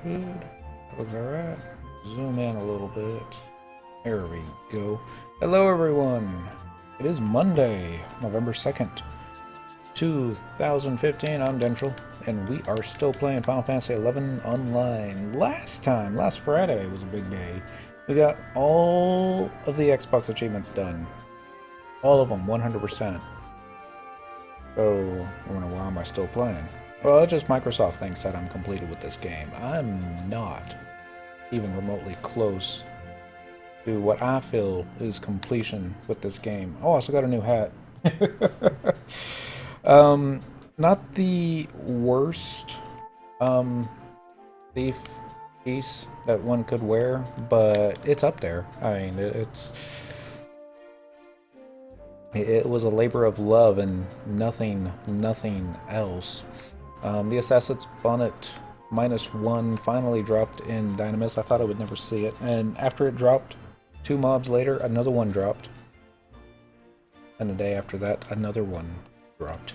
Good. Looks alright. Zoom in a little bit. There we go. Hello, everyone. It is Monday, November 2nd, 2015. I'm Dentral, and we are still playing Final Fantasy XI Online. Last Friday, was a big day. We got all of the Xbox achievements done. All of them, 100%. So, I wonder why am I still playing? Well, it's just Microsoft thinks that I'm completed with this game. I'm not even remotely close to what I feel is completion with this game. Oh, I also got a new hat. Not the worst thief piece that one could wear, but it's up there. I mean, it was a labor of love and nothing else. The Assassin's Bonnet -1 finally dropped in Dynamis. I thought I would never see it, and after it dropped, 2 mobs later, another one dropped. And a day after that, another one dropped.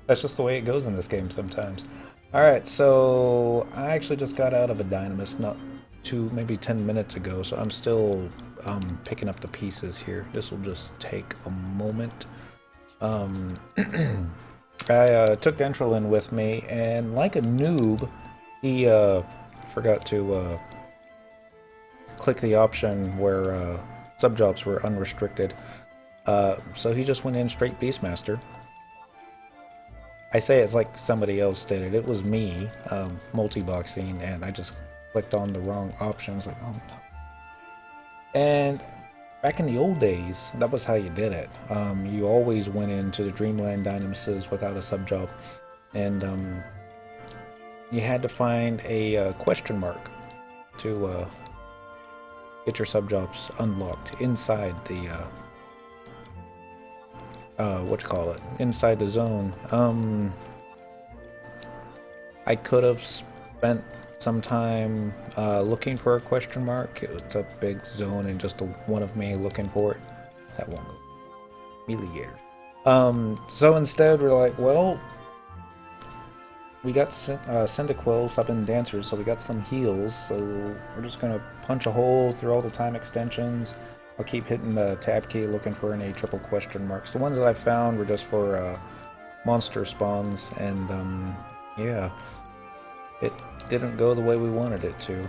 That's just the way it goes in this game sometimes. Alright, so I actually just got out of a Dynamis not maybe 10 minutes ago, so I'm still picking up the pieces here. This will just take a moment. I took Dentralin with me, and like a noob, he forgot to click the option where subjobs were unrestricted. So he just went in straight Beastmaster. I say it's like somebody else did it. It was me, multi-boxing, and I just clicked on the wrong options. Like, oh no. And back in the old days, that was how you did it. You always went into the Dreamland Dynamises without a subjob, and you had to find a question mark to get your subjobs unlocked inside the inside the zone. I could have spent some time looking for a question mark. It was a big zone and just one of me looking for it. That won't go. Melee. So instead we're like, well, we got Cyndaquils up in Dancers, so we got some heals, so we're just gonna punch a hole through all the time extensions. I'll keep hitting the tab key looking for any triple question marks. The ones that I found were just for monster spawns, and yeah, it didn't go the way we wanted it to.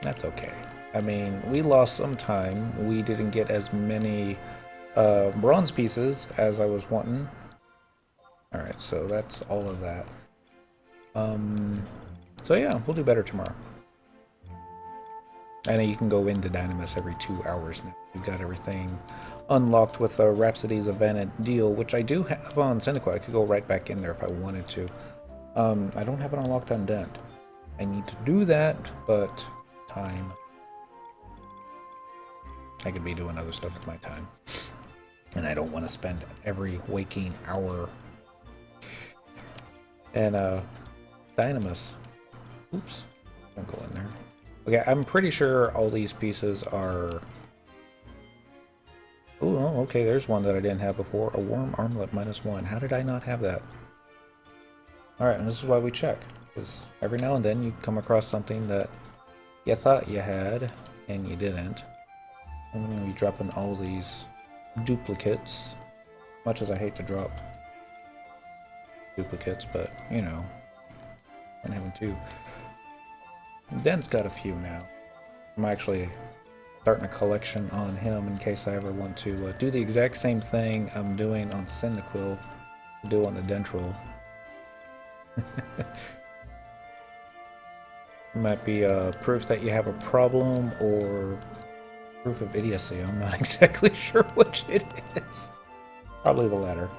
That's okay. I mean, we lost some time. We didn't get as many bronze pieces as I was wanting. Alright, so that's all of that. So yeah, we'll do better tomorrow. I know you can go into Dynamis every 2 hours now. You've got everything unlocked with Rhapsody's event deal, which I do have on Cyndaquil. I could go right back in there if I wanted to. I don't have it unlocked on Dent. I need to do that, but time. I could be doing other stuff with my time. And I don't want to spend every waking hour. And Dynamis. Oops. Don't go in there. Okay, I'm pretty sure all these pieces are... Oh, okay, there's one that I didn't have before. A worm armlet -1. How did I not have that? Alright, and this is why we check. Because every now and then you come across something that you thought you had, and you didn't. I'm going to be dropping all these duplicates. Much as I hate to drop duplicates, but, you know, I'm having two. Den's got a few now. I'm actually starting a collection on him in case I ever want to do the exact same thing I'm doing on Cyndaquil to do on the Dentral. Might be proof that you have a problem or proof of idiocy. I'm not exactly sure which it is. Probably the latter.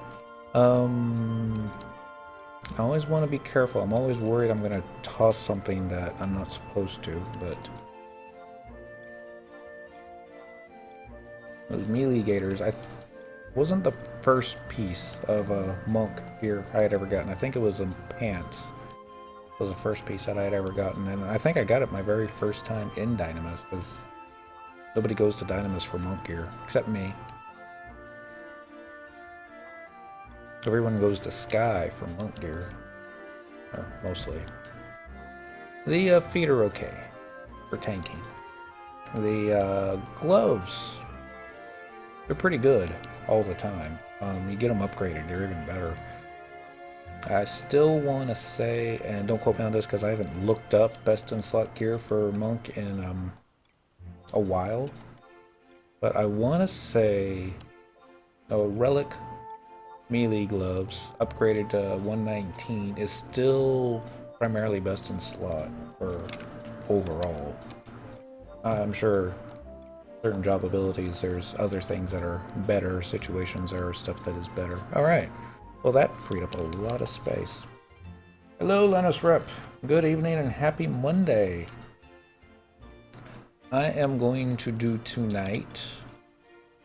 I always want to be careful. I'm always worried I'm going to toss something that I'm not supposed to, but... Those melee gators, wasn't the first piece of monk gear I had ever gotten. I think it was in pants. It was the first piece that I had ever gotten, and I think I got it my very first time in Dynamis, because nobody goes to Dynamis for monk gear, except me. Everyone goes to Sky for monk gear. or mostly. The feet are okay for tanking. The gloves, they're pretty good all the time. You get them upgraded, they're even better. I still want to say, and don't quote me on this because I haven't looked up best in slot gear for Monk in a while, but I want to say Relic melee gloves upgraded to 119 is still primarily best in slot for overall. I'm sure certain job abilities, there's other things that are better, situations or stuff that is better. Alright, well that freed up a lot of space. Hello Lenus Rep, good evening and happy Monday. I am going to do tonight,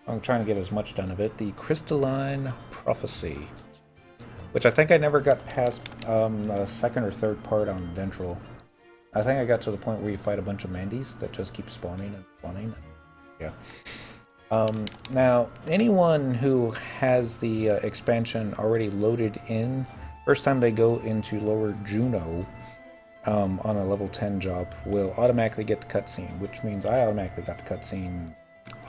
I'm trying to get as much done of it, the Crystalline Prophecy, which I think I never got past the second or third part on Ventral. I think I got to the point where you fight a bunch of Mandies that just keep spawning and spawning. Yeah. Now, anyone who has the expansion already loaded in, first time they go into Lower Juno on a level 10 job, will automatically get the cutscene, which means I automatically got the cutscene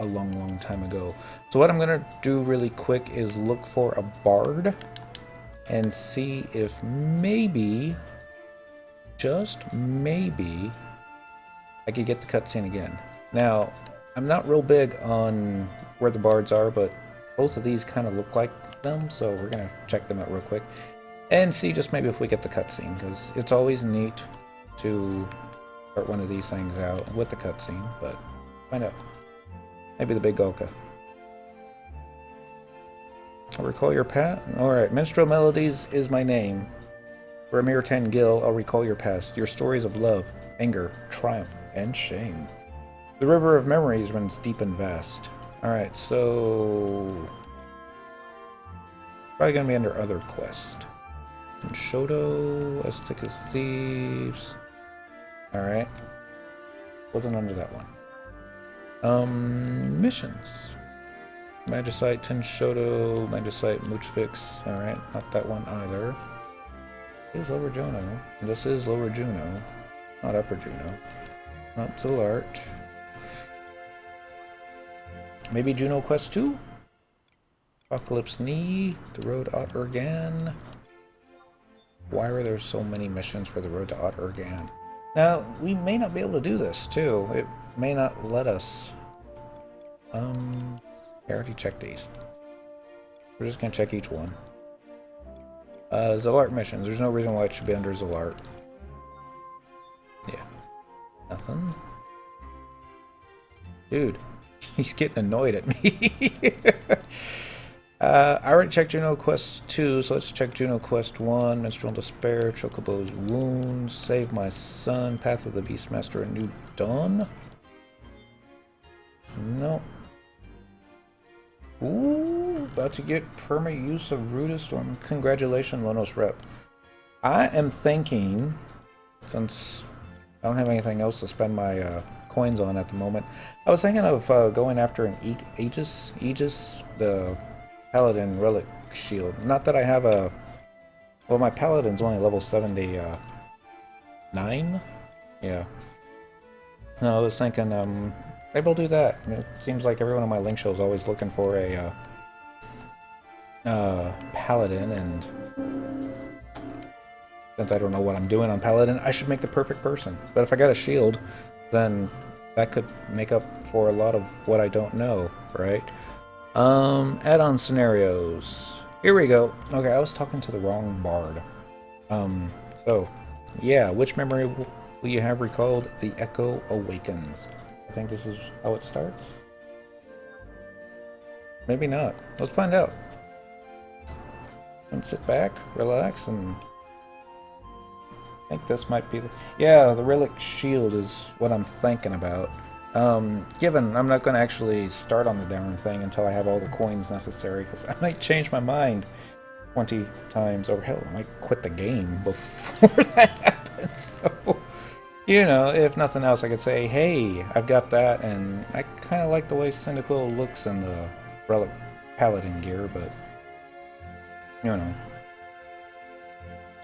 a long time ago. So what I'm going to do really quick is look for a bard and see if maybe, just maybe, I could get the cutscene again. Now, I'm not real big on where the bards are, but both of these kind of look like them, so we're going to check them out real quick and see just maybe if we get the cutscene, because it's always neat to start one of these things out with the cutscene, but find out. Maybe the big Golka. I'll recall your past. Alright, Minstrel Melodies is my name. For a mere 10 gil, I'll recall your past, your stories of love, anger, triumph, and shame. The river of memories runs deep and vast. Alright, so... probably gonna be under other quest. Shoto, as thick as thieves. Alright. Wasn't under that one. Missions. Magicite, Tenshoto, Magicite, Moochfix. Alright, not that one either. It is Lower Juno. This is Lower Juno. Not Upper Juno. Not Zilart. Maybe Juno Quest 2? Apocalypse Knee, the Road to Ot Urgan. Why are there so many missions for the Road to Ot Urgan? Now, we may not be able to do this, too. It may not let us. I already checked these. We're just gonna check each one. Zilart missions. There's no reason why it should be under Zilart. Yeah. Nothing. Dude, he's getting annoyed at me. I already checked Juno Quest 2, so let's check Juno Quest 1. Minstrel Despair, Chocobo's Wounds, Save My Son, Path of the Beastmaster, A New Dawn. No. Ooh, about to get perma use of Rudistorm. Congratulations, Lonos Rep. I am thinking, since I don't have anything else to spend my coins on at the moment, I was thinking of going after an Aegis, the Paladin Relic Shield. Not that I have a... well, my Paladin's only level 79? Yeah. No, I was thinking, maybe I'll do that. It seems like everyone on my link show is always looking for a Paladin, and since I don't know what I'm doing on Paladin, I should make the perfect person. But if I got a shield, then that could make up for a lot of what I don't know, right? Add-on scenarios. Here we go. Okay, I was talking to the wrong bard. So, yeah, which memory will you have recalled? The Echo Awakens. I think this is how it starts. Maybe not. Let's find out. And sit back, relax, and I think this might be the... yeah, the Relic Shield is what I'm thinking about. Given I'm not going to actually start on the darn thing until I have all the coins necessary, because I might change my mind 20 times, or hell, I might quit the game before that happens. So, you know, if nothing else, I could say, hey, I've got that, and I kind of like the way Cyndaquil looks in the Relic Paladin gear, but, you know.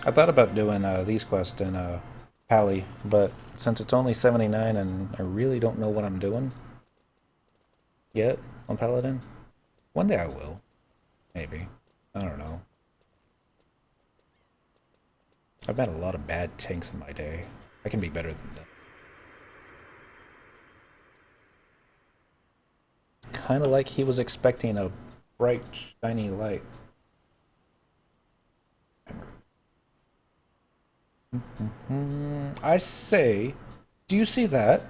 I thought about doing these quests in Pally, but since it's only 79 and I really don't know what I'm doing yet on Paladin, one day I will. Maybe. I don't know. I've met a lot of bad tanks in my day. I can be better than them. Kind of like he was expecting a bright, shiny light. I say, do you see that?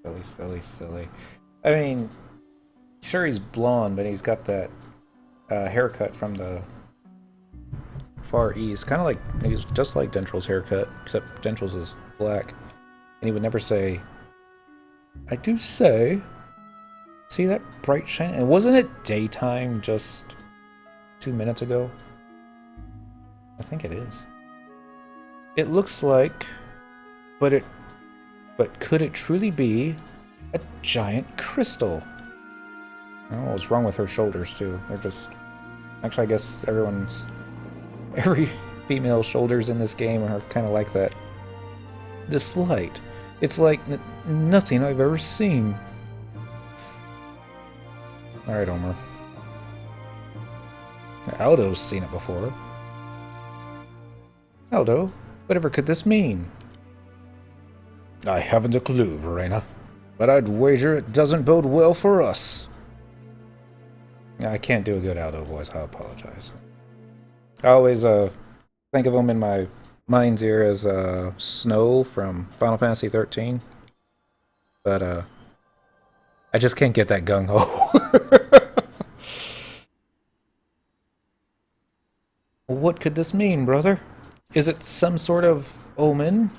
Silly, silly, silly. I mean, sure he's blonde, but he's got that haircut from the Far East. Kind of like, he's just like Dentral's haircut, except Dentral's is black. And he would never say, I do say, see that bright shine? And wasn't it daytime just 2 minutes ago? I think it is. It looks like, but could it truly be a giant crystal? Oh, what's wrong with her shoulders too? They're just, actually I guess every female shoulders in this game are kind of like that. This light, it's like nothing I've ever seen. Alright, Omer. Aldo's seen it before. Aldo, whatever could this mean? I haven't a clue, Verena, but I'd wager it doesn't bode well for us. I can't do a good Aldo voice, I apologize. I always think of him in my mind's ear as Snow from Final Fantasy 13. But I just can't get that gung-ho. What could this mean, brother? Is it some sort of omen?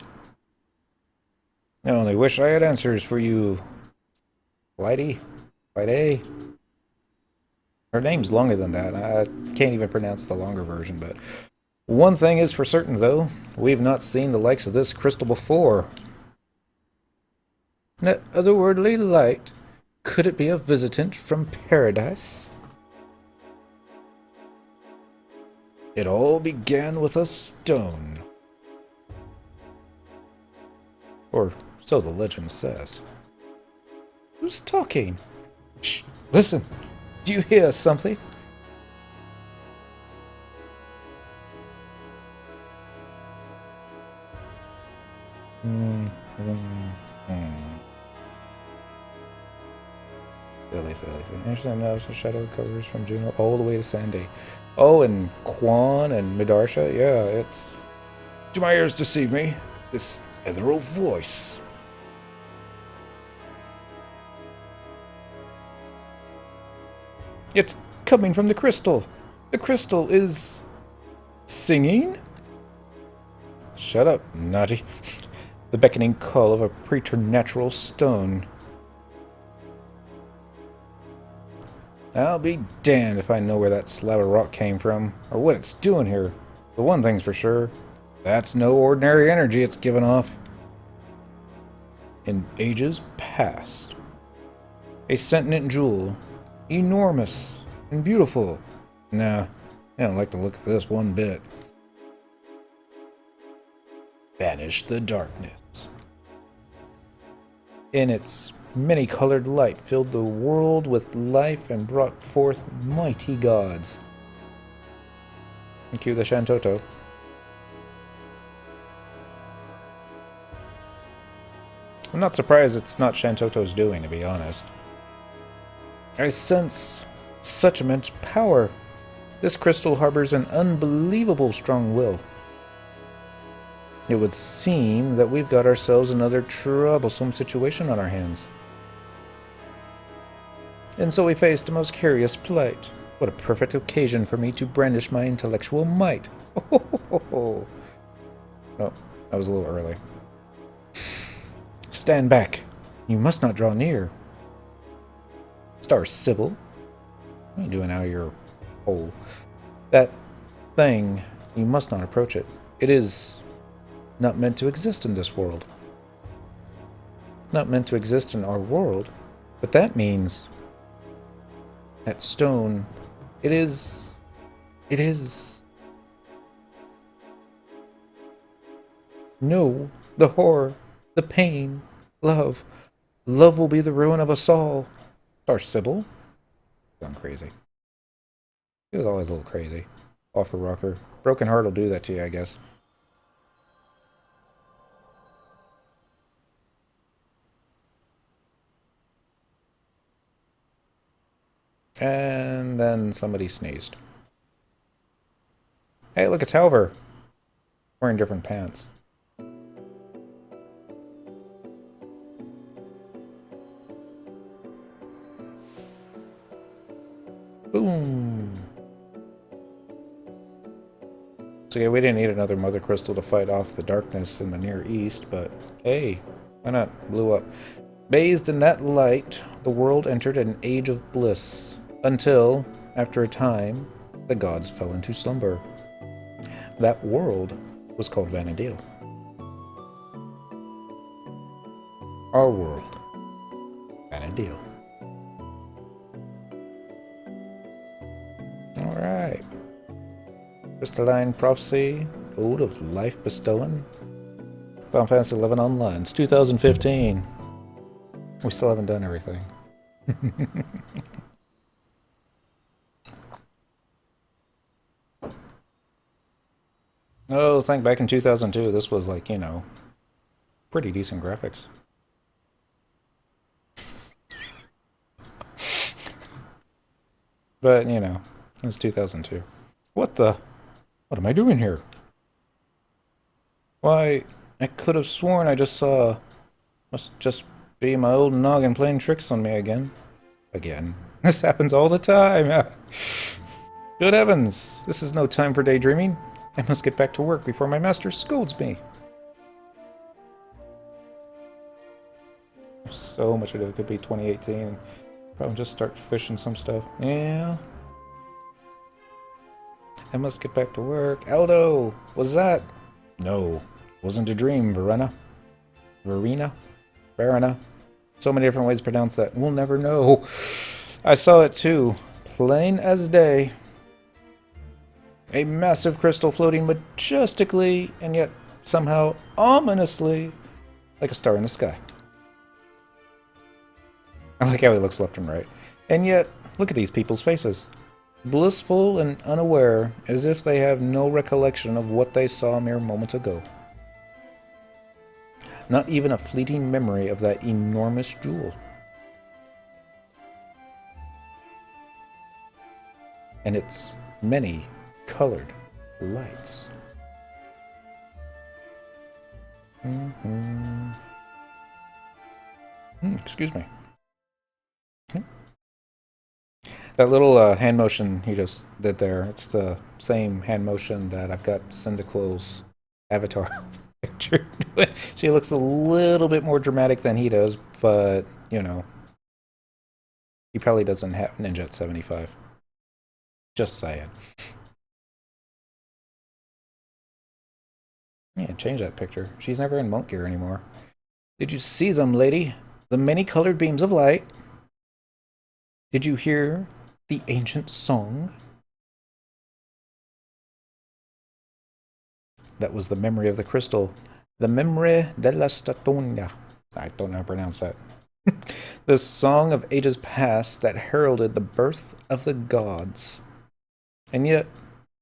I only wish I had answers for you. Blighty? Blighty? Her name's longer than that. I can't even pronounce the longer version, but one thing is for certain, though. We've not seen the likes of this crystal before. That otherworldly light, could it be a visitant from paradise? It all began with a stone. Or so the legend says. Who's talking? Shh, listen. Do you hear something? Silly, silly, silly. Interesting enough, the shadow covers from Juno all the way to Sandy. Oh, and Quan and Midarsha? Yeah, it's... Do my ears deceive me? This ethereal voice. It's coming from the crystal. The crystal is... singing? Shut up, naughty. The beckoning call of a preternatural stone. I'll be damned if I know where that slab of rock came from, or what it's doing here. But one thing's for sure, that's no ordinary energy it's giving off. In ages past, a sentient jewel, enormous and beautiful. Nah, I don't like the look of this one bit. Banished the darkness. In its many-colored light filled the world with life and brought forth mighty gods. And cue the Shantoto. I'm not surprised it's not Shantoto's doing, to be honest. I sense such immense power. This crystal harbors an unbelievable strong will. It would seem that we've got ourselves another troublesome situation on our hands. And so we faced a most curious plight. What a perfect occasion for me to brandish my intellectual might. Oh, no, that was a little early. Stand back. You must not draw near. Star Sybil. What are you doing out of your hole? That thing, you must not approach it. It is not meant to exist in this world. Not meant to exist in our world. But that means that stone, it is It is. No, the horror, the pain, love. Love will be the ruin of us all. Our Sybil? Gone crazy. He was always a little crazy. Offer rocker. Broken heart will do that to you, I guess. And then somebody sneezed. Hey, look, it's Halver. Wearing different pants. Boom. So yeah, we didn't need another Mother Crystal to fight off the darkness in the Near East, but hey, why not? Blew up. Bathed in that light, the world entered an age of bliss, until, after a time, the gods fell into slumber. That world was called Vanadil. Our world. Vanadil. Alright. Crystalline Prophecy, Ode of Life Bestowing. Final Fantasy XI Online. It's 2015. We still haven't done everything. Oh, think back in 2002, this was like, you know, pretty decent graphics. But, you know, it was 2002. What the? What am I doing here? Why, I could have sworn I just saw... Must just be my old noggin playing tricks on me again. Again. This happens all the time. Good heavens, this is no time for daydreaming. I must get back to work before my master scolds me. There's so much of it. It could be 2018. Probably just start fishing some stuff. Yeah. I must get back to work. Aldo, was that? No, wasn't a dream, Verena. Verena. So many different ways to pronounce that. We'll never know. I saw it too. Plain as day. A massive crystal floating majestically, and yet somehow ominously, like a star in the sky. I like how he looks left and right. And yet, look at these people's faces. Blissful and unaware, as if they have no recollection of what they saw mere moments ago. Not even a fleeting memory of that enormous jewel. And its many colored lights. Excuse me. That little hand motion he just did there, it's the same hand motion that I've got Cyndaquil's avatar picture. She looks a little bit more dramatic than he does, but, you know, he probably doesn't have Ninja at 75. Just saying. Yeah, change that picture. She's never in monk gear anymore. Did you see them, lady? The many colored beams of light? Did you hear the ancient song? That was the memory of the crystal. The memory della statuina. I don't know how to pronounce that. The song of ages past that heralded the birth of the gods. And yet,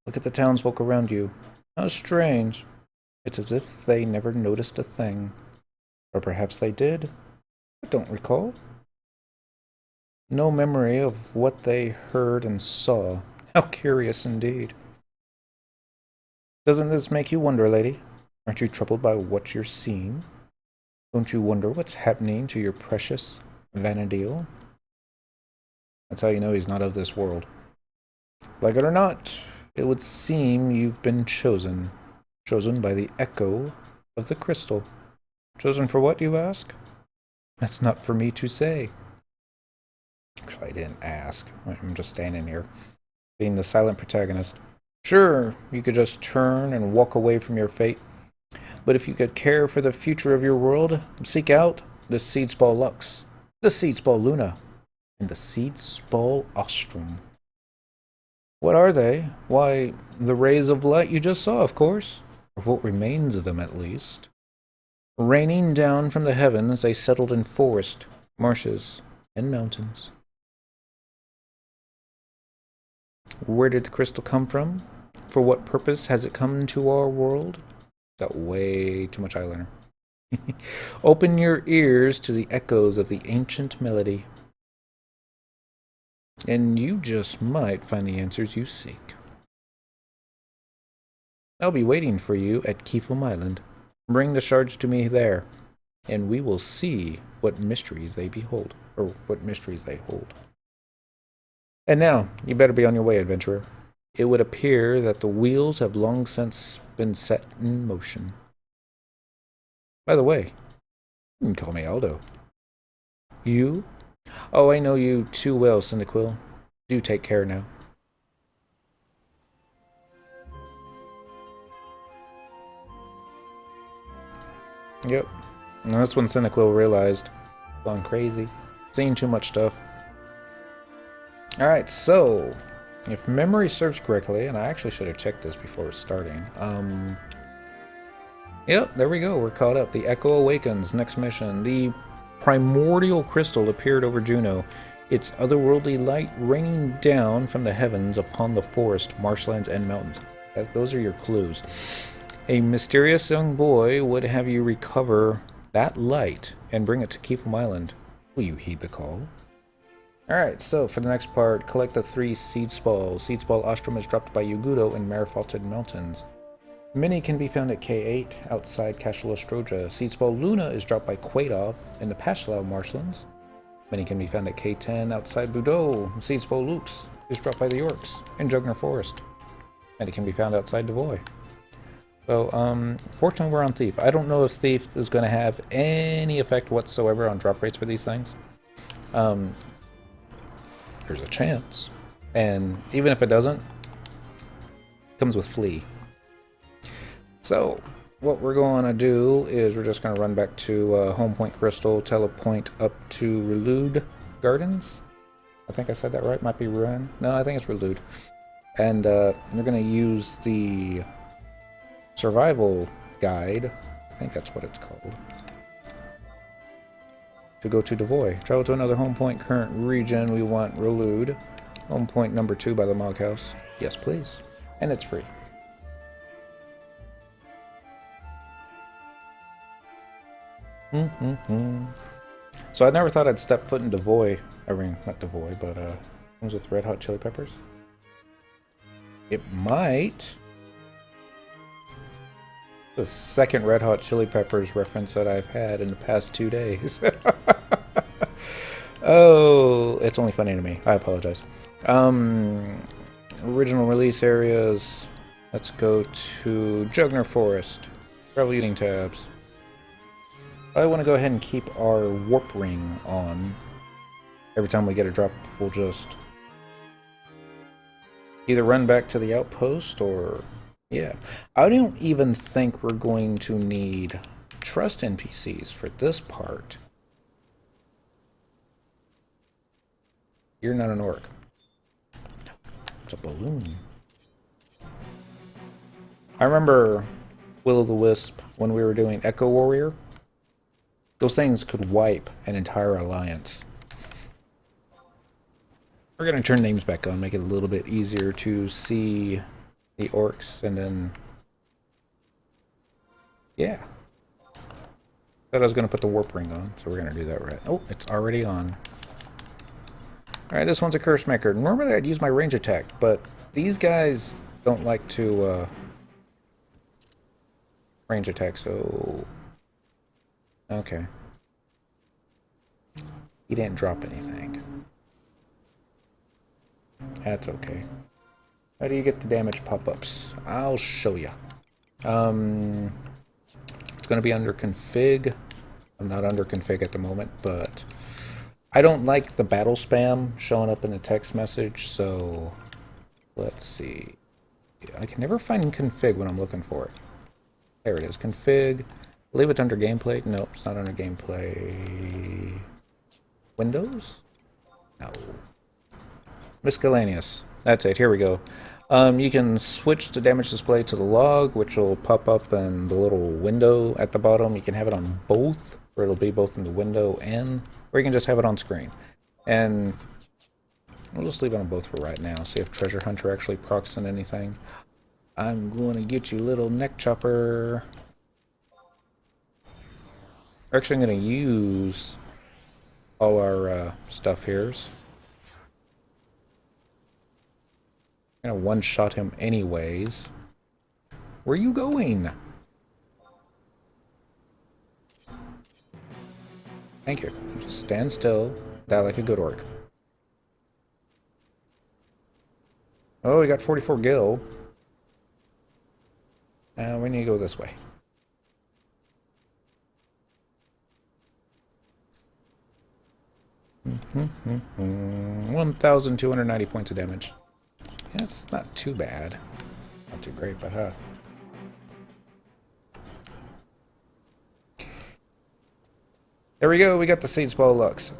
look at the townsfolk around you. How strange. It's as if they never noticed a thing. Or perhaps they did, but don't recall. No memory of what they heard and saw. How curious indeed. Doesn't this make you wonder, lady? Aren't you troubled by what you're seeing? Don't you wonder what's happening to your precious Vanadil? That's how you know he's not of this world. Like it or not, it would seem you've been chosen. Chosen by the echo of the crystal. Chosen for what, you ask? That's not for me to say. I didn't ask. I'm just standing here, being the silent protagonist. Sure, you could just turn and walk away from your fate. But if you could care for the future of your world, seek out the Seedspall Lux, the Seedspall Luna, and the Seedspall Ostrom. What are they? Why, the rays of light you just saw, of course. Or what remains of them, at least. Raining down from the heavens, they settled in forest, marshes, and mountains. Where did the crystal come from? For what purpose has it come into our world? Got way too much eyeliner. Open your ears to the echoes of the ancient melody, and you just might find the answers you seek. I'll be waiting for you at Keefum Island. Bring the shards to me there, and we will see what mysteries they behold, or what mysteries they hold. And now, you better be on your way, adventurer. It would appear that the wheels have long since been set in motion. By the way, you can call me Aldo. You? Oh, I know you too well, Cyndaquil. Do take care now. Yep. And that's when Cyndaquil realized. Gone crazy. Seen too much stuff. Alright, so if memory serves correctly, and I actually should have checked this before starting. Yep, there we go. We're caught up. The Echo Awakens, next mission. The primordial crystal appeared over Juno, its otherworldly light raining down from the heavens upon the forest, marshlands, and mountains. Those are your clues. A mysterious young boy would have you recover that light and bring it to Keefum Island. Will you heed the call? Alright, so for the next part, collect the 3 seed spalls. Seed spall Ostrom is dropped by Yugudo in Marifalted Mountains. Many can be found at K8 outside Castle Ostroja. Seed spall Luna is dropped by Quaidov in the Pashlau marshlands. Many can be found at K10 outside Budo. Seed spall Lux is dropped by the Orcs in Jugner Forest. Many can be found outside Devoy. So, fortunately we're on Thief. I don't know if Thief is going to have any effect whatsoever on drop rates for these things. There's a chance. And even if it doesn't, it comes with Flea. So, what we're going to do is we're just going to run back to Home Point Crystal, telepoint up to Relude Gardens. I think I said that right. Might be Ruin. No, I think it's Relude. And we're going to use the survival guide, I think that's what it's called, to go to Devoy. Travel to another home point, current region. We want Relude. Home point number 2 by the Mog House. Yes, please. And it's free. So I never thought I'd step foot in Devoy. I mean, not Devoy, but comes with Red Hot Chili Peppers. It might. The second Red Hot Chili Peppers reference that I've had in the past 2 days. Oh, it's only funny to me. I apologize. Original release areas. Let's go to Jugner Forest. Travel using tabs. I want to go ahead and keep our warp ring on. Every time we get a drop, we'll just either run back to the outpost or... yeah. I don't even think we're going to need trust NPCs for this part. You're not an orc. It's a balloon. I remember Will-o'-the-Wisp when we were doing Echo Warrior. Those things could wipe an entire alliance. We're going to turn names back on, make it a little bit easier to see the orcs, and then... yeah. Thought I was going to put the warp ring on, so we're going to do that right. Oh, it's already on. Alright, this one's a curse maker. Normally I'd use my range attack, but these guys don't like to range attack, so... okay. He didn't drop anything. That's okay. How do you get the damage pop-ups? I'll show you. It's going to be under config. I'm not under config at the moment, but I don't like the battle spam showing up in the text message, so let's see. I can never find config when I'm looking for it. There it is, config. Leave it under gameplay. Nope, it's not under gameplay. Windows? No. Miscellaneous. That's it. Here we go. You can switch the damage display to the log, which will pop up in the little window at the bottom. You can have it on both, or it'll be both in the window and, or you can just have it on screen. And we'll just leave it on both for right now. See if Treasure Hunter actually procs on anything. I'm going to get you, little neck chopper. Actually, I'm going to use all our stuff here. I'm going to one-shot him anyways. Where are you going? Thank you. Just stand still. Die like a good orc. Oh, we got 44 gil. We need to go this way. 1,290 points of damage. Yeah, it's not too bad. Not too great, but huh. There we go, we got the Seed Spell Lux.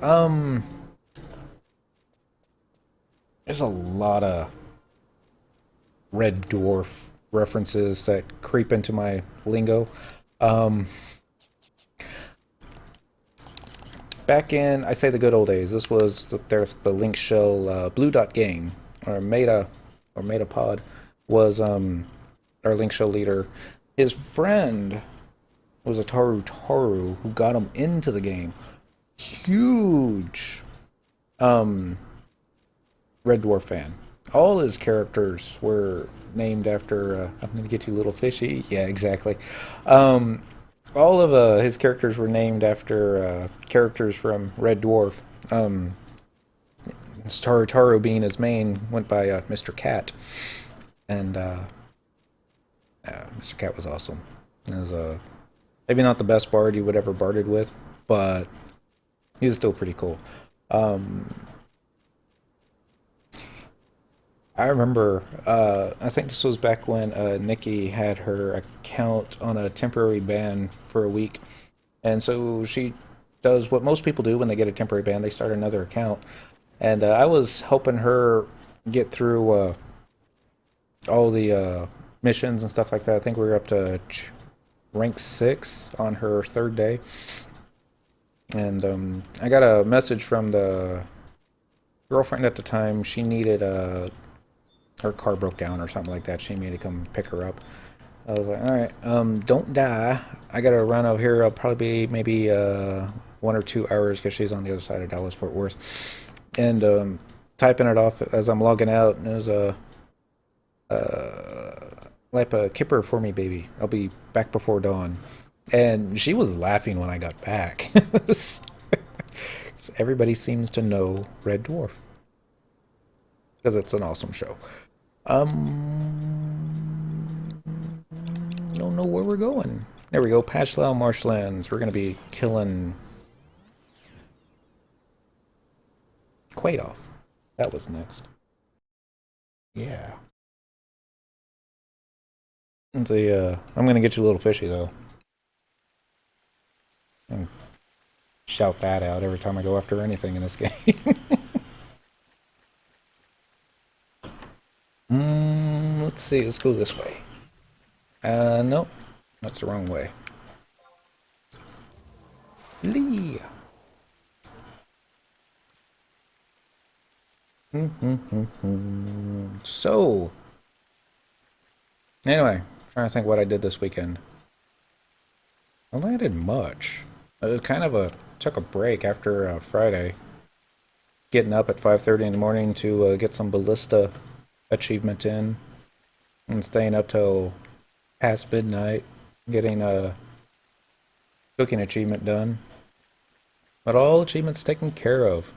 There's a lot of Red Dwarf references that creep into my lingo. Back in, I say the good old days, this was the Link Shell Blue Dot game, or Metapod was our Link Shell leader. His friend was a Taru who got him into the game. Huge Red Dwarf fan. All his characters were named after. I'm gonna get you, little fishy. Yeah, exactly. All of his characters were named after characters from Red Dwarf. Taru being his main went by Mr. Cat, and Mr. Cat was awesome. He was maybe not the best bard you would ever barded with, but he was still pretty cool. I remember, I think this was back when Nikki had her account on a temporary ban for a week. And so she does what most people do when they get a temporary ban, they start another account. And I was helping her get through all the missions and stuff like that. I think we were up to rank 6 on her third day. And I got a message from the girlfriend at the time. She needed her car broke down or something like that. She made me to come pick her up. I was like, all right, don't die. I gotta run over here. I'll probably be maybe 1 or 2 hours because she's on the other side of Dallas Fort Worth. And typing it off as I'm logging out, and it was like a kipper for me, baby. I'll be back before dawn. And she was laughing when I got back. Everybody seems to know Red Dwarf because it's an awesome show. Don't know where we're going. There we go, Patchlow Marshlands. We're gonna be killing Quadoff. That was next. Yeah. I'm gonna get you, a little fishy though. And shout that out every time I go after anything in this game. Let's see, let's go this way. Nope. That's the wrong way. Lee! So, anyway, trying to think what I did this weekend. I don't think I did much. It was kind of took a break after Friday. Getting up at 5:30 in the morning to get some ballista achievement in. And staying up till past midnight, getting a cooking achievement done. But all achievements taken care of.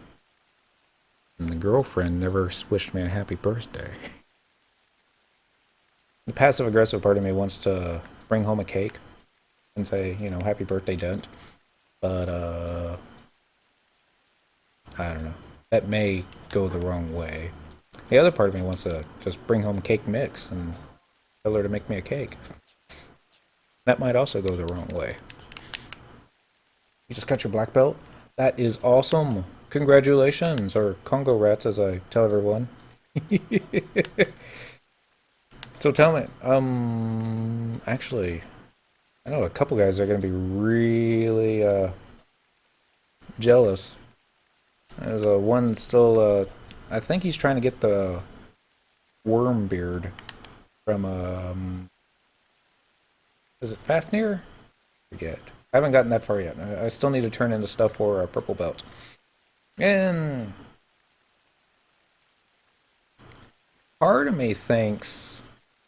And the girlfriend never wished me a happy birthday. The passive aggressive part of me wants to bring home a cake and say, you know, happy birthday, Dent. But I don't know. That may go the wrong way. The other part of me wants to just bring home cake mix and tell her to make me a cake. That might also go the wrong way. You just got your black belt? That is awesome. Congratulations, or Congo rats as I tell everyone. So tell me, actually, I know a couple guys are gonna be really jealous. There's a one still. I think he's trying to get the worm beard from is it Fafnir? Forget. I haven't gotten that far yet. I still need to turn into stuff for a purple belt. And part of me thinks,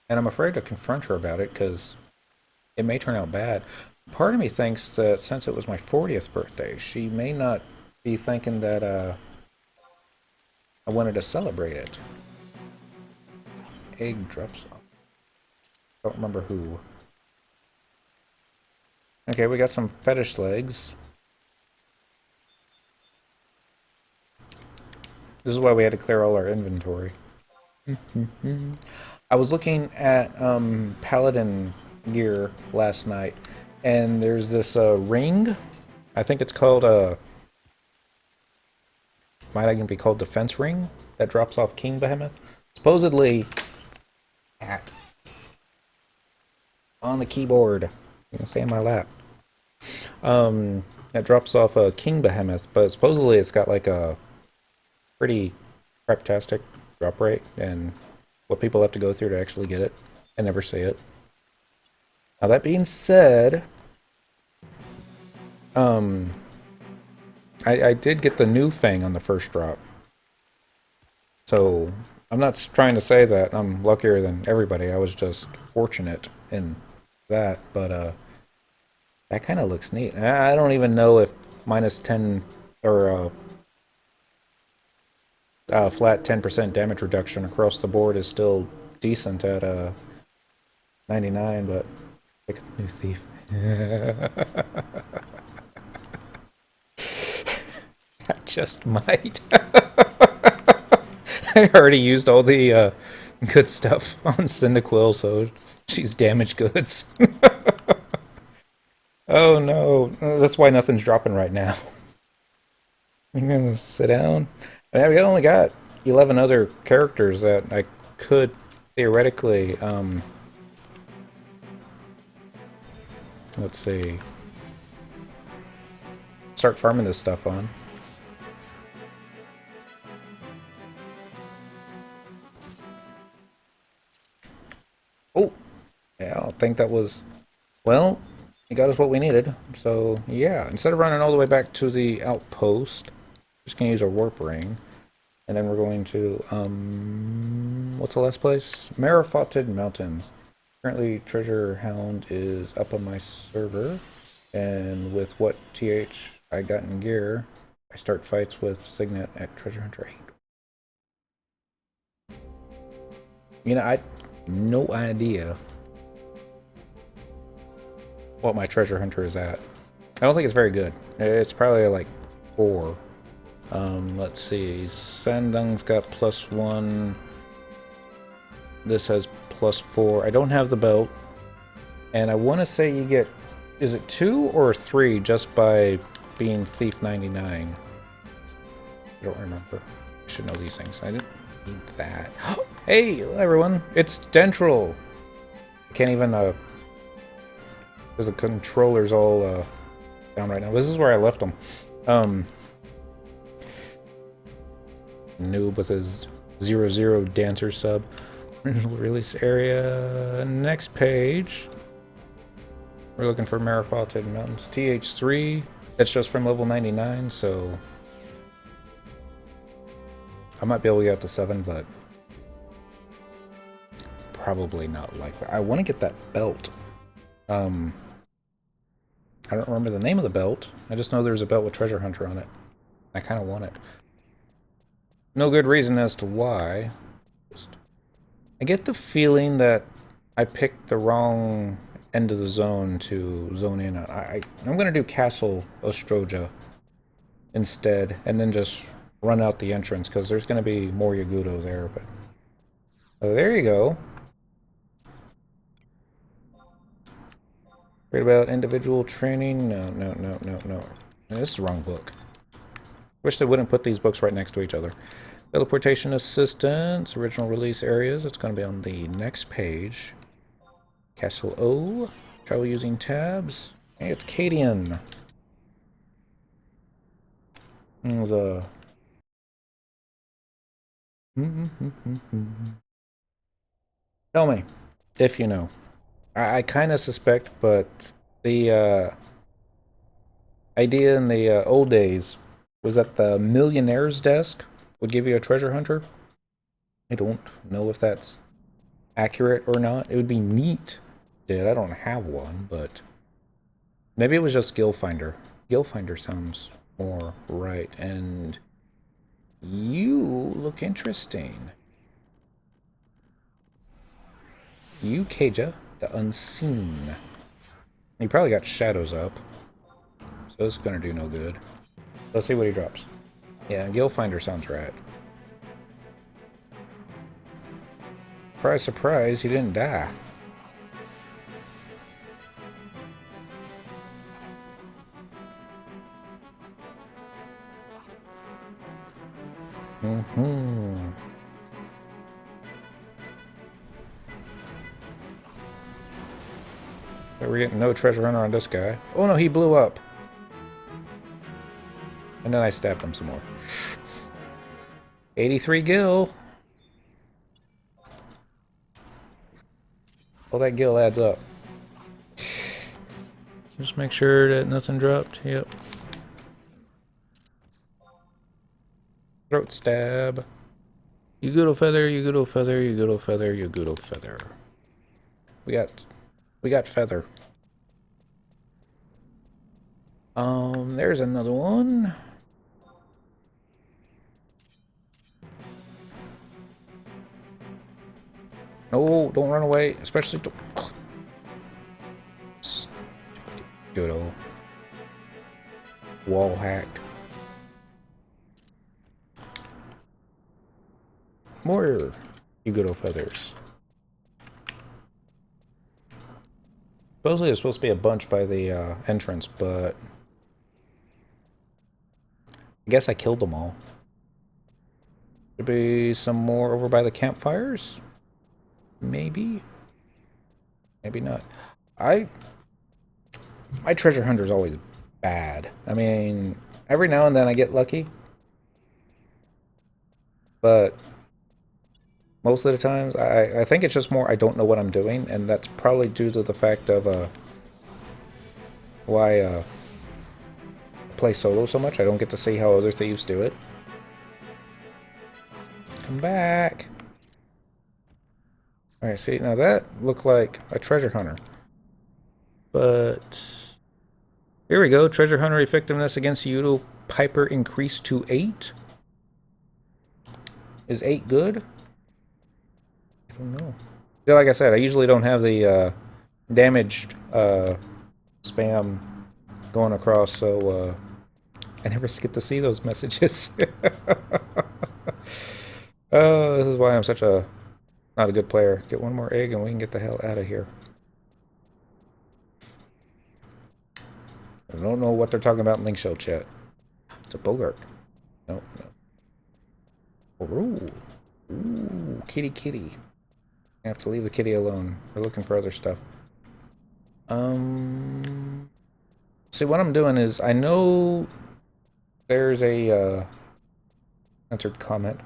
and I'm afraid to confront her about it because it may turn out bad. Part of me thinks that since it was my 40th birthday, she may not be thinking that I wanted to celebrate it. Egg drops off. Don't remember who. Okay, we got some fetish legs. This is why we had to clear all our inventory. I was looking at Paladin gear last night, and there's this ring. I think it's called might even be called Defense Ring that drops off King Behemoth. Supposedly, on the keyboard. You can stay in my lap. That drops off a King Behemoth, but supposedly it's got like a pretty craptastic drop rate and what people have to go through to actually get it and never see it. Now that being said, I did get the new Fang on the first drop. So I'm not trying to say that I'm luckier than everybody. I was just fortunate in that, but that kind of looks neat. I don't even know if minus 10 or flat 10% damage reduction across the board is still decent at 99, but like a new thief. I just might. I already used all the good stuff on Cyndaquil, so she's damaged goods. Oh no, that's why nothing's dropping right now. I'm gonna sit down. I we only got 11 other characters that I could theoretically, let's see, start farming this stuff on. Oh, yeah, I think that was, well, it got us what we needed. So, yeah, instead of running all the way back to the outpost, just gonna use our warp ring. And then we're going to, what's the last place? Marifoted Mountains. Currently, Treasure Hound is up on my server. And with what TH I got in gear, I start fights with Signet at Treasure Hunter 8. You know, I no idea what my Treasure Hunter is at. I don't think it's very good. It's probably like 4. Let's see. Sandung's got +1. This has +4. I don't have the belt. And I want to say you get, is it 2 or 3 just by being Thief 99? I don't remember. I should know these things. I didn't need that. Hey, everyone. It's Dentral. I can't even, because the controller's all down right now. This is where I left them. Noob with his 00 dancer sub. Original release area. Next page. We're looking for Marifoted Mountains. TH3. That's just from level 99, so I might be able to get up to 7, but probably not likely. I want to get that belt. I don't remember the name of the belt. I just know there's a belt with Treasure Hunter on it. I kind of want it. No good reason as to why. I get the feeling that I picked the wrong end of the zone to zone in on. I'm going to do Castle Ostroja instead, and then just run out the entrance, because there's going to be more Yagudo there. But there you go. Read about individual training. No. This is the wrong book. Wish they wouldn't put these books right next to each other. Teleportation assistance, original release areas. It's going to be on the next page. Castle O. Travel using tabs. Hey, it's Cadian. There's a... Tell me, if you know. I kind of suspect, but the idea in the old days was that the millionaire's desk would give you a treasure hunter. I don't know if that's accurate or not. It would be neat. I don't have one, but maybe it was just Skill Finder. Skill Finder sounds more right, and you look interesting. You, Kaja, the unseen. He probably got shadows up, so it's gonna do no good. Let's see what he drops. Yeah, Skill Finder sounds right. Surprise, surprise, he didn't die. So we're getting no treasure hunter on this guy. Oh no, he blew up. And then I stabbed him some more. 83 gil. Well, that gil adds up. Just make sure that nothing dropped. Yep. Throat stab. You good old feather, you good old feather, you good old feather, you good old feather. We got feather. There's another one. No, don't run away, especially to... Good old wall hacked. More you good old feathers. Supposedly there's supposed to be a bunch by the entrance, but I guess I killed them all. Should be some more over by the campfires? Maybe? Maybe not. My treasure hunter's always bad. I mean, every now and then I get lucky. But most of the times, I think it's just more I don't know what I'm doing, and that's probably due to the fact of why I play solo so much. I don't get to see how other thieves do it. Come back. Alright, see, now that looked like a treasure hunter. But here we go. Treasure hunter effectiveness against Udo Piper increased to 8. Is 8 good? I don't know. Yeah, like I said, I usually don't have the damaged spam going across, so I never get to see those messages. Oh, this is why I'm such a not a good player. Get one more egg and we can get the hell out of here. I don't know what they're talking about in Link Shell chat. It's a Bogart. No, no. Ooh. Ooh, kitty kitty. I have to leave the kitty alone. We're looking for other stuff. See, what I'm doing is, I know there's a entered comment.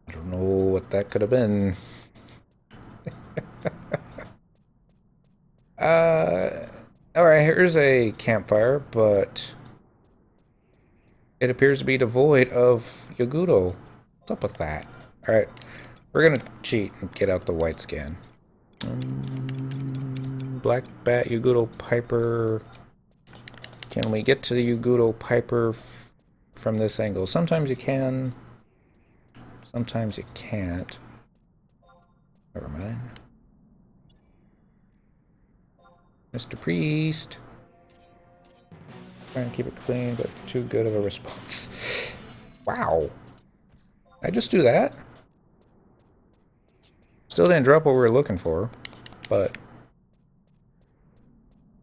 I don't know what that could have been. Alright, here's a campfire, but it appears to be devoid of Yagudo. What's up with that? Alright, we're gonna cheat and get out the white scan. Black Bat, Yagudo Piper. Can we get to the Yagudo Piper from this angle? Sometimes you can. Sometimes you can't. Never mind. Mr. Priest. Trying to keep it clean, but too good of a response. Wow. I just do that? Still didn't drop what we were looking for, but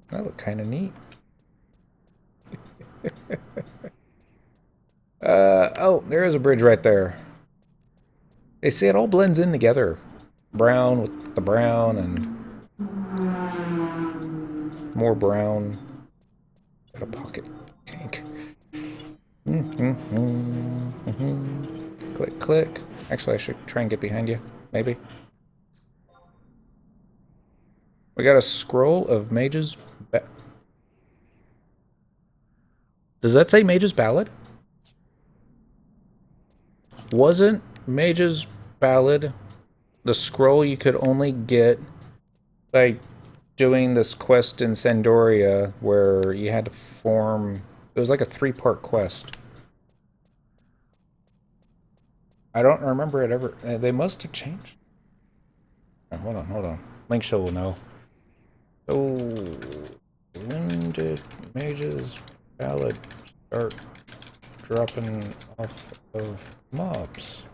that looked kind of neat. Oh, there is a bridge right there. They see it all blends in together. Brown with the brown and more brown. Got a pocket tank. Click, click. Actually, I should try and get behind you. Maybe. We got a scroll of Mage's... Does that say Mage's Ballad? Wasn't Mage's Ballad the scroll you could only get by doing this quest in Sandoria where you had to form... It was like a 3-part quest. I don't remember it ever... They must have changed. Oh, hold on, hold on. Link Show will know. So, when did Mage's Ballad start dropping off of mobs?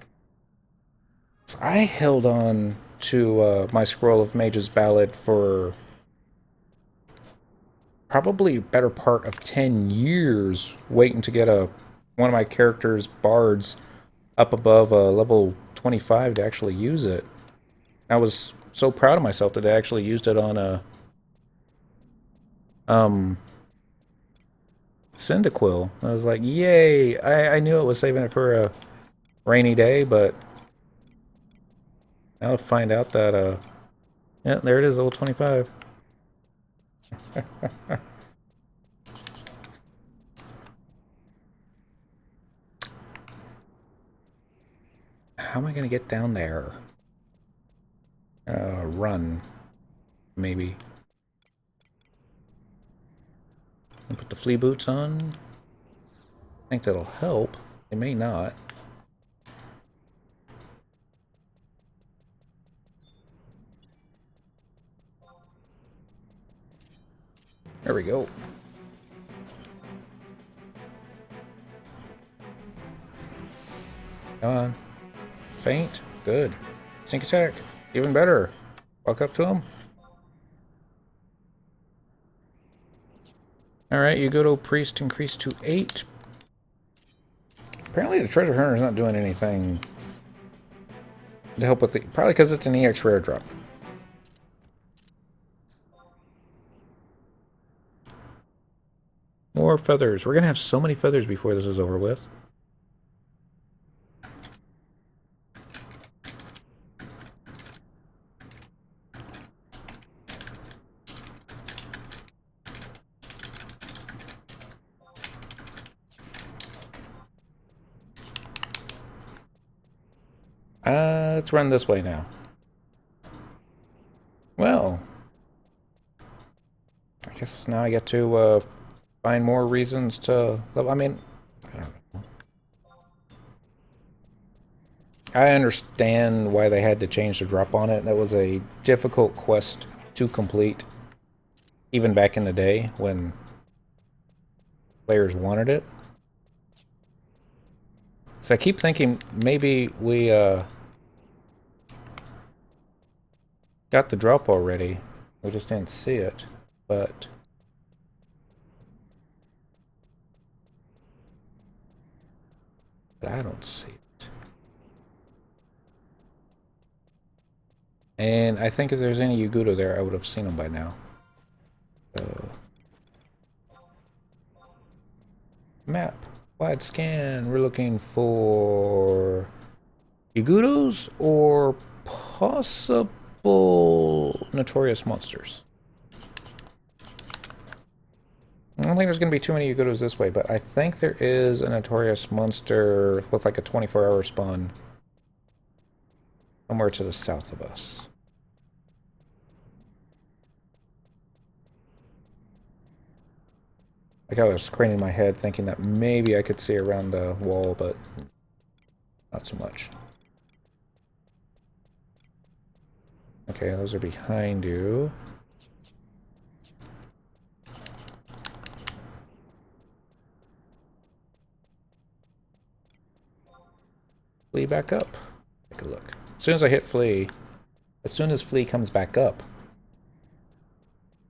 So I held on to my scroll of Mage's Ballad for probably a better part of 10 years, waiting to get one of my character's bards up above level 25 to actually use it. I was so proud of myself that I actually used it on a Cyndaquil. I was like, yay! I knew it was saving it for a rainy day, but now to find out that yeah, there it is, level 25. How am I gonna get down there? Run, maybe. And put the flea boots on. I think that'll help. It may not. There we go. Come on. Faint. Good. Sneak attack. Even better. Walk up to him. Alright, you go to priest increased to 8. Apparently the treasure hunter's not doing anything to help with the... Probably because it's an EX rare drop. More feathers. We're going to have so many feathers before this is over with. Let's run this way now. Well, I guess now I get to find more reasons to... I mean, I don't know. I understand why they had to change the drop on it. That was a difficult quest to complete, even back in the day when players wanted it. So I keep thinking maybe we got the drop already. We just didn't see it, but... I don't see it. And I think if there's any Yugudo there, I would have seen them by now. So... Map. Wide scan. We're looking for... Yugudos or possible notorious monsters. I don't think there's going to be too many Yugudos this way, but I think there is a notorious monster with like a 24-hour spawn somewhere to the south of us. Like I was craning my head thinking that maybe I could see around the wall, but not so much. Okay, those are behind you. Flee back up. Take a look. As soon as I hit flee, as soon as flee comes back up,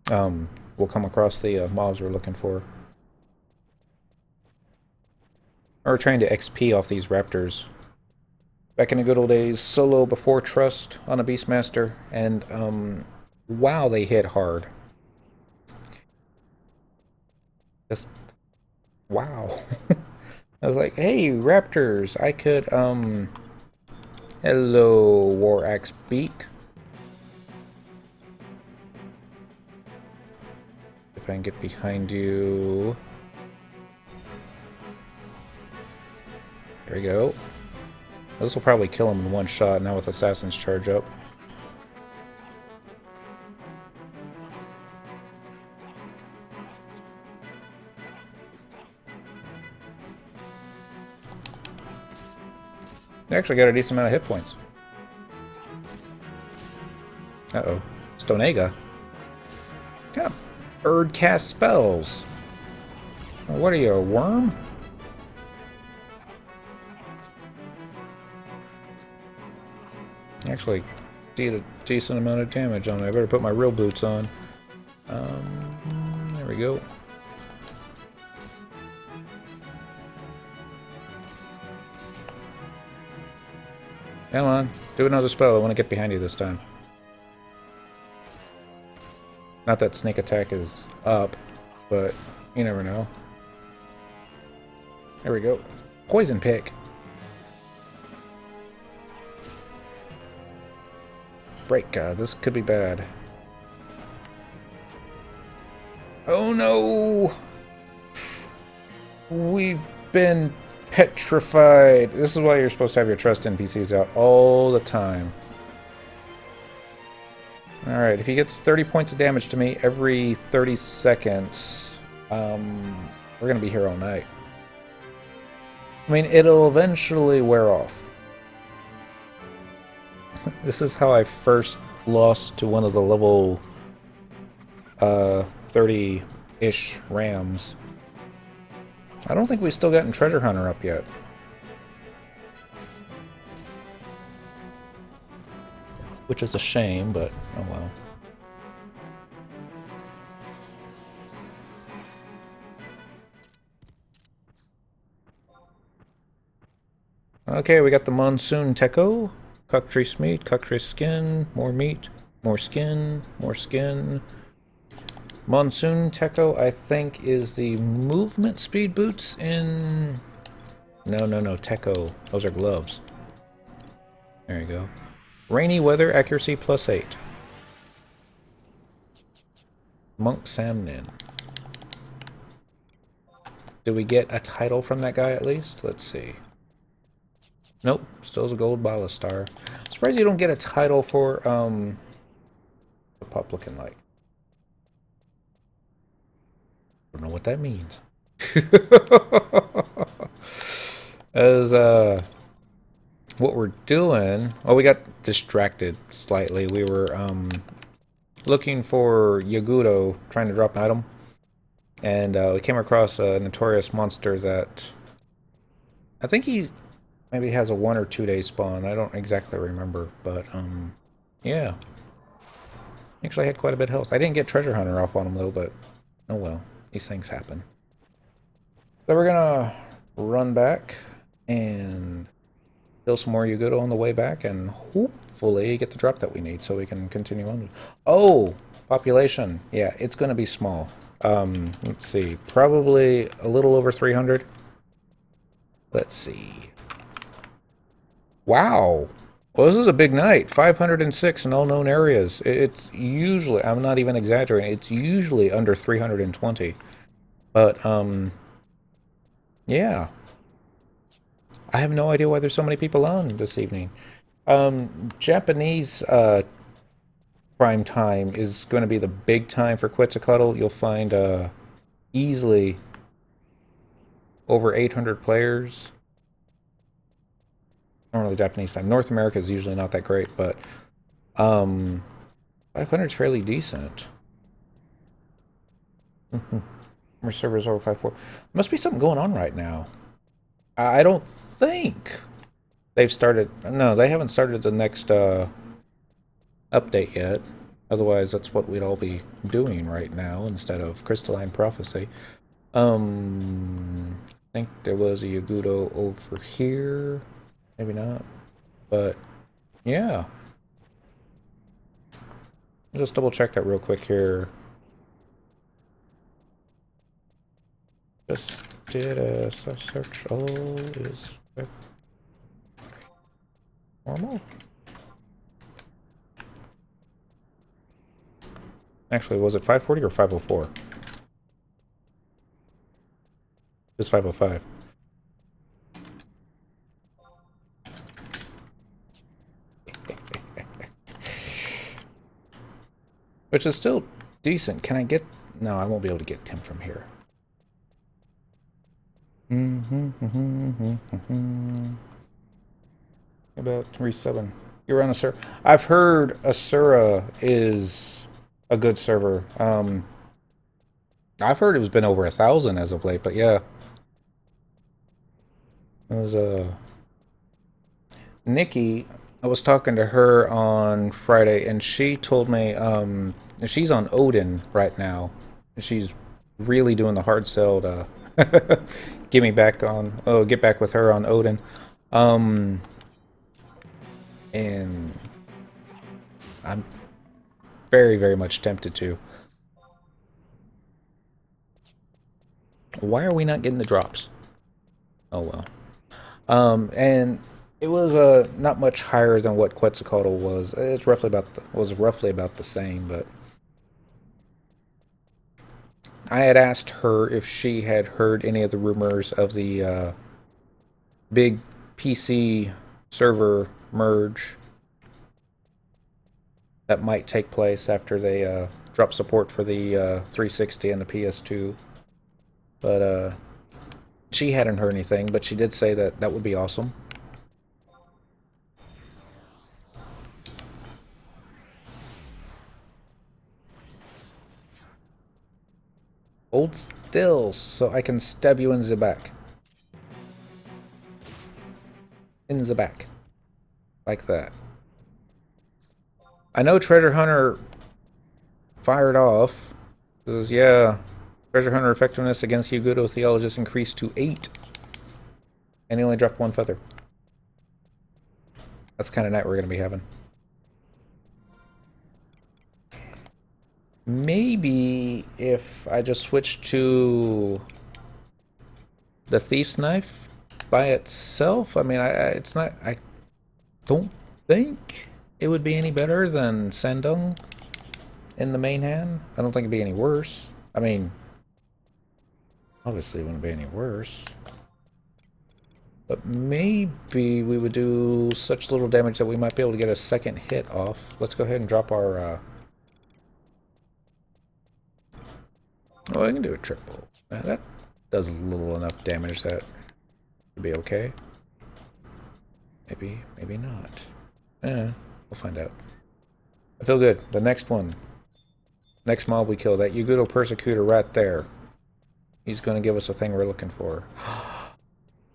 we'll come across the mobs we're looking for. Or trying to XP off these raptors. Back in the good old days, solo before trust on a Beastmaster, and wow, they hit hard. Just wow. I was like, hey, raptors, I could hello, War Axe Beak. If I can get behind you. There we go. This will probably kill him in one shot now with Assassin's Charge up. They actually got a decent amount of hit points. Uh-oh. Stonega. What kind of bird cast spells? What are you, a worm? Actually did a decent amount of damage on it. I better put my real boots on. There we go. Come on, do another spell. I want to get behind you this time. Not that sneak attack is up, but you never know. There we go. Poison pick. Break, this could be bad. Oh no! We've been petrified. This is why you're supposed to have your trust NPCs out all the time. Alright, if he gets 30 points of damage to me every 30 seconds, we're gonna be here all night. I mean, it'll eventually wear off. This is how I first lost to one of the level 30-ish rams. I don't think we've still gotten Treasure Hunter up yet. Which is a shame, but oh well. Okay, we got the Monsoon Techo. Cockatrice meat, cockatrice skin, more meat, more skin, more skin. Monsoon Techo, I think, is the movement speed boots in... No, Techo. Those are gloves. There you go. Rainy weather, accuracy +8. Monk Samnin. Did we get a title from that guy at least? Let's see. Nope, still the gold Bala Star. Surprised you don't get a title for, the pup looking like. Don't know what that means. As, what we're doing... Oh, we got distracted slightly. We were, looking for Yagudo, trying to drop an item. And, we came across a notorious monster that... I think he... maybe has a 1 or 2 day spawn. I don't exactly remember, but yeah. Actually had quite a bit of health. I didn't get Treasure Hunter off on him though, but oh well. These things happen. So we're gonna run back and kill some more Yagudo on the way back and hopefully get the drop that we need so we can continue on. Oh! Population. Yeah, it's gonna be small. Let's see. Probably a little over 300. Let's see. Wow. Well, this is a big night. 506 in all known areas. It's usually, I'm not even exaggerating, it's usually under 320. But, yeah. I have no idea why there's so many people on this evening. Japanese, prime time is going to be the big time for Quetzalcoatl. You'll find, easily over 800 players. Normally Japanese time. North America is usually not that great, but 500 is fairly decent. More servers over 5.4. Must be something going on right now. I don't think they've started. No, they haven't started the next update yet. Otherwise, that's what we'd all be doing right now instead of Crystalline Prophecy. think there was a Yagudo over here. Maybe not. But, yeah. Just double check that real quick here. Just did a search. Oh, is normal? Actually, was it 540 or 504? It's 505. Which is still decent. Can I get... No, I won't be able to get Tim from here. About 3-7. You're on Asura. I've heard Asura is a good server. I've heard it's been over 1,000 as of late, but yeah. It was Nikki, I was talking to her on Friday, and she told me she's on Odin right now. And she's really doing the hard sell to get me back on. Oh, get back with her on Odin. And I'm very, very much tempted to. Why are we not getting the drops? Oh well. And it was not much higher than what Quetzalcoatl was. It's roughly about the same, but I had asked her if she had heard any of the rumors of the big PC server merge that might take place after they drop support for the 360 and the PS2. But she hadn't heard anything, but she did say that that would be awesome. Hold still so I can stab you in the back. In the back. Like that. I know Treasure Hunter fired off. Because, yeah, Treasure Hunter effectiveness against Yagudo Theologist increased to 8. And he only dropped 1 feather. That's the kind of night we're going to be having. Maybe if I just switch to the Thief's Knife by itself, I mean, it's not, I don't think it would be any better than Sandung in the main hand. I don't think it'd be any worse. I mean, obviously it wouldn't be any worse. But maybe we would do such little damage that we might be able to get a second hit off. Let's go ahead and drop our... Oh, I can do a triple. That does little enough damage that would be okay. Maybe, maybe not. We'll find out. I feel good. The next one. Next mob we kill, that Yagudo Persecutor right there. He's going to give us a thing we're looking for.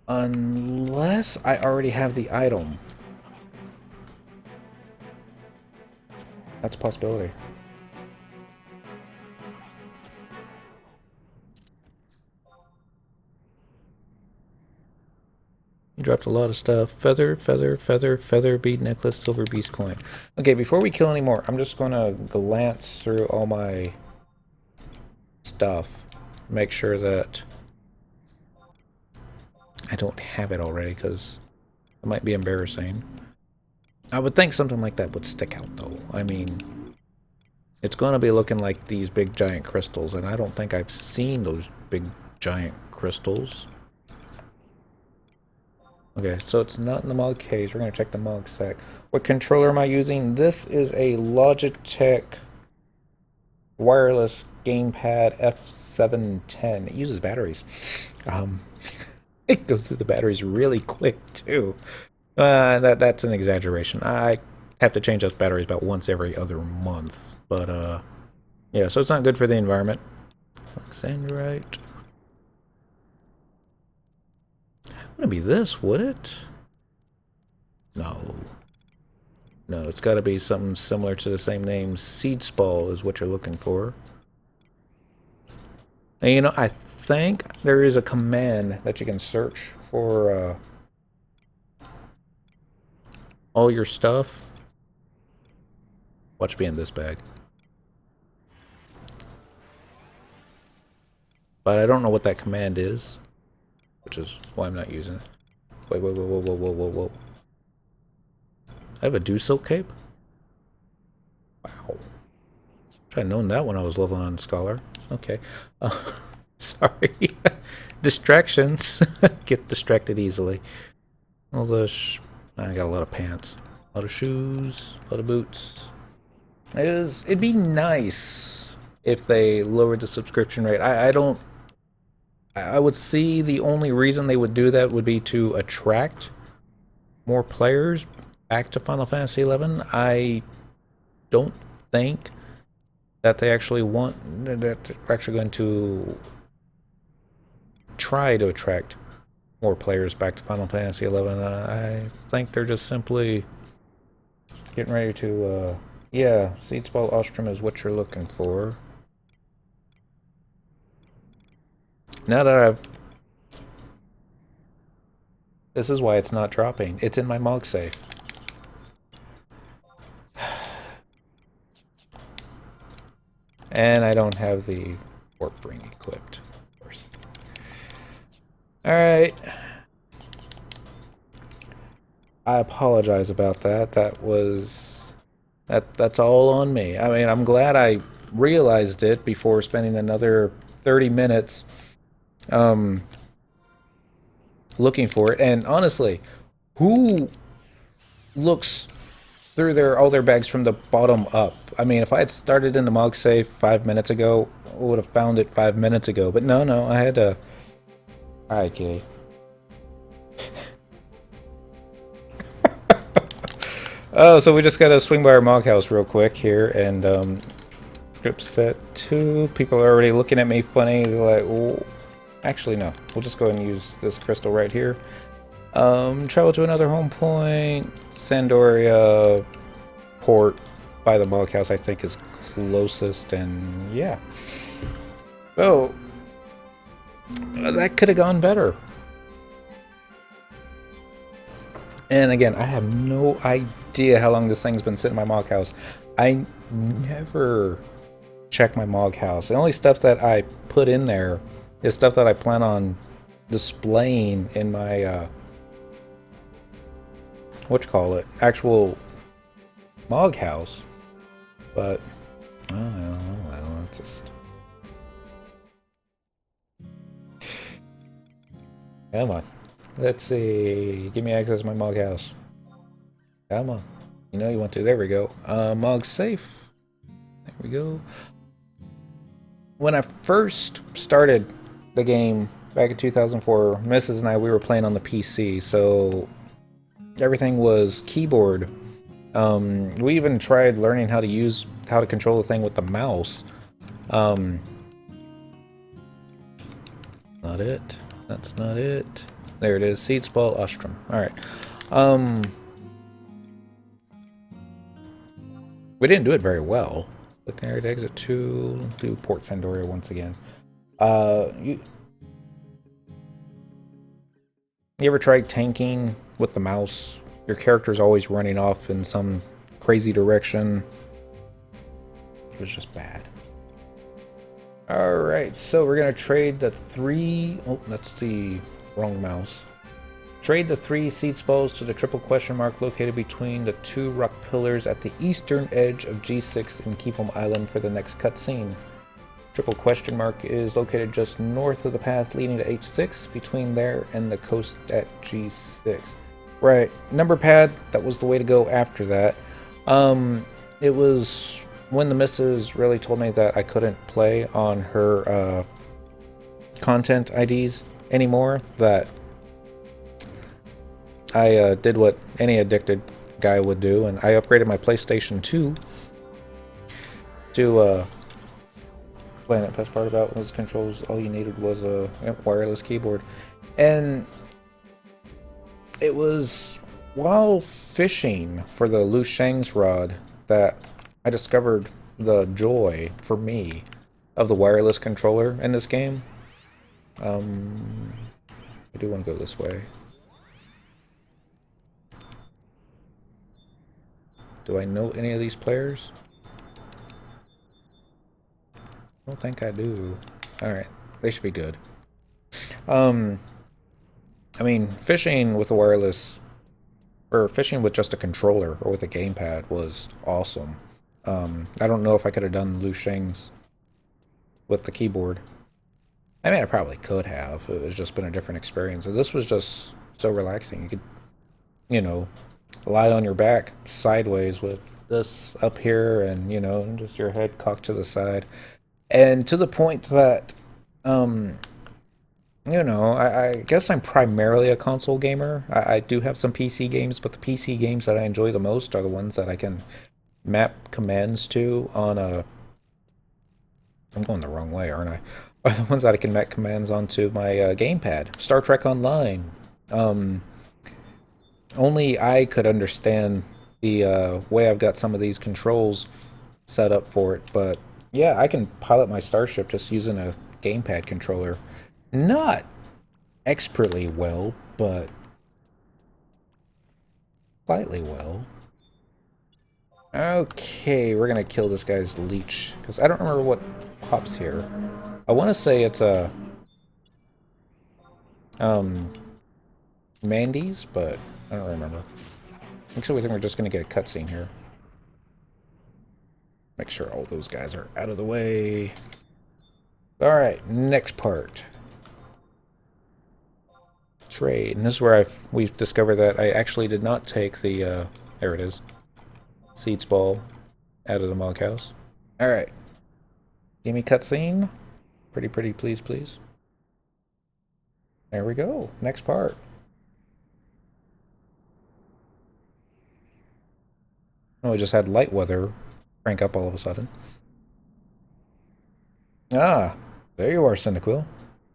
Unless I already have the item. That's a possibility. You dropped a lot of stuff. Feather, feather, feather, feather, bead necklace, silver beast coin. Okay, before we kill any more, I'm just going to glance through all my stuff. Make sure that I don't have it already, because it might be embarrassing. I would think something like that would stick out, though. I mean, it's going to be looking like these big giant crystals, and I don't think I've seen those big giant crystals. Okay, so it's not in the Mog case. We're going to check the Mog sec. What controller am I using? This is a Logitech wireless gamepad F710. It uses batteries. It goes through the batteries really quick, too. That's an exaggeration. I have to change those batteries about once every other month. But, yeah, so it's not good for the environment. Alexandrite. Wouldn't be this, would it? No. No, it's got to be something similar to the same name. Seed Spall is what you're looking for. And you know, I think there is a command that you can search for all your stuff. Watch me in this bag. But I don't know what that command is, which is why I'm not using it. Wait, whoa, whoa, whoa, whoa, whoa, whoa. I have a dew silk cape? Wow. Should have known that when I was level on Scholar. Okay. Sorry. Distractions. Get distracted easily. All those... I got a lot of pants. A lot of shoes. A lot of boots. It'd be nice if they lowered the subscription rate. I would see the only reason they would do that would be to attract more players back to Final Fantasy XI. I don't think that they actually want, that they're actually going to try to attract more players back to Final Fantasy XI. I think they're just simply getting ready to, yeah, Seedspall Ostrom is what you're looking for. Now that I've... This is why it's not dropping. It's in my Mog safe. And I don't have the warp ring equipped, of course. Alright. I apologize about that. That's all on me. I mean, I'm glad I realized it before spending another 30 minutes looking for it. And honestly, who looks through all their bags from the bottom up? I mean, if I had started in the Mog safe 5 minutes ago, I would have found it 5 minutes ago. But no, I had to... Alright, kitty. Oh, so we just gotta swing by our Mog house real quick here, and script set 2. People are already looking at me funny. They're like, oh. Actually, no. We'll just go ahead and use this crystal right here. Travel to another home point. Sandoria port by the Mog house, I think, is closest, and yeah. So, that could have gone better. And again, I have no idea how long this thing's been sitting in my Mog house. I never check my Mog house. The only stuff that I put in there is stuff that I plan on displaying in my, actual Mog house. But, oh, well, it's just... Come on. Let's see. Give me access to my Mog house. Come on. You know you want to. There we go. Mog safe. There we go. When I first started the game back in 2004, Mrs. and I, we were playing on the PC, so everything was keyboard. We even tried learning how to control the thing with the mouse. Not it. That's not it. There it is. Seedspall Ostrom. Alright. We didn't do it very well. Look there at exit 2. Do Port Sandoria once again. You ever tried tanking with the mouse? Your character's always running off in some crazy direction. It was just bad. Alright, so we're gonna trade the 3... Oh, that's the wrong mouse. Trade the 3 seed spalls to the triple question mark located between the 2 rock pillars at the eastern edge of G6 in Keyfoam Island for the next cutscene. Triple question mark is located just north of the path leading to H6, between there and the coast at G6. Right, number pad, that was the way to go after that. It was when the missus really told me that I couldn't play on her content IDs anymore, that I did what any addicted guy would do, and I upgraded my PlayStation 2 to playing it. Best part about those controls, all you needed was a wireless keyboard. And it was while fishing for the Lu Shang's rod that I discovered the joy, for me, of the wireless controller in this game. I do want to go this way. Do I know any of these players? I don't think I do. Alright, they should be good. I mean, fishing with a wireless, or fishing with just a controller or with a gamepad was awesome. I don't know if I could have done Lu Sheng's with the keyboard. I mean, I probably could have. It was just been a different experience. And this was just so relaxing. You could, you know, lie on your back sideways with this up here and, you know, just your head cocked to the side. And to the point that, you know, I guess I'm primarily a console gamer. I do have some PC games, but the PC games that I enjoy the most are the ones that I can map commands to on a... I'm going the wrong way, aren't I? Are the ones that I can map commands onto my gamepad. Star Trek Online. Only I could understand the way I've got some of these controls set up for it, but yeah, I can pilot my starship just using a gamepad controller. Not expertly well, but slightly well. Okay, we're gonna kill this guy's leech, because I don't remember what pops here. I want to say it's a Mandy's, but I don't remember. I think we're just gonna get a cutscene here. Make sure all those guys are out of the way. Alright, next part. Trade. And this is where we've discovered that I actually did not take the, there it is. Seeds ball out of the monkhouse. Alright. Give me cutscene. Pretty, please, please. There we go. Next part. Oh, we just had light weather crank up all of a sudden. Ah, there you are, Cyndaquil.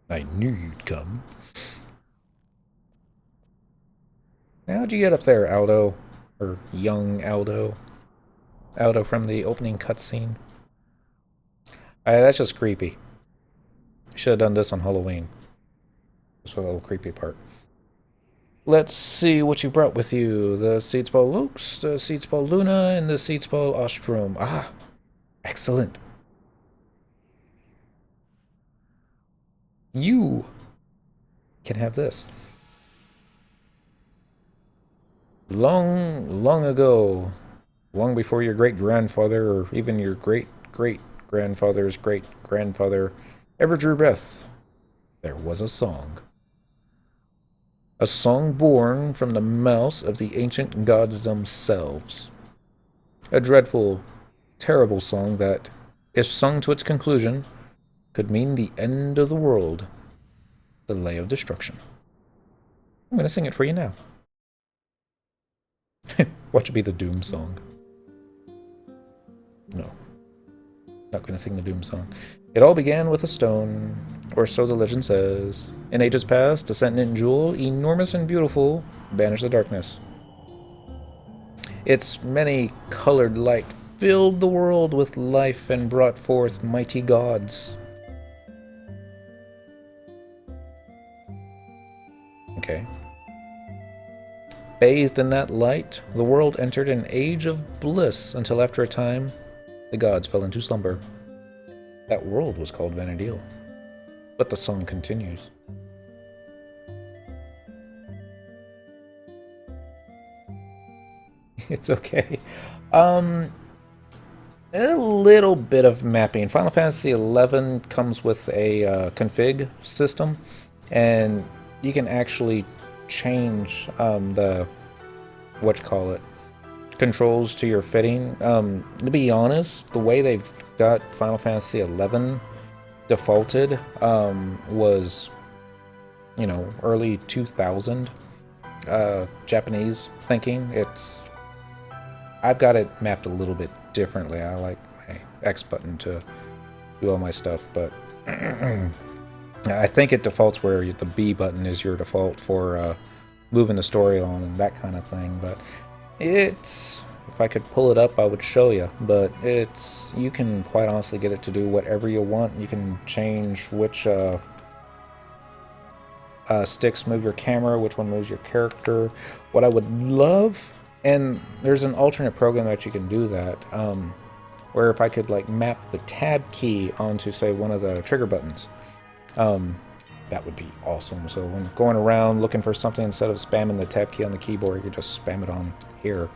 I knew you'd come. How'd you get up there, Aldo? Or young Aldo? Aldo from the opening cutscene. That's just creepy. Should have done this on Halloween. That's a little creepy part. Let's see what you brought with you. The Seeds Ball Lux, the Seeds Ball Luna, and the Seeds Ball Ostrom. Ah, excellent. You can have this. Long ago, long before your great-grandfather or even your great-great-grandfather's great-grandfather ever drew breath, there was a song. A song born from the mouths of the ancient gods themselves. A dreadful, terrible song that, if sung to its conclusion, could mean the end of the world. The Lay of Destruction. I'm going to sing it for you now. Watch it be the Doom song. No. Not going to sing the Doom song. It all began with a stone, or so the legend says. In ages past, a sentient jewel, enormous and beautiful, banished the darkness. Its many-colored light filled the world with life and brought forth mighty gods. Okay. Bathed in that light, the world entered an age of bliss until after a time, the gods fell into slumber. That world was called Vana'diel. But the song continues. It's okay. A little bit of mapping. Final Fantasy XI comes with a config system, and you can actually change the controls to your fitting. To be honest, the way they've got Final Fantasy XI defaulted was, you know, early 2000 Japanese thinking. I've got it mapped a little bit differently. I like my X button to do all my stuff, but I think it defaults where the B button is your default for moving the story on and that kind of thing. But if I could pull it up, I would show you. But you can quite honestly get it to do whatever you want. You can change which sticks move your camera, which one moves your character. What I would love, and there's an alternate program that you can do that, where if I could like map the tab key onto, say, one of the trigger buttons, that would be awesome. So when going around looking for something, instead of spamming the tab key on the keyboard, you could just spam it on here.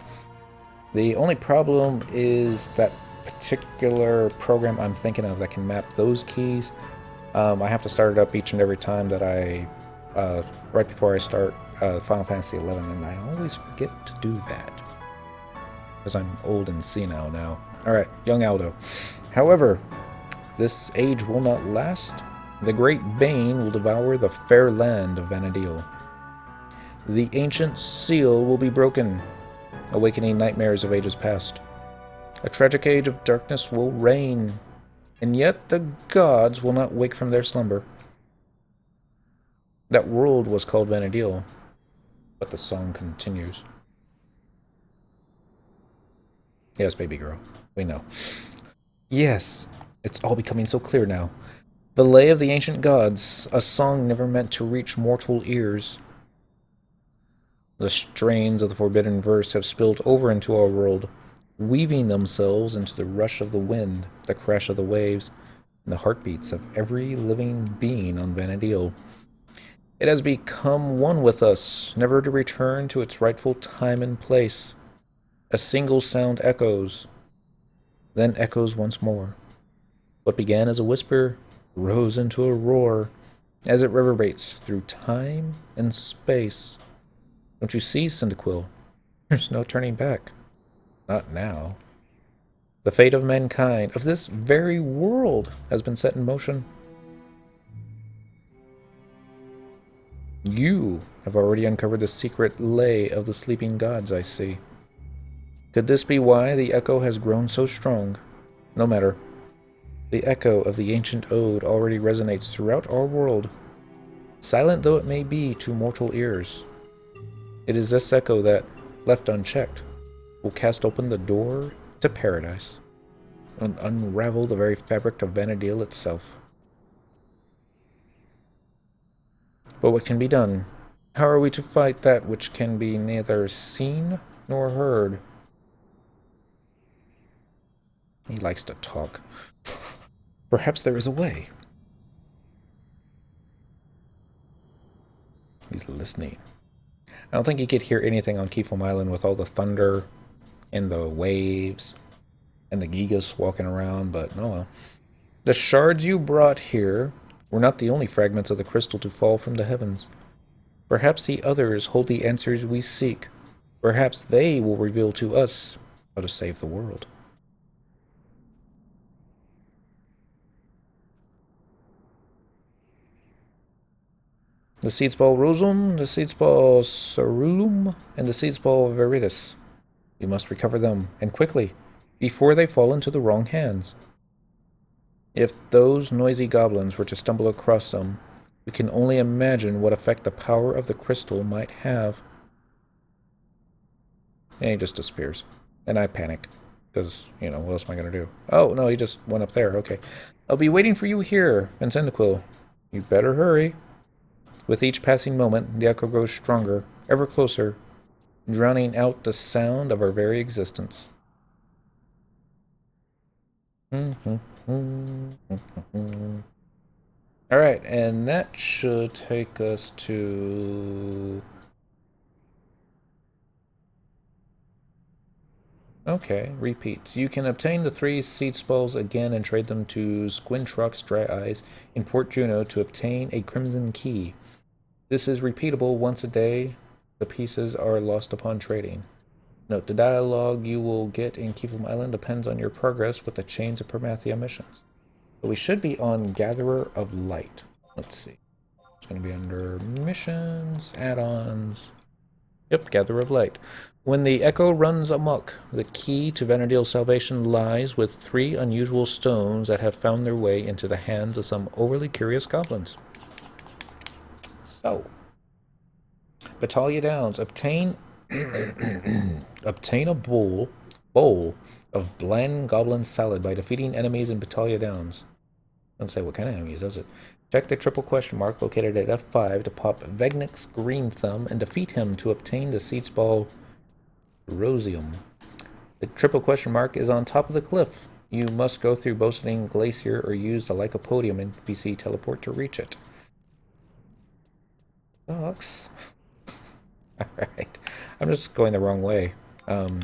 The only problem is that particular program I'm thinking of that can map those keys. I have to start it up each and every time that right before I start Final Fantasy XI, and I always forget to do that. Because I'm old and senile now. Alright, young Aldo. However, this age will not last. The great bane will devour the fair land of Vana'diel. The ancient seal will be broken, awakening nightmares of ages past. A tragic age of darkness will reign, and yet the gods will not wake from their slumber. That world was called Vana'diel, but the song continues. Yes, baby girl, we know. Yes, it's all becoming so clear now. The Lay of the Ancient Gods, a song never meant to reach mortal ears. The strains of the forbidden verse have spilled over into our world, weaving themselves into the rush of the wind, the crash of the waves, and the heartbeats of every living being on Vana'diel. It has become one with us, never to return to its rightful time and place. A single sound echoes, then echoes once more. What began as a whisper rose into a roar as it reverberates through time and space. Don't you see, Cyndaquil? There's no turning back. Not now. The fate of mankind, of this very world, has been set in motion. You have already uncovered the secret lay of the sleeping gods, I see. Could this be why the echo has grown so strong? No matter. The echo of the ancient ode already resonates throughout our world, silent though it may be to mortal ears. It is this echo that, left unchecked, will cast open the door to paradise and unravel the very fabric of Vana'diel itself. But what can be done? How are we to fight that which can be neither seen nor heard? He likes to talk. Perhaps there is a way. He's listening. I don't think he could hear anything on Keefom Island with all the thunder and the waves and the Gigas walking around, but oh well. The shards you brought here were not the only fragments of the crystal to fall from the heavens. Perhaps the others hold the answers we seek. Perhaps they will reveal to us how to save the world. The seeds ball Rosum, the seeds ball Cerulum, and the seeds ball Veritas. You must recover them, and quickly, before they fall into the wrong hands. If those noisy goblins were to stumble across them, we can only imagine what effect the power of the crystal might have. And he just disappears. And I panic. Because, you know, what else am I going to do? Oh, no, he just went up there. Okay. I'll be waiting for you here, Cyndaquil. You better hurry. With each passing moment, the echo grows stronger, ever closer, drowning out the sound of our very existence. Alright, and that should take us to... Okay, repeats. You can obtain the 3 seed spells again and trade them to Squintrock's Dry Eyes in Port Juno to obtain a Crimson Key. This is repeatable once a day. The pieces are lost upon trading. Note, the dialogue you will get in Keefom Island depends on your progress with the Chains of Promathia missions. So we should be on Gatherer of Light. Let's see. It's going to be under missions, add-ons. Yep, Gatherer of Light. When the echo runs amok, the key to Vana'diel's salvation lies with 3 unusual stones that have found their way into the hands of some overly curious goblins. So, Battaglia Downs. Obtain obtain a bowl of bland goblin salad by defeating enemies in Battaglia Downs. Doesn't say what kind of enemies, does it? Check the triple question mark located at F5 to pop Vegnick's green thumb and defeat him to obtain the Seeds Ball Rosium. The triple question mark is on top of the cliff. You must go through Boasting Glacier or use the Lycopodium NPC teleport to reach it. Sucks. Alright. I'm just going the wrong way. But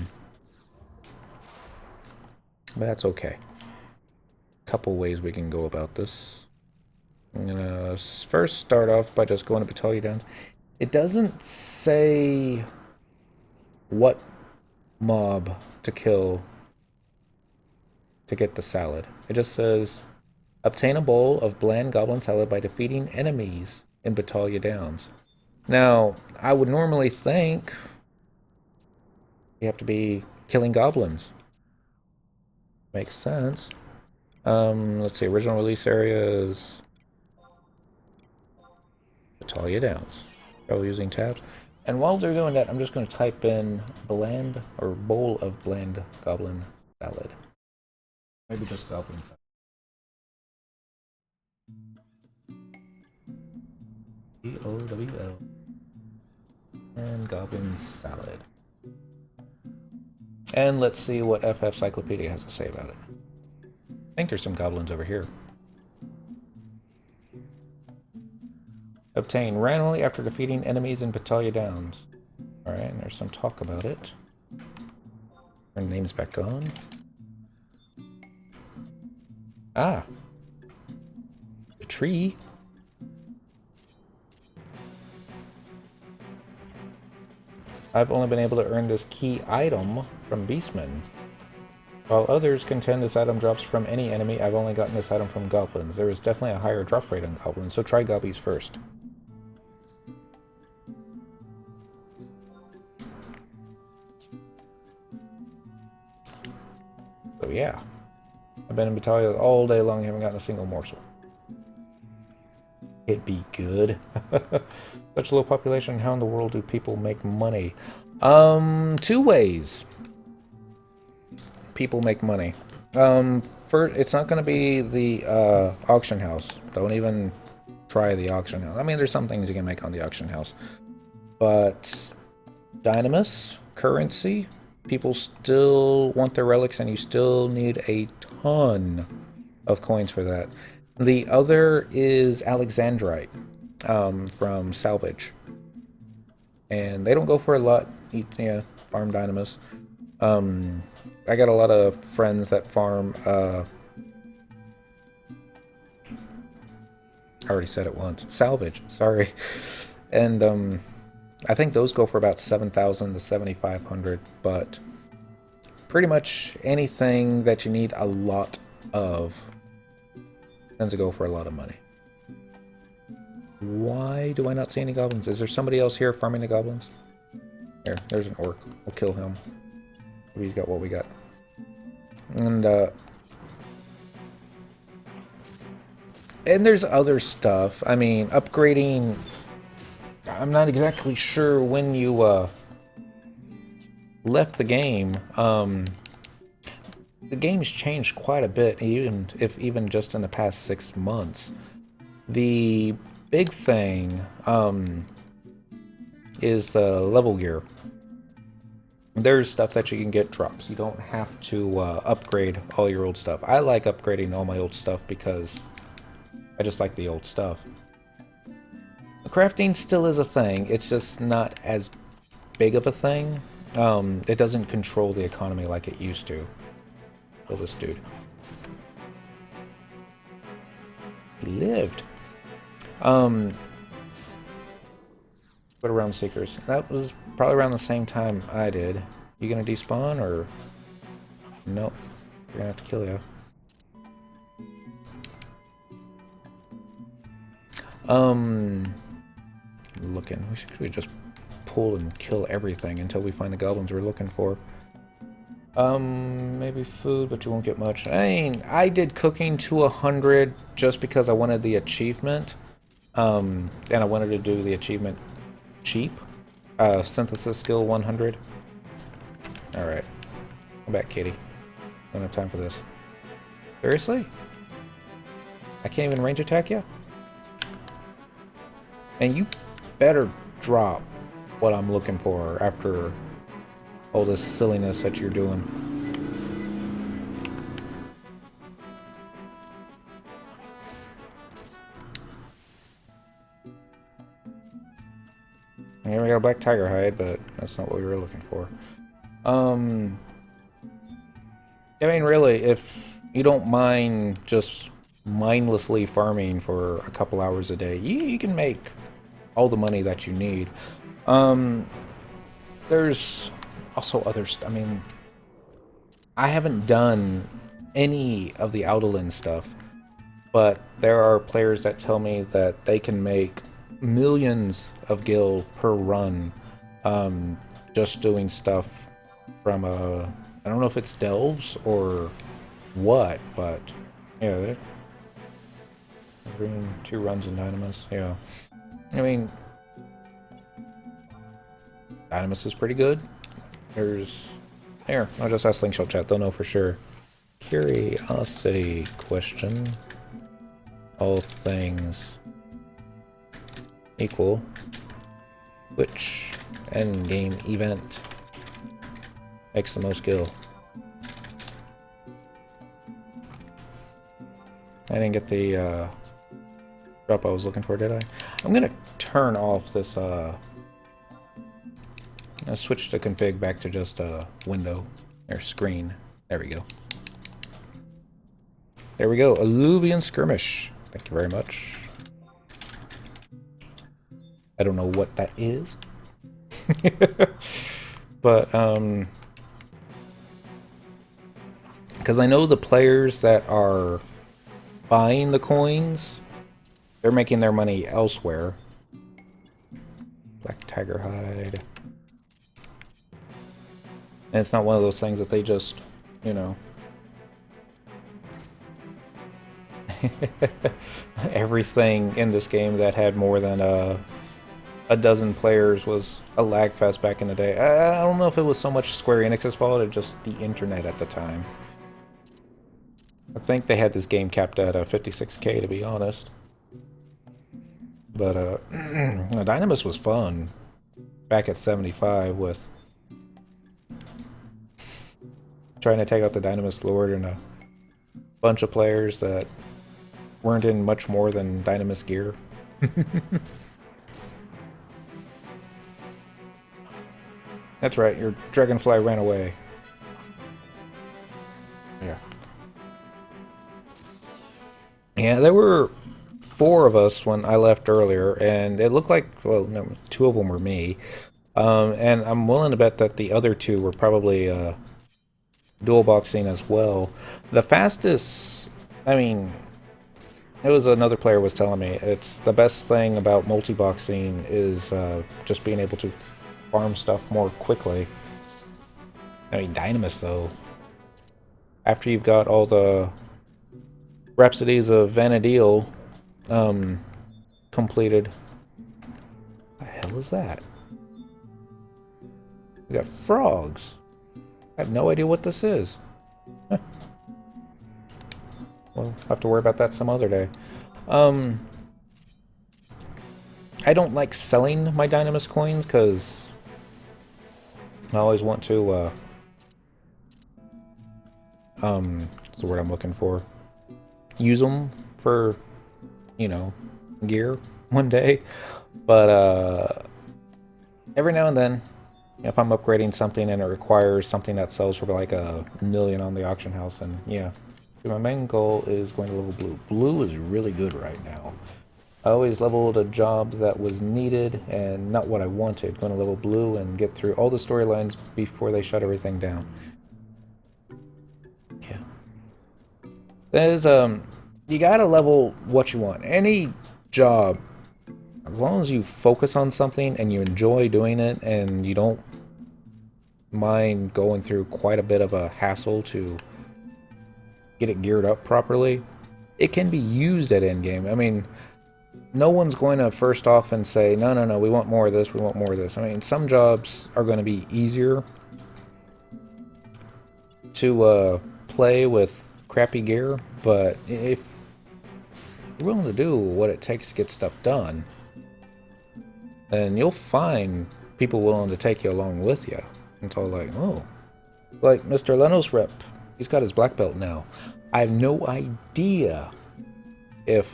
that's okay. Couple ways we can go about this. I'm gonna first start off by just going to Battalion Downs. It doesn't say what mob to kill to get the salad. It just says obtain a bowl of bland goblin salad by defeating enemies in Battalion Downs. Now, I would normally think you have to be killing goblins. Makes sense. Let's see, original release areas. Battalion Downs. Probably using tabs. And while they're doing that, I'm just going to type in bland or bowl of bland goblin salad. Maybe just goblin salad. B-O-W-L. And goblin salad. And let's see what FF Cyclopedia has to say about it. I think there's some goblins over here. Obtain randomly after defeating enemies in Battalion Downs. Alright, and there's some talk about it. Turn names back on. Ah! The tree. I've only been able to earn this key item from Beastmen. While others contend this item drops from any enemy, I've only gotten this item from goblins. There is definitely a higher drop rate on goblins, so try gobbies first. So yeah. I've been in Battalion all day long, haven't gotten a single morsel. It'd be good. Such a low population, how in the world do people make money? Two ways people make money. First, it's not going to be the auction house. Don't even try the auction house. I mean, there's some things you can make on the auction house. But Dynamis, currency, people still want their relics and you still need a ton of coins for that. The other is Alexandrite from Salvage. And they don't go for a lot. Yeah, farm Dynamis. I got a lot of friends that farm I already said it once. Salvage, sorry. And I think those go for about 7,000 to 7,500, but pretty much anything that you need a lot of tends to go for a lot of money. Why do I not see any goblins? Is there somebody else here farming the goblins? Here, there's an orc. We'll kill him. Maybe he's got what we got. And there's other stuff. I mean, upgrading... I'm not exactly sure when you left the game. The game's changed quite a bit, even just in the past 6 months. The big thing is the level gear. There's stuff that you can get drops. You don't have to upgrade all your old stuff. I like upgrading all my old stuff because I just like the old stuff. Crafting still is a thing. It's just not as big of a thing. It doesn't control the economy like it used to. Kill this dude. He lived. But around Seekers. That was probably around the same time I did. You gonna despawn or... Nope. We're gonna have to kill you. Looking. We should just pull and kill everything until we find the goblins we're looking for. Maybe food, but you won't get much. I mean, I did cooking to 100 just because I wanted the achievement. And I wanted to do the achievement cheap. Synthesis skill 100. Alright. Come back, kitty. I don't have time for this. Seriously? I can't even range attack you? And you better drop what I'm looking for after all this silliness that you're doing. Here we got a black tiger hide, but that's not what we were looking for. I mean, really, if you don't mind just mindlessly farming for a couple hours a day, you can make all the money that you need. There's also others. I mean, I haven't done any of the Adoulin stuff, but there are players that tell me that they can make millions of gil per run, just doing stuff from I don't know if it's delves or what, but yeah, they're doing 2 runs in Dynamis. Yeah, I mean, Dynamis is pretty good. Here, I'll just ask Link Shell Chat, they'll know for sure. Curiosity question. All things equal. Which endgame event makes the most gil? I didn't get the drop I was looking for, did I? I'm gonna turn off this I'll switch the config back to just a window or screen. There we go. There we go. Alluvian Skirmish. Thank you very much. I don't know what that is. But because I know the players that are buying the coins, they're making their money elsewhere. Black tiger hide. And it's not one of those things that they just, you know... Everything in this game that had more than a dozen players was a lag fest back in the day. I don't know if it was so much Square Enix's fault or just the internet at the time. I think they had this game capped at 56k, to be honest. But Dynamis was fun back at 75 with trying to take out the Dynamis Lord and a bunch of players that weren't in much more than Dynamis gear. That's right, your dragonfly ran away. Yeah. Yeah, there were 4 of us when I left earlier, and it looked like, well, no, 2 of them were me. And I'm willing to bet that the other 2 were probably dual boxing as well. The fastest, I mean, it was another player was telling me, it's the best thing about multi-boxing is just being able to farm stuff more quickly. I mean, Dynamis, though, after you've got all the Rhapsodies of Vanadil completed. What the hell is that? We got frogs. I have no idea what this is. Huh. We'll have to worry about that some other day. I don't like selling my Dynamis coins because I always want to what's the word I'm looking for? Use them for, you know, gear one day. But every now and then, if I'm upgrading something and it requires something that sells for like $1 million on the auction house, and yeah. My main goal is going to level blue. Blue is really good right now. I always leveled a job that was needed and not what I wanted. Going to level blue and get through all the storylines before they shut everything down. Yeah. There's you gotta level what you want. Any job, as long as you focus on something and you enjoy doing it and you don't mind going through quite a bit of a hassle to get it geared up properly, it can be used at endgame. I mean, no one's going to first off and say, no, we want more of this, we want more of this. I mean, some jobs are going to be easier to play with crappy gear, but if you're willing to do what it takes to get stuff done, And you'll find people willing to take you along with you. It's all like, oh, like Mr. Leno's rep. He's got his black belt now. I have no idea if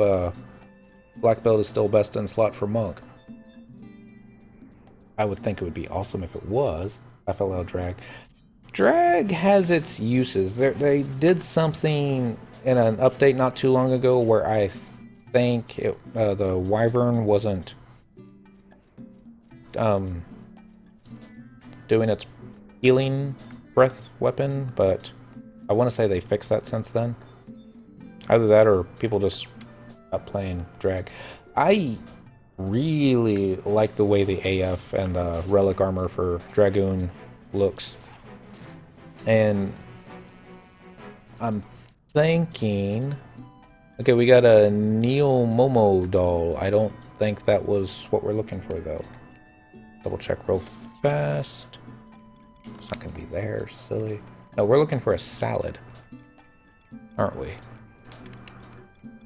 black belt is still best in slot for monk. I would think it would be awesome if it was. FLL drag. Drag has its uses. They did something in an update not too long ago where I think the wyvern wasn't doing its healing breath weapon, but I want to say they fixed that since then. Either that or people just stopped playing drag. I really like the way the AF and the relic armor for Dragoon looks. And I'm thinking... Okay, we got a Neo Momo doll. I don't think that was what we're looking for, though. Double check real fast. It's not going to be there, silly. No, we're looking for a salad. Aren't we?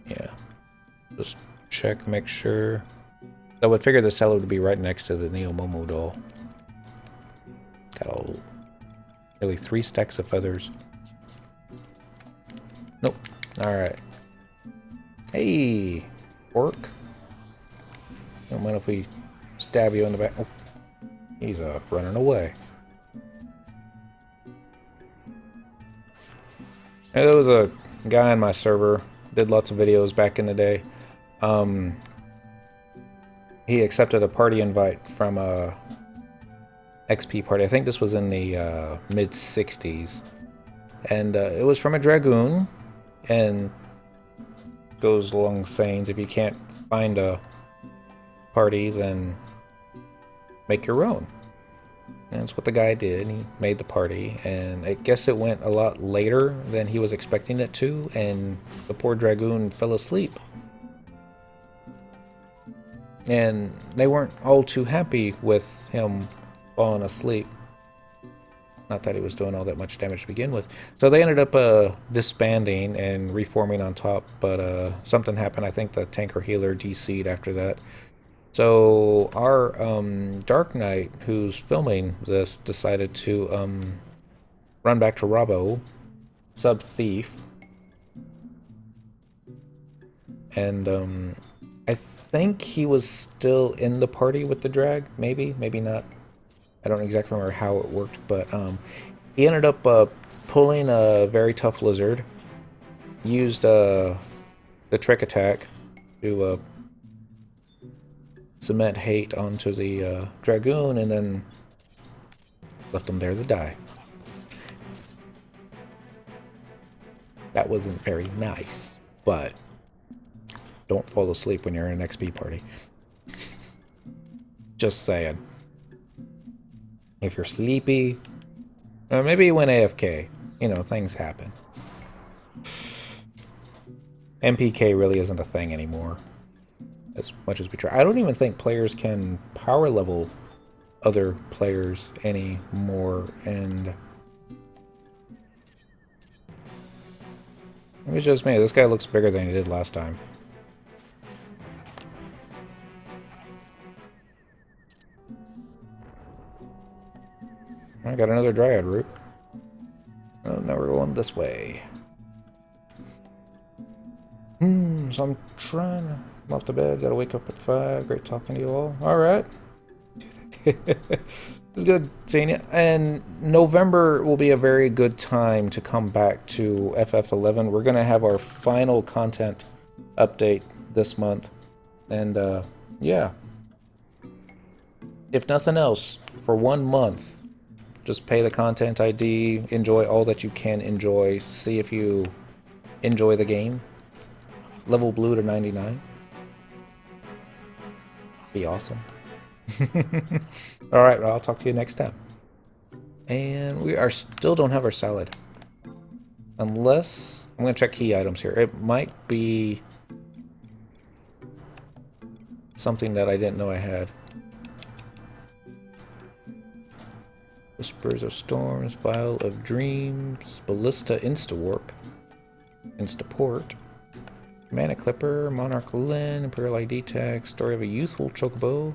Yeah. Just check, make sure. I would figure the salad would be right next to the Neo Momo doll. Got nearly 3 stacks of feathers. Nope. Alright. Hey, orc. Don't mind if we stab you in the back. Oh, he's running away. And there was a guy on my server, did lots of videos back in the day. He accepted a party invite from a XP party. I think this was in the mid-60s. And it was from a Dragoon. And goes along sayings, if you can't find a party, then make your own. And that's what the guy did. He made the party, and I guess it went a lot later than he was expecting it to, and the poor Dragoon fell asleep. And they weren't all too happy with him falling asleep. Not that he was doing all that much damage to begin with. So they ended up disbanding and reforming on top, but something happened. I think the tanker healer DC'd after that. So our Dark Knight, who's filming this, decided to run back to Robbo, sub Thief, and I think he was still in the party with the drag. Maybe, maybe not. I don't exactly remember how it worked, but he ended up pulling a very tough lizard, used the trick attack to cement hate onto the Dragoon, and then left him there to die. That wasn't very nice, but don't fall asleep when you're in an XP party. Just saying. If you're sleepy, or maybe you went AFK. You know, things happen. MPK really isn't a thing anymore. As much as we try. I don't even think players can power level other players anymore, and maybe it's just me. This guy looks bigger than he did last time. I got another dryad root. Oh, now we're going this way. So I'm trying to... I'm off the bed, gotta wake up at 5. Great talking to you all. Alright. It's good seeing you. And November will be a very good time to come back to FF11. We're gonna have our final content update this month. And, yeah. If nothing else, for 1 month, just pay the content ID, enjoy all that you can enjoy, see if you enjoy the game. Level blue to 99. Be awesome. Alright, well, I'll talk to you next time. And we still don't have our salad. Unless... I'm going to check key items here. It might be something that I didn't know I had. Whispers of Storms, Vial of Dreams, Ballista Insta-Warp, Insta-Port, Mana Clipper, Monarch Lin, Imperial ID Tag, Story of a Youthful Chocobo,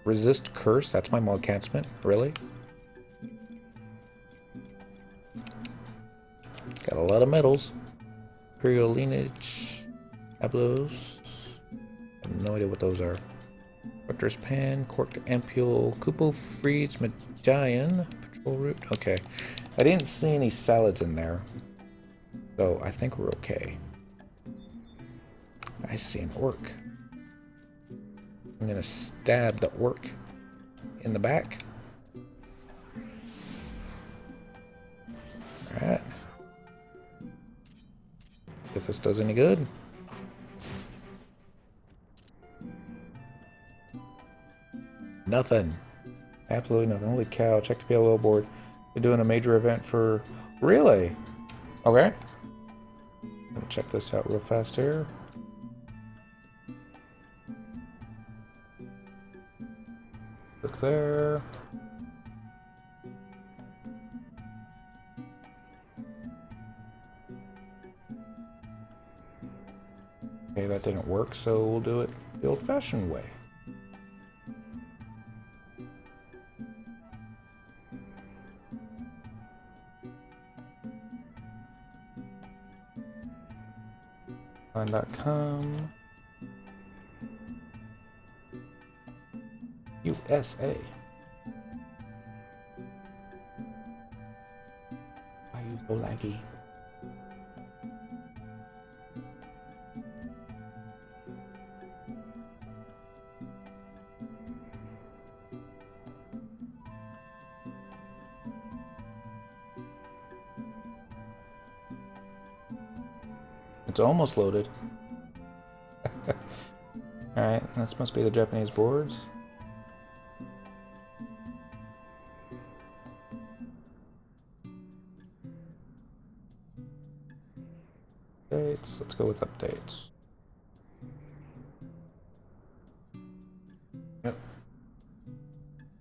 Resist curse. That's my Mogcatsman. Really? Got a lot of medals. Imperial lineage. Ablos. I have no idea what those are. Rector's Pan, Corked Ampule, Kupo Freeze, Medallion, Patrol Route. Okay. I didn't see any salads in there. So I think we're okay. I see an orc. I'm gonna stab the orc in the back. Alright. If this does any good. Nothing. Absolutely nothing. Holy cow, check the PLO board. They're doing a major event for... Really? Okay. Let me check this out real fast here. Look there. Okay, that didn't work, so we'll do it the old-fashioned way. .com. USA. Why are you so laggy? It's almost loaded. Alright, this must be the Japanese boards. Updates. Let's go with updates. Yep.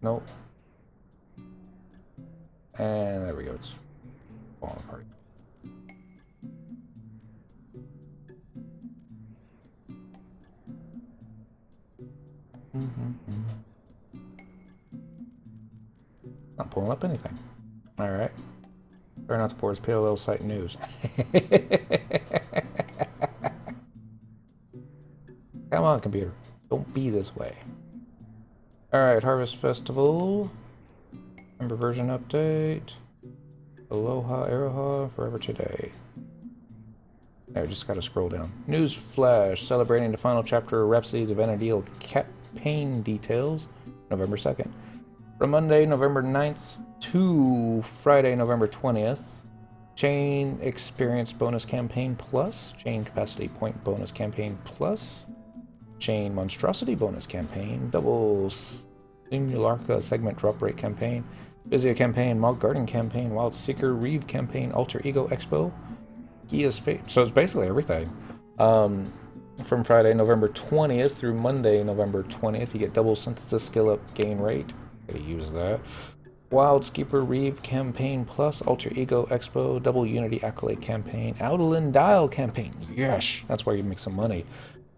Nope. And there we go. It's falling apart. Not pulling up anything. Alright. Try not to pour his PLL site news. Come on, computer. Don't be this way. Alright, Harvest Festival. Member version update. Aloha, Aroha, Forever Today. There, just gotta scroll down. News flash, celebrating the final chapter of Rhapsodies of Enadil campaign details, November 2nd. From Monday, November 9th to Friday, November 20th. Chain Experience Bonus Campaign Plus. Chain Capacity Point Bonus Campaign Plus. Chain Monstrosity Bonus Campaign. Double Simularca Segment Drop Rate Campaign. Vizia Campaign. Mog Garden Campaign. Wild Seeker Reeve Campaign. Alter Ego Expo. Gia's Fate. So it's basically everything. From Friday, November 20th through Monday, November 20th, you get double synthesis skill up gain rate. Gotta use that. Wild Skipper Reeve Campaign Plus, Alter Ego Expo, Double Unity Accolade Campaign, Adoulin Dial Campaign. Yes! That's where you make some money.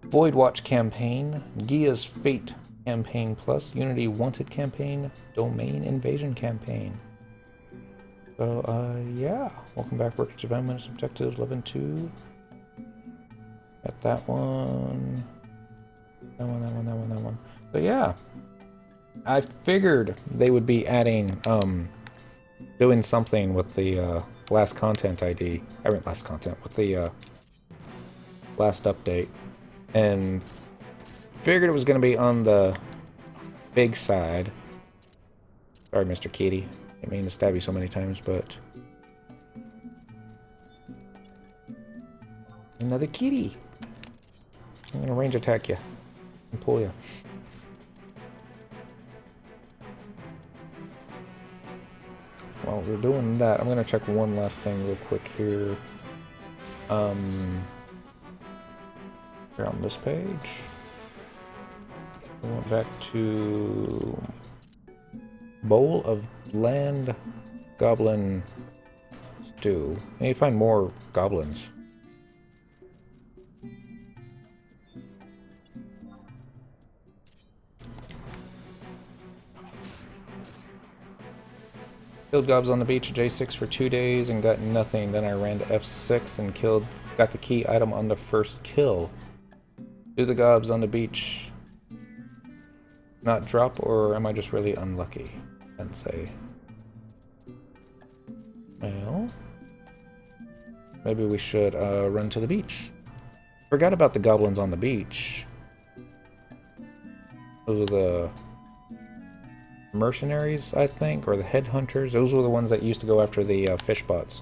Void Watch Campaign, Gia's Fate Campaign Plus, Unity Wanted Campaign, Domain Invasion Campaign. So, yeah. Welcome back, Workers of Minutes Objectives 11-2. Got that one. That one. So, yeah. I figured they would be adding, doing something with the, last content ID. I mean, last content, with the, last update. And figured it was going to be on the big side. Sorry, Mr. Kitty. I didn't mean to stab you so many times, but... Another kitty! I'm going to range attack you. And pull you. While we're doing that, I'm going to check one last thing real quick here. Here on this page. We went back to Bowl of Land Goblin Stew. And you find more goblins. Killed gobs on the beach at J6 for 2 days and got nothing. Then I ran to F6 and got the key item on the first kill. Do the gobs on the beach not drop, or am I just really unlucky? And say, well, maybe we should run to the beach. Forgot about the goblins on the beach. Those are the mercenaries, I think, or the headhunters. Those were the ones that used to go after the fish bots.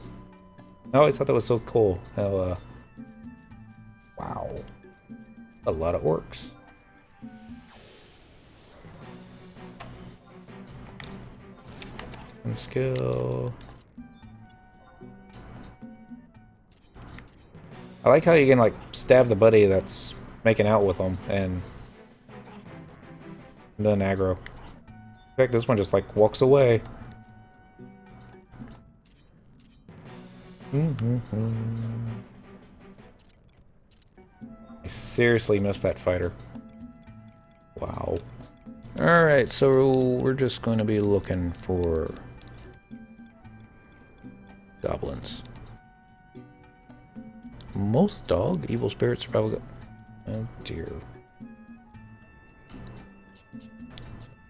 I always thought that was so cool. How, wow. A lot of orcs. And skill. I like how you can, like, stab the buddy that's making out with them and then aggro. In fact, this one just, like, walks away. I seriously missed that fighter. Wow. Alright, so we're just going to be looking for goblins. Most dog, evil spirit, survival. Oh dear.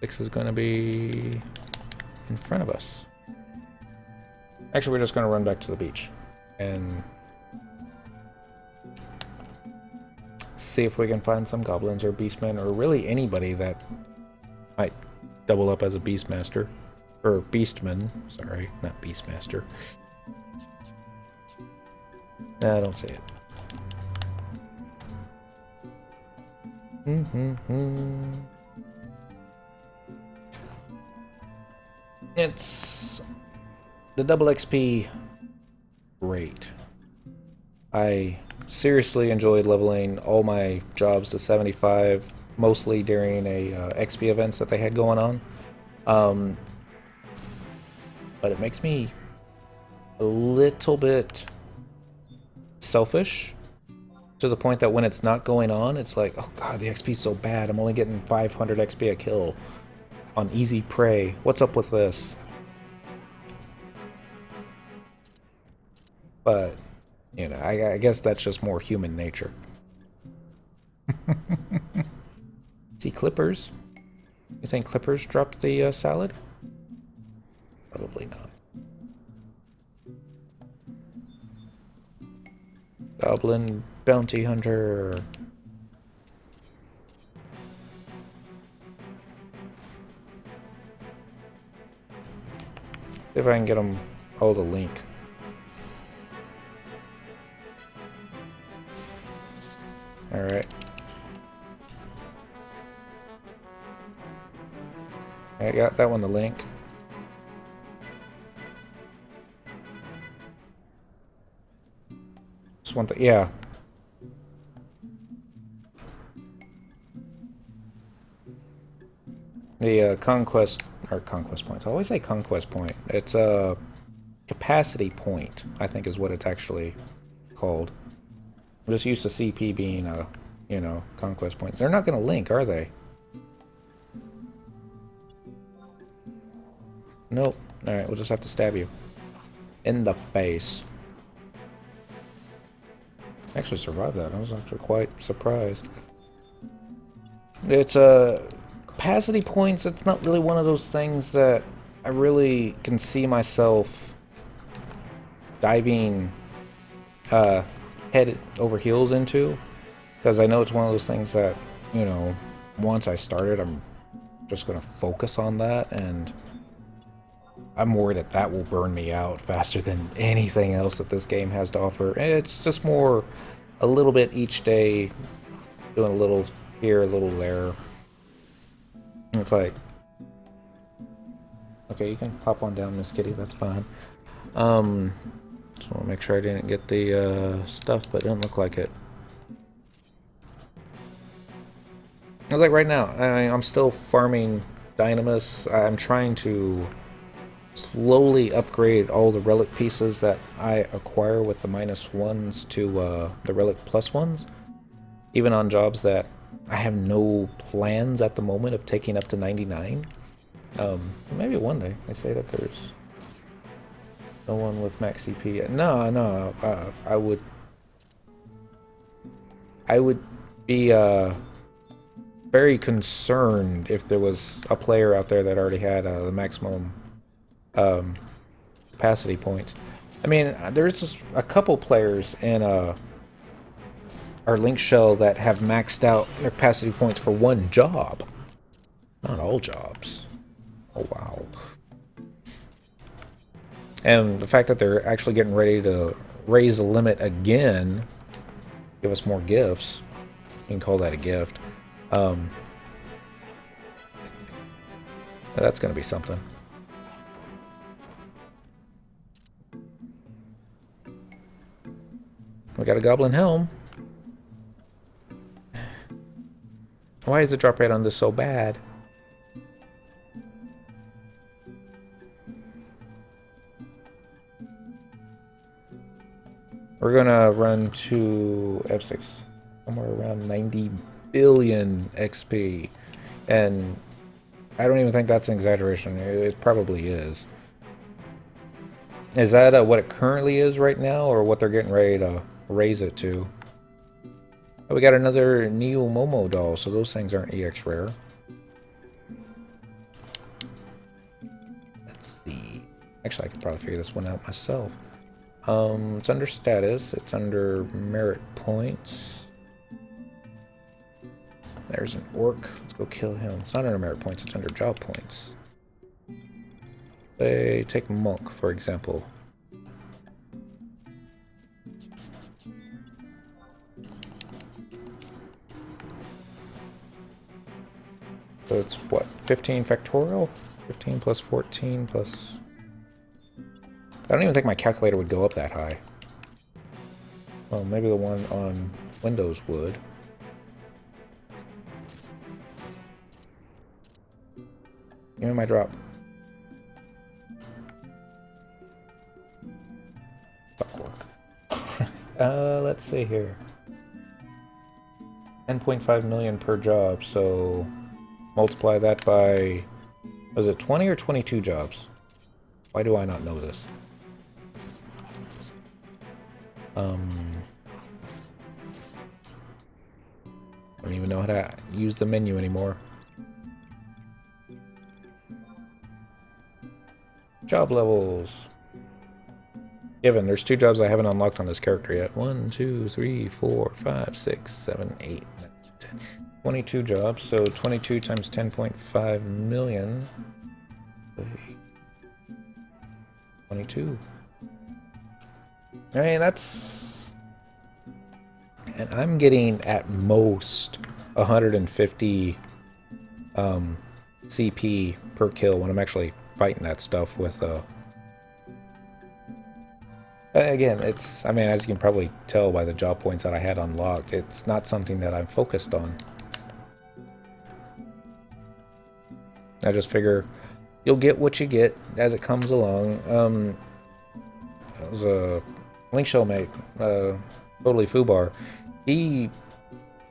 6 is going to be in front of us. Actually, we're just going to run back to the beach and see if we can find some goblins or beastmen, or really anybody that might double up as a beastmaster. Or beastman, sorry, not beastmaster. Nah, don't say it. It's the double XP rate. I seriously enjoyed leveling all my jobs to 75, mostly during a XP events that they had going on. But it makes me a little bit selfish, to the point that when it's not going on, it's like, oh god, the XP's so bad. I'm only getting 500 XP a kill on easy prey. What's up with this? But, you know, I guess that's just more human nature. See, clippers? You think clippers dropped the salad? Probably not. Goblin bounty hunter. See if I can get them all to link. Alright. I got that one to link. Just want the, yeah. The conquest points. I always say conquest point. It's a capacity point, I think is what it's actually called. I'm just used to CP being a, you know, conquest points. They're not going to link, are they? Nope. Alright, we'll just have to stab you. In the face. Actually survived that. I was actually quite surprised. It's a capacity points. It's not really one of those things that I really can see myself diving head over heels into, because I know it's one of those things that, you know, once I started, I'm just going to focus on that, and I'm worried that that will burn me out faster than anything else that this game has to offer. It's just more a little bit each day, doing a little here, a little there. It's like, okay, you can hop on down, Miss Kitty, that's fine. Just want to make sure I didn't get the stuff, but it didn't look like it. I was like, right now, I'm still farming Dynamis. I'm trying to slowly upgrade all the relic pieces that I acquire with the -1s to the relic +1s, even on jobs that I have no plans at the moment of taking up to 99. Maybe one day. They say that there's No one with max CP. No, no. I would be very concerned if there was a player out there that already had the maximum capacity points. I mean, there's a couple players in our link shell that have maxed out their capacity points for one job. Not all jobs. Oh, wow. And the fact that they're actually getting ready to raise the limit again, give us more gifts. You can call that a gift. That's going to be something. We got a goblin helm. Why is the drop rate on this so bad? We're gonna run to F6 somewhere around 90 billion XP, and I don't even think that's an exaggeration. It probably is. Is that what it currently is right now, or what they're getting ready to raise it to? Oh, we got another Neo Momo doll, so those things aren't EX rare. Let's see. Actually, I could probably figure this one out myself. It's under status. It's under merit points. There's an orc. Let's go kill him. It's not under merit points. It's under job points. They take monk, for example. So it's what? 15 factorial? 15 plus 14 plus... I don't even think my calculator would go up that high. Well, maybe the one on Windows would. Give me my drop. Fuck work. Let's see here. 10.5 million per job, so multiply that by... Was it 20 or 22 jobs? Why do I not know this? I don't even know how to use the menu anymore. Job levels. Given, there's 2 jobs I haven't unlocked on this character yet. 1, 2, 3, 4, 5, 6, 7, 8, 9, 10. 22 jobs, so 22 times 10.5 million. 22. I mean, that's... And I'm getting, at most, 150 CP per kill when I'm actually fighting that stuff with... Again, it's... I mean, as you can probably tell by the job points that I had unlocked, it's not something that I'm focused on. I just figure you'll get what you get as it comes along. It was a Link Shell mate, Totally Fubar. He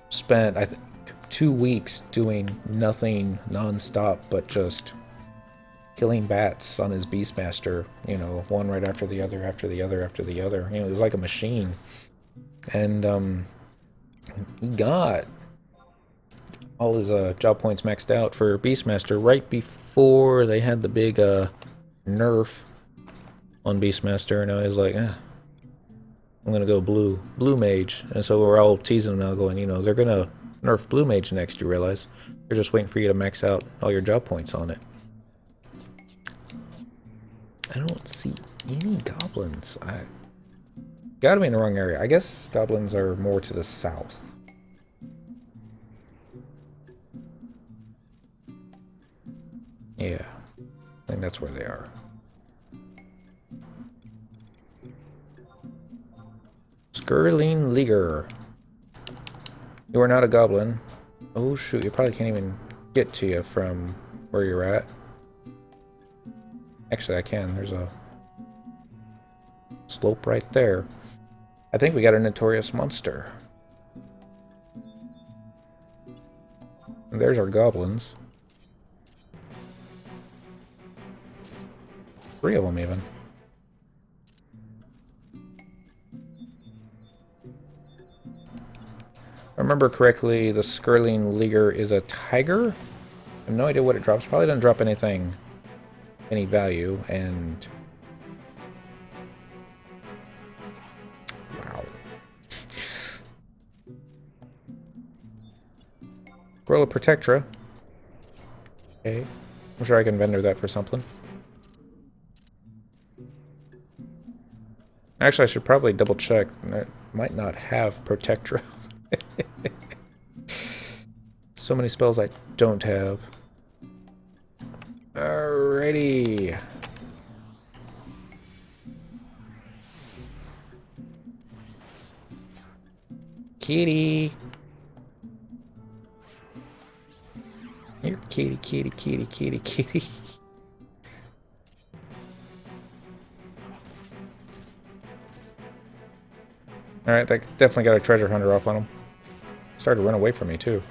spent, I think, 2 weeks doing nothing non-stop but just killing bats on his Beastmaster, you know, one right after the other, after the other, after the other. You know, it was like a machine. And he got all his job points maxed out for Beastmaster right before they had the big nerf on Beastmaster, and I was like, I'm gonna go blue mage. And so we're all teasing him now, going, you know, they're gonna nerf blue mage next, you realize. They're just waiting for you to max out all your job points on it. I don't see any goblins. I gotta be in the wrong area. I guess goblins are more to the south. Yeah, I think that's where they are. Skirling Leaguer. You are not a goblin. Oh shoot, you probably can't even get to you from where you're at. Actually, I can. There's a slope right there. I think we got a notorious monster. And there's our goblins. 3 of them even. remember correctly, the Skirling Leaguer is a tiger. I have no idea what it drops. Probably doesn't drop anything, any value, and... Wow. Gorilla Protectra. Okay. I'm sure I can vendor that for something. Actually, I should probably double check. It might not have Protectra. So many spells I don't have. Alrighty. Kitty. You're kitty, kitty, kitty, kitty, kitty. Alright, that definitely got a treasure hunter off on him. Started to run away from me, too.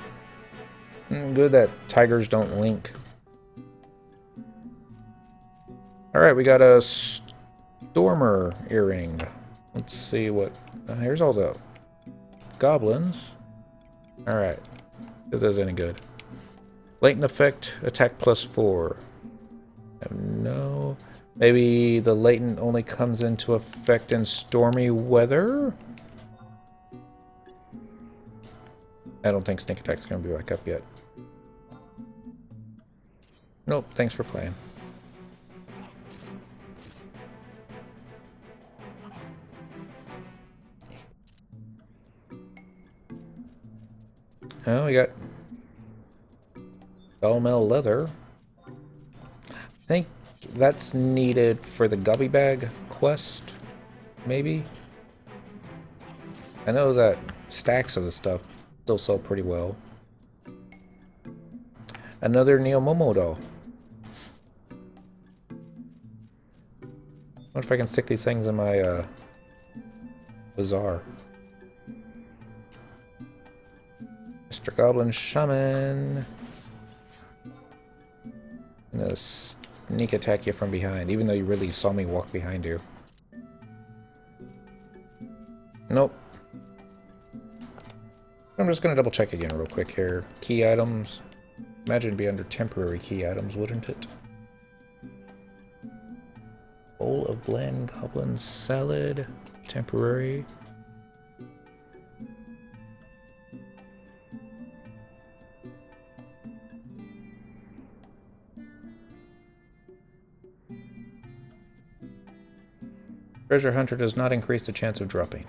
Good that tigers don't link. Alright, we got a Stormer earring. Let's see what... here's all the goblins. Alright. If there's any good. Latent effect, attack +4. No... Maybe the latent only comes into effect in stormy weather? I don't think sneak attack's going to be back up yet. Nope, thanks for playing. Oh, we got Bellmel leather. I think that's needed for the Gubby Bag quest, maybe? I know that stacks of the stuff still sell pretty well. Another Neomomo doll. What if I can stick these things in my bazaar? Mr. Goblin Shaman. I'm gonna sneak attack you from behind, even though you really saw me walk behind you. Nope. I'm just gonna double check again real quick here. Key items. Imagine it'd be under temporary key items, wouldn't it? Bowl of bland goblin salad. Temporary. Treasure Hunter does not increase the chance of dropping.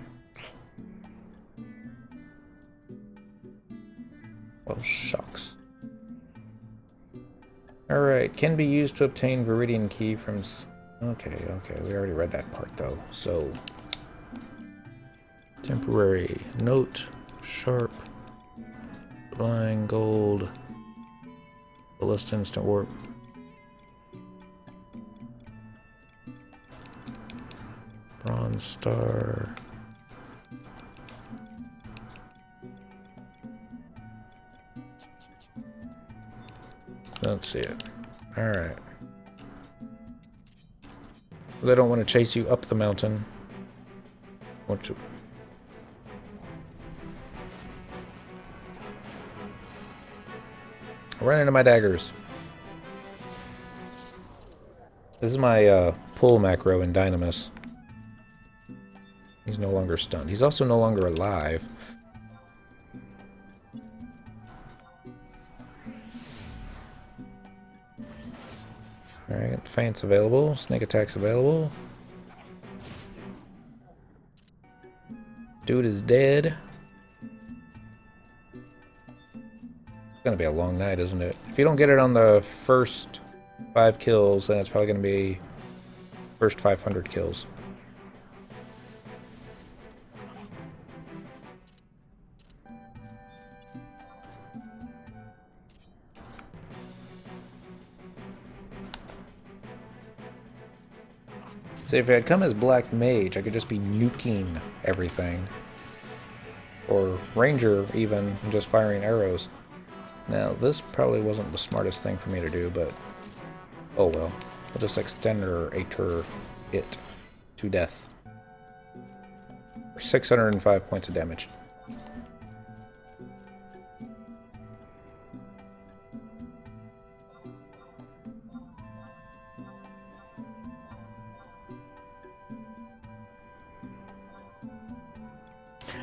Well, shucks. Alright, can be used to obtain Viridian Key from... Okay, we already read that part though, so... Temporary. Note. Sharp. Blind gold. Ballista instant warp. Bronze star. Don't see it. Alright. They don't want to chase you up the mountain. Want to... Run into my daggers. This is my pull macro in Dynamis. He's no longer stunned. He's also no longer alive. Alright, Feint's available. Snake attack's available. Dude is dead. It's gonna be a long night, isn't it? If you don't get it on the first 5 kills, then it's probably gonna be first 500 kills. See, if it had come as Black Mage, I could just be nuking everything. Or Ranger, even, and just firing arrows. Now, this probably wasn't the smartest thing for me to do, but... oh well. I'll just extender it to death. For 605 points of damage.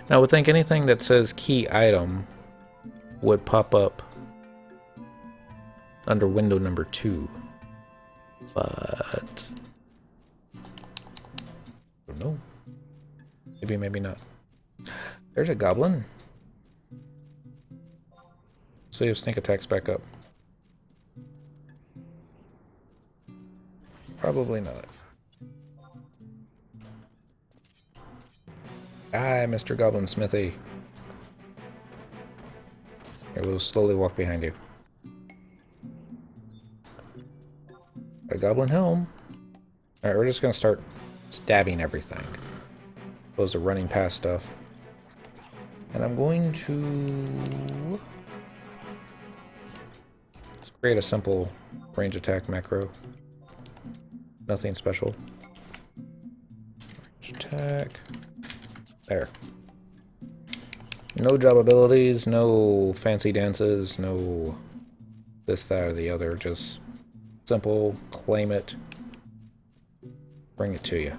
Now, I would think anything that says key item would pop up under window number 2. But I don't know. Maybe, maybe not. There's a goblin. See if sneak attacks back up. Probably not. Die, Mr. Goblin Smithy. It will slowly walk behind you. A goblin helm. Alright, we're just gonna start stabbing everything. Opposed to running past stuff. And I'm going to... let's create a simple range attack macro. Nothing special. Range attack. There. No job abilities, no fancy dances, no this, that, or the other. Just simple, claim it, bring it to you.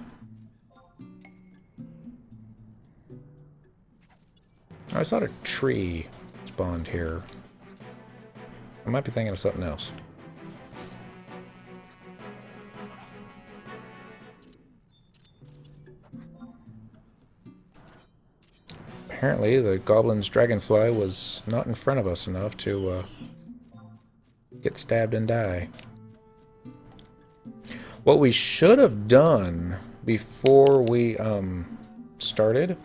I saw a tree spawned here. I might be thinking of something else. Apparently, the goblin's dragonfly was not in front of us enough to get stabbed and die. What we should have done before we started,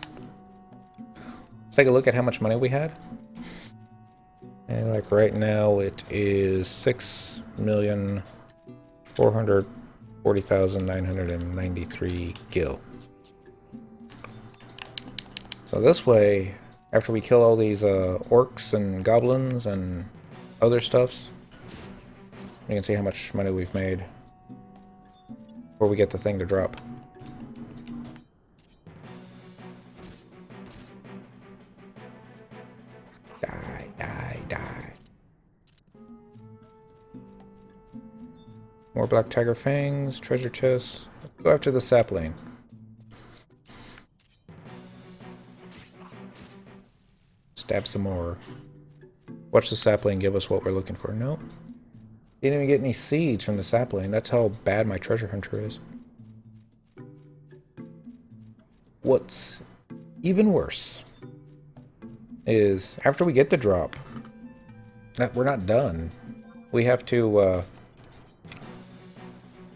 let's take a look at how much money we had. And like right now, it is 6,440,993 gil. So this way, after we kill all these orcs and goblins and other stuffs, you can see how much money we've made before we get the thing to drop. Die, die, die. More black tiger fangs, treasure chests. Go after the sapling. Stab some more. Watch the sapling give us what we're looking for. Nope. Didn't even get any seeds from the sapling. That's how bad my treasure hunter is. What's even worse is after we get the drop, that we're not done. We have to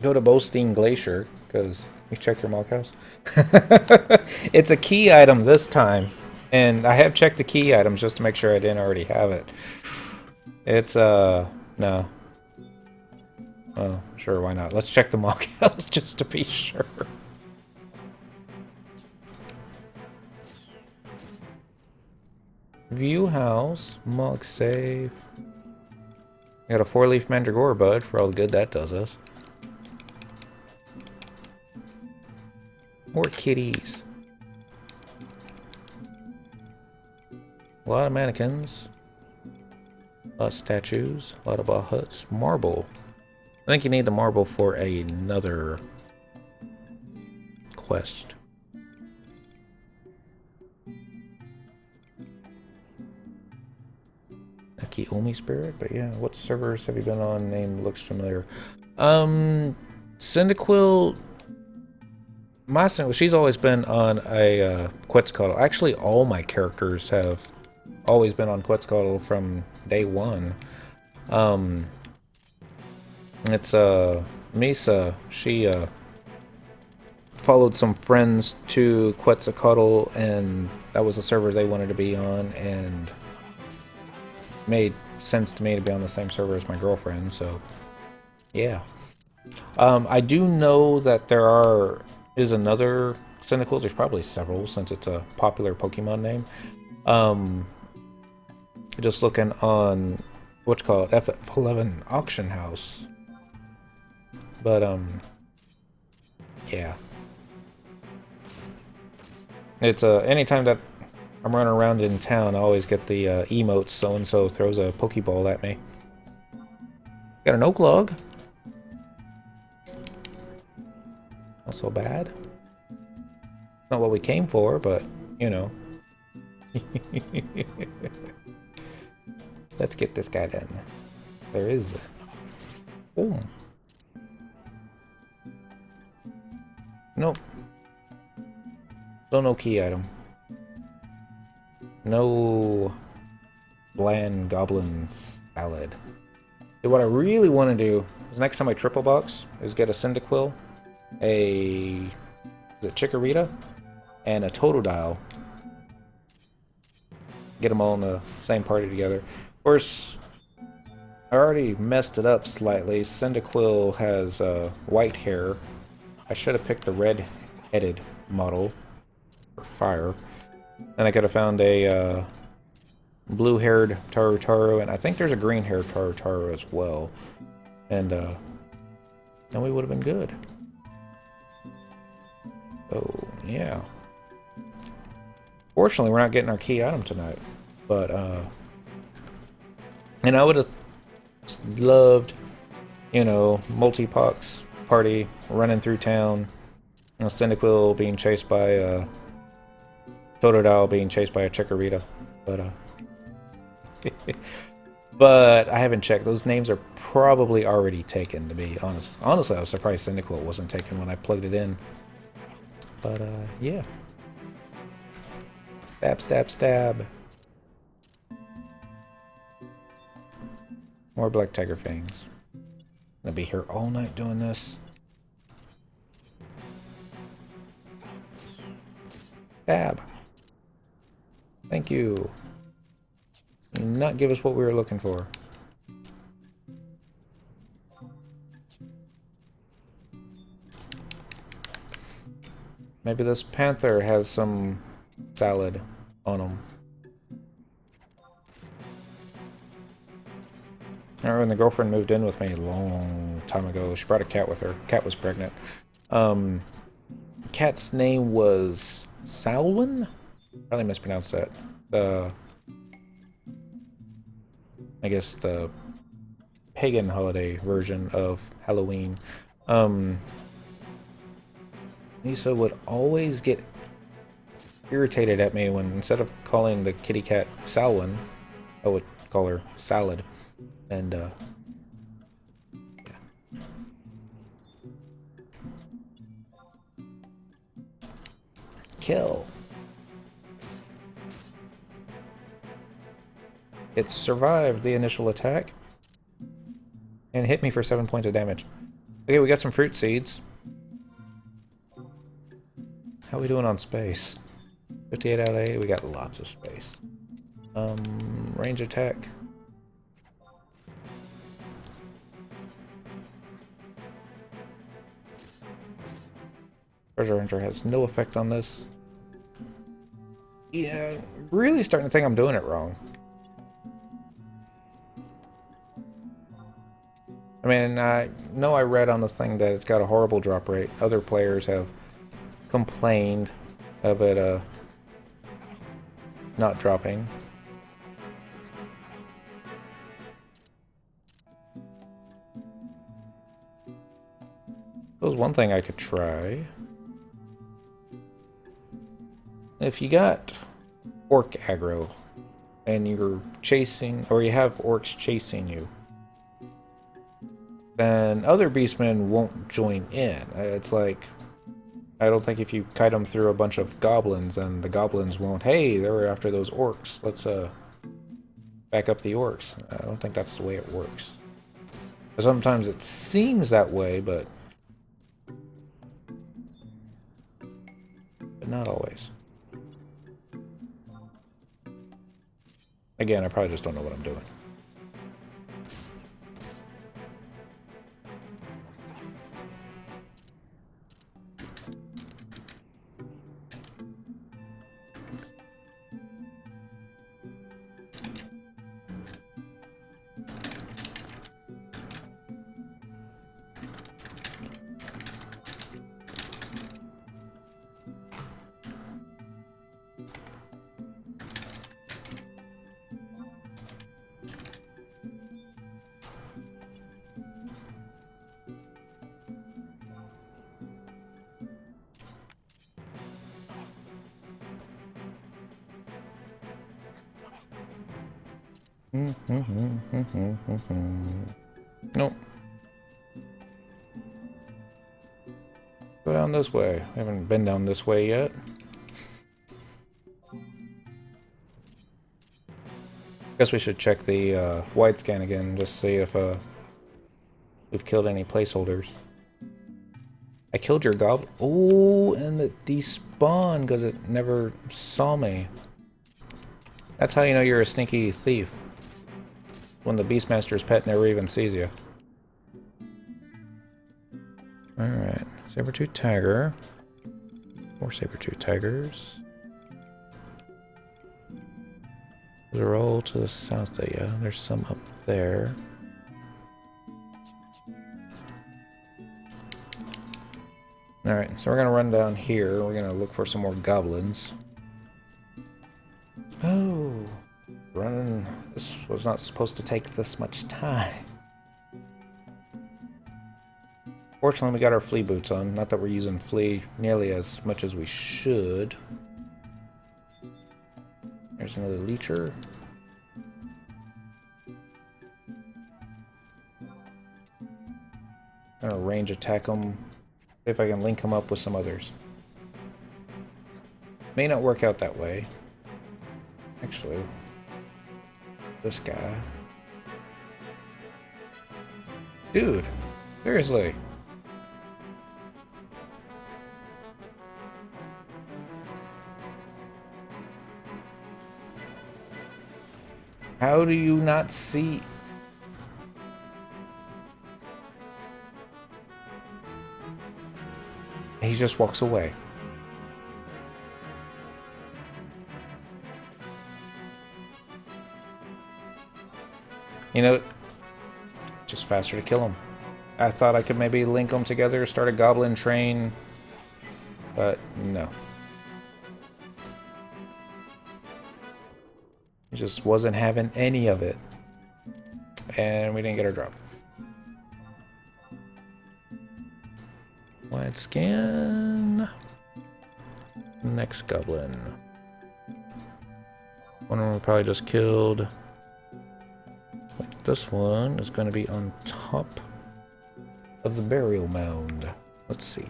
go to Bostine Glacier, because you check your Malk house. It's a key item this time. And I have checked the key items just to make sure I didn't already have it. It's, no. Oh, sure, why not? Let's check the Malk house just to be sure. View house, Malk save. Got a 4-leaf mandragora bud for all the good that does us. More kitties. A lot of mannequins, a lot of statues, a lot of huts, marble. I think you need the marble for another quest. Naomi Spirit, but yeah, what servers have you been on? Name looks familiar. Cyndaquil. She's always been on a Quetzalcoatl. Actually, all my characters have always been on Quetzalcoatl from day one. It's Misa. She followed some friends to Quetzalcoatl, and that was the server they wanted to be on, and made sense to me to be on the same server as my girlfriend. So, yeah. I do know that there is another Cyndaquil. There's probably several since it's a popular Pokemon name. Just looking on what's called FF11 auction house. But yeah. It's anytime that I'm running around in town, I always get the emotes. So and so throws a Pokeball at me. Got an oak log. Not so bad. Not what we came for, but you know, Let's get this guy done. There is. Oh. Nope. Still no key item. No bland goblin salad. So what I really want to do is next time I triple box is get a Cyndaquil, a Chikorita, and a Totodile. Get them all in the same party together. Of course, I already messed it up slightly. Cyndaquil has white hair. I should have picked the red-headed model for fire. And I could have found a blue-haired Tarutaru, and I think there's a green-haired Tarutaru as well. And then we would have been good. Oh, yeah. Fortunately, we're not getting our key item tonight. But, and I would have loved, you know, multi-pox party running through town. You know, Cyndaquil being chased by a Totodile being chased by a Chikorita. But, but I haven't checked. Those names are probably already taken, to be honest. Honestly, I was surprised Cyndaquil wasn't taken when I plugged it in. But, yeah. Stab, stab, stab. More Black Tiger Fangs. Gonna be here all night doing this. Stab. Thank you. You did not give us what we were looking for. Maybe this panther has some salad on him. I remember when the girlfriend moved in with me a long time ago. She brought a cat with her. Cat was pregnant. Cat's name was Salwin? Probably mispronounced that. I guess the pagan holiday version of Halloween. Lisa would always get irritated at me when instead of calling the kitty cat Salwin, I would call her Salad. And, yeah. Kill. It survived the initial attack and hit me for 7 points of damage. Okay, we got some fruit seeds. How are we doing on space? 58 out of 8, we got lots of space. Range attack. Treasure Hunter has no effect on this. Yeah, really starting to think I'm doing it wrong. I mean, I know I read on the thing that it's got a horrible drop rate. Other players have complained of it not dropping. That was one thing I could try. If you got orc aggro and you're chasing, or you have orcs chasing you, then other beastmen won't join in. It's like, I don't think if you kite them through a bunch of goblins, then the goblins won't, hey, they were after those orcs. Let's back up the orcs. I don't think that's the way it works. Sometimes it seems that way, but not always. Again, I probably just don't know what I'm doing. Nope. Go down this way. I haven't been down this way yet. Guess we should check the wide scan again, just see if we've killed any placeholders. I killed your goblin. Oh, and it despawned because it never saw me. That's how you know you're a sneaky thief. When the Beastmaster's pet never even sees you. Alright, saber-tooth tiger. More saber-tooth tigers. Those are all to the south there, yeah. There's some up there. Alright, so we're gonna run down here. We're gonna look for some more goblins. Oh, running. This was not supposed to take this much time. Fortunately, we got our flea boots on. Not that we're using flea nearly as much as we should. There's another leecher. I'm gonna range attack them. See if I can link them up with some others. May not work out that way. Actually, this guy. Dude, seriously. How do you not see? He just walks away. You know, just faster to kill him. I thought I could maybe link them together, start a goblin train, but no. He just wasn't having any of it. And we didn't get our drop. Wide scan. Next goblin. One of them we probably just killed. This one is going to be on top of the burial mound. Let's see.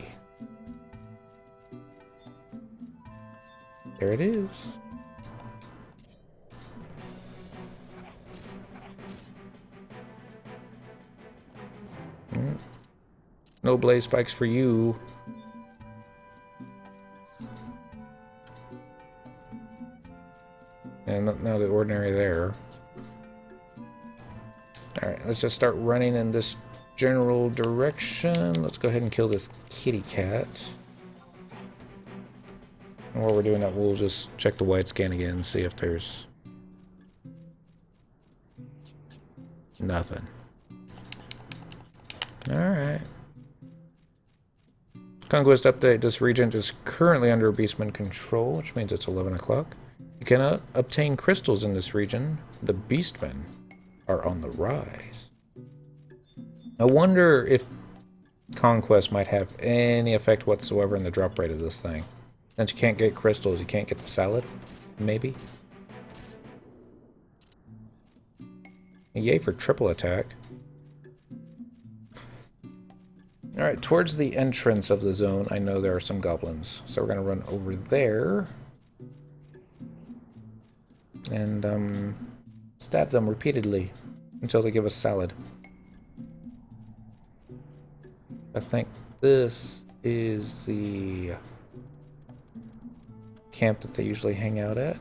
There it is. No blaze spikes for you. And now the ordinary there. Alright, let's just start running in this general direction. Let's go ahead and kill this kitty cat. And while we're doing that, we'll just check the wide scan again and see if there's nothing. Alright. Conquest update. This region is currently under Beastman control, which means it's 11 o'clock. You cannot obtain crystals in this region. The Beastmen are on the rise. I wonder if Conquest might have any effect whatsoever in the drop rate of this thing. Since you can't get crystals, you can't get the salad? Maybe? Yay for triple attack. Alright, towards the entrance of the zone, I know there are some goblins. So we're going to run over there. And, stab them repeatedly until they give us salad. I think this is the camp that they usually hang out at.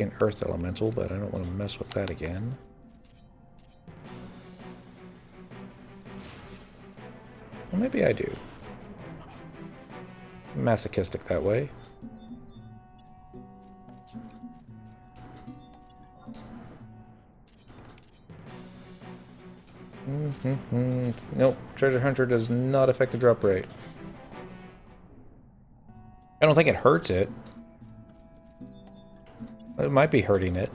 An earth elemental, but I don't want to mess with that again. Well, maybe I do. Masochistic that way. Nope, treasure hunter does not affect the drop rate. I don't think it hurts it. It might be hurting it.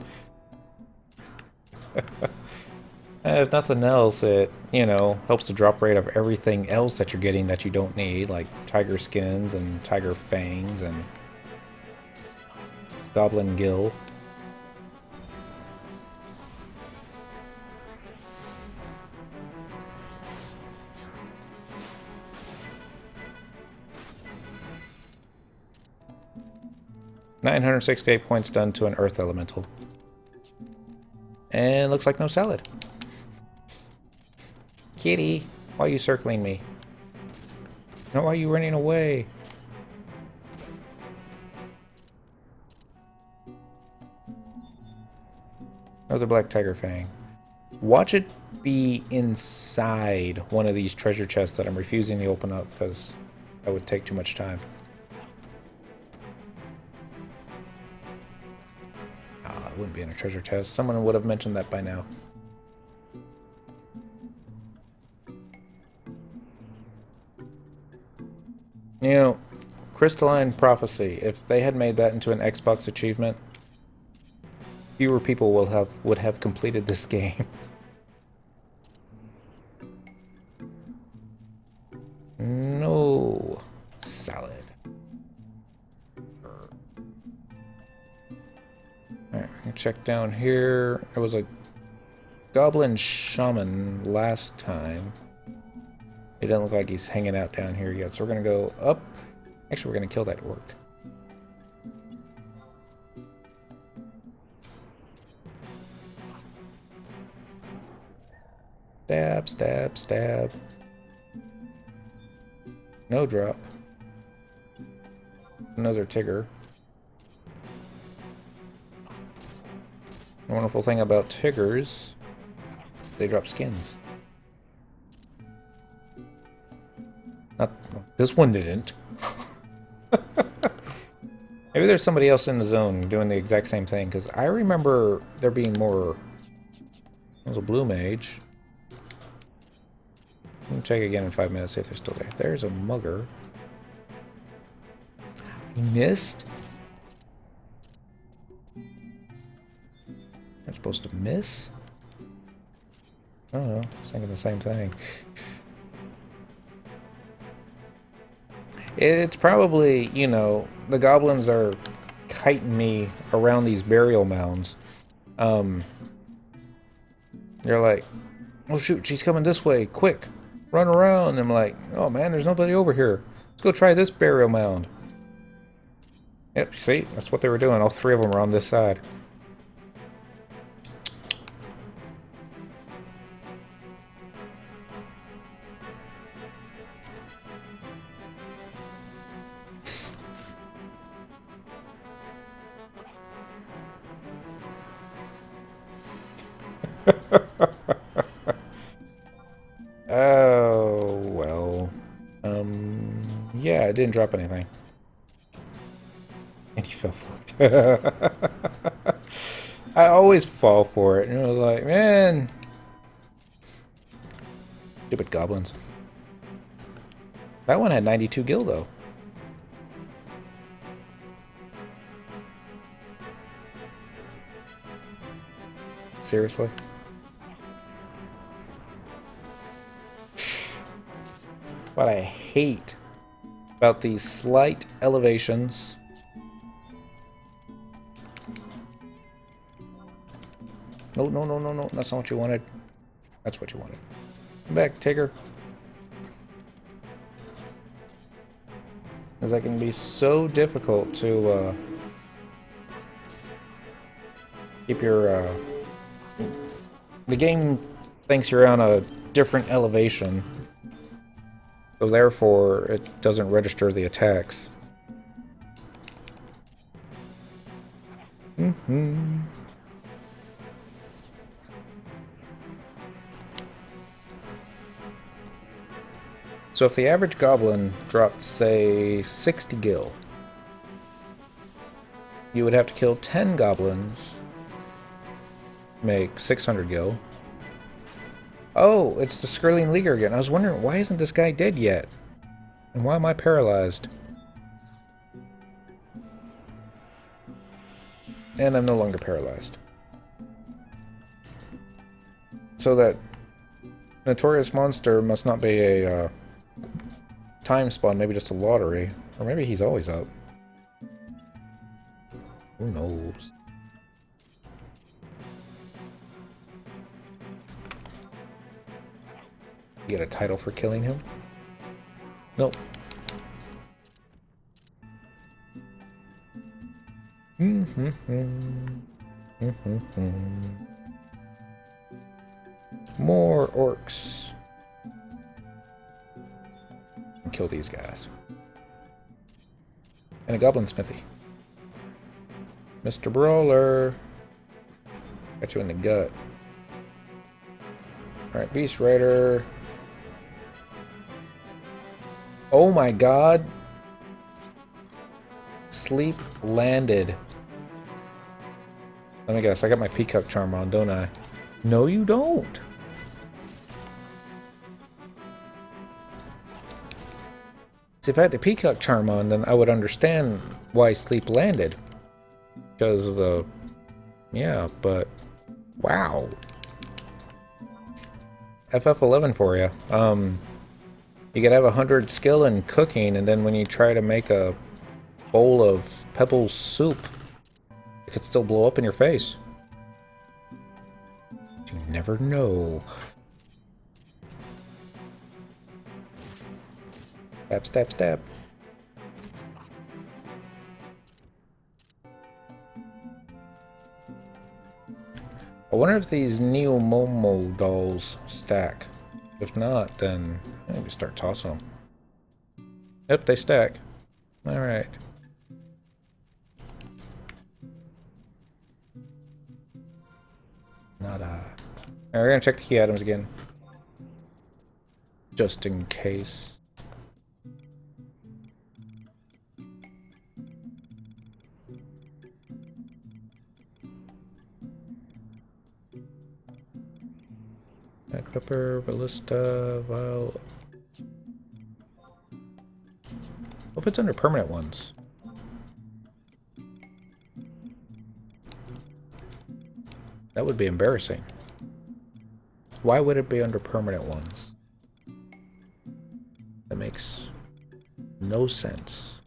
If nothing else, it, you know, helps the drop rate of everything else that you're getting that you don't need, like tiger skins and tiger fangs and goblin gill. 968 points done to an earth elemental. And looks like no salad. Kitty, why are you circling me? No, why are you running away? Another black tiger fang. Watch it be inside one of these treasure chests that I'm refusing to open up because that would take too much time. Ah, it wouldn't be in a treasure chest. Someone would have mentioned that by now. You know, Crystalline Prophecy, if they had made that into an Xbox achievement, fewer people would have completed this game. No salad. Alright, check down here. There was a goblin shaman last time. It doesn't look like he's hanging out down here yet, so we're gonna go up. Actually, we're gonna kill that orc. Stab, stab, stab. No drop. Another Tigger. The wonderful thing about Tiggers, they drop skins. Not, this one didn't. Maybe there's somebody else in the zone doing the exact same thing, because I remember there being more... There's a blue mage. Let me check again in 5 minutes, see if they're still there. There's a mugger. He missed? You're supposed to miss? I don't know. I was thinking the same thing. It's probably, you know, the goblins are kiting me around these burial mounds. They're like, oh shoot, she's coming this way, quick, run around. And I'm like, oh man, there's nobody over here. Let's go try this burial mound. Yep, see, that's what they were doing. All three of them were on this side. Oh, well. Yeah, it didn't drop anything. And he fell for it. I always fall for it. And I was like, man. Stupid goblins. That one had 92 gil, though. Seriously? What I hate about these slight elevations. No, no, no, no, no. That's not what you wanted. That's what you wanted. Come back, Tigger. Because that can be so difficult to keep your... The game thinks you're on a different elevation. So therefore, it doesn't register the attacks. So if the average goblin dropped, say, 60 gil, you would have to kill 10 goblins, make 600 gil. Oh, it's the Skirling Leaguer again. I was wondering, why isn't this guy dead yet? And why am I paralyzed? And I'm no longer paralyzed. So that Notorious Monster must not be a time spawn, maybe just a lottery. Or maybe he's always up. Who knows? Get a title for killing him? Nope. More orcs. And kill these guys. And a goblin smithy. Mr. Brawler. Got you in the gut. Alright, Beast Rider. Oh my god. Sleep landed. Let me guess, I got my Peacock Charm on, don't I? No, you don't. See, if I had the Peacock Charm on, then I would understand why Sleep landed. Because of the... Yeah, but... Wow. FF11 for you. You could have 100 skill in cooking, and then when you try to make a bowl of Pebbles soup, it could still blow up in your face. You never know. Stab, stab, stab. I wonder if these Neo Momo dolls stack. If not, then maybe start tossing them. Yep, they stack. Alright. Nada. Alright, we're gonna check the key items again. Just in case. Clipper, Ballista, Viola. What if it's under permanent ones? That would be embarrassing. Why would it be under permanent ones? That makes no sense.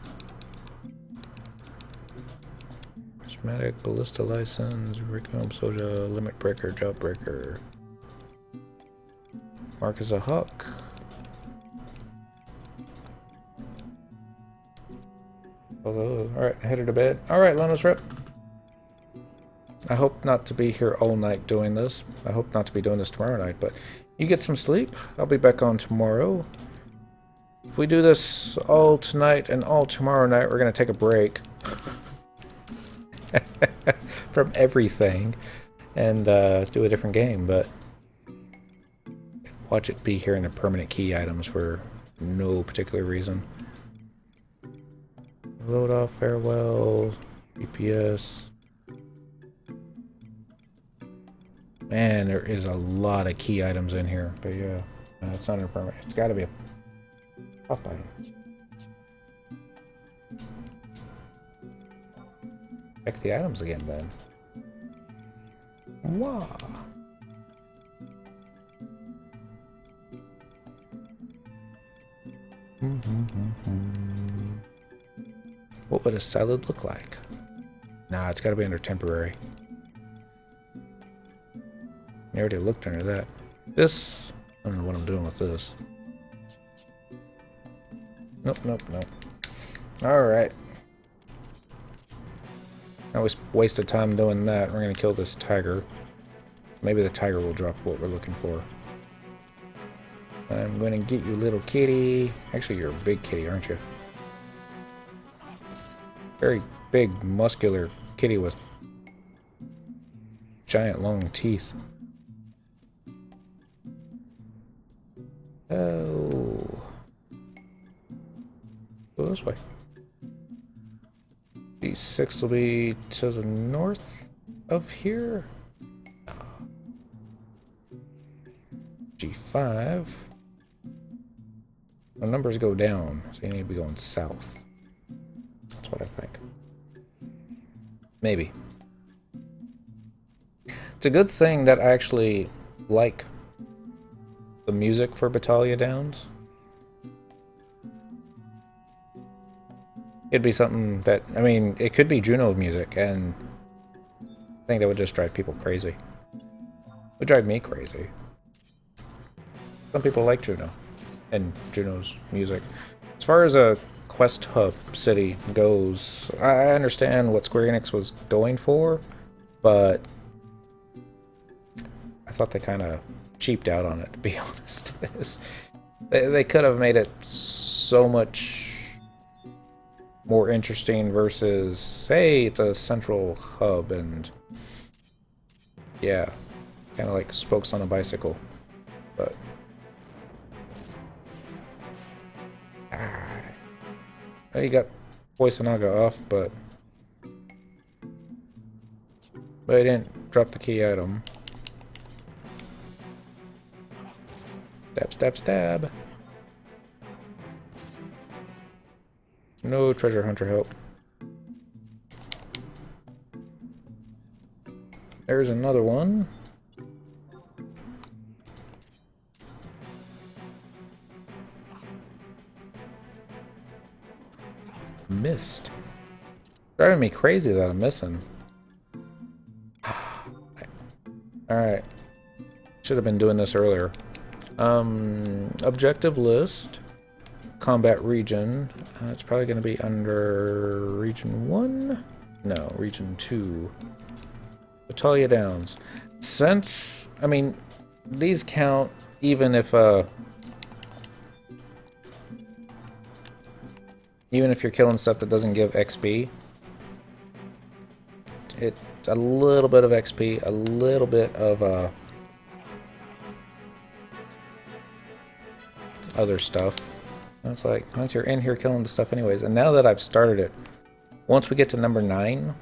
Prismatic, Ballista License, Curriculum, Soja, Limit Breaker, Job Breaker. Mark as a hook. Alright, headed to bed. Alright, Lenos Rip. I hope not to be here all night doing this. I hope not to be doing this tomorrow night, but you get some sleep. I'll be back on tomorrow. If we do this all tonight and all tomorrow night, we're going to take a break from everything and do a different game, but watch it be here in the permanent key items for no particular reason. Load off, farewell, GPS. Man, there is a lot of key items in here, but yeah, it's not in permanent. It's got to be a top item. Check the items again, then. Wow. What would a salad look like? Nah, it's got to be under temporary. I already looked under that. This, I don't know what I'm doing with this. Nope, nope, nope. Alright. I was wasted time doing that. We're gonna kill this tiger. Maybe the tiger will drop what we're looking for. I'm gonna get you, little kitty. Actually, you're a big kitty, aren't you? Very big, muscular kitty with giant, long teeth. Oh. Go this way. D6 will be to the north of here. G5. The numbers go down, so you need to be going south. That's what I think. Maybe. It's a good thing that I actually like the music for Battaglia Downs. It'd be something that, I mean, it could be Juno music, and I think that would just drive people crazy. It would drive me crazy. Some people like Juno and Juno's music. As far as a quest hub city goes, I understand what Square Enix was going for, but I thought they kind of cheaped out on it, to be honest. They could have made it so much more interesting versus, hey, it's a central hub and yeah, kind of like spokes on a bicycle, but you got Poisonaga off, but I didn't drop the key item. Stab, stab, stab. No treasure hunter help. There's another one. Missed. Driving me crazy that I'm missing. Alright. Should have been doing this earlier. Objective list. Combat region. It's probably going to be under region 1? No, region 2. Battaglia Downs. Since, I mean, these count even if you're killing stuff that doesn't give XP. It's a little bit of XP, a little bit of other stuff. It's like, once you're in here killing the stuff anyways, and now that I've started it, once we get to number 9,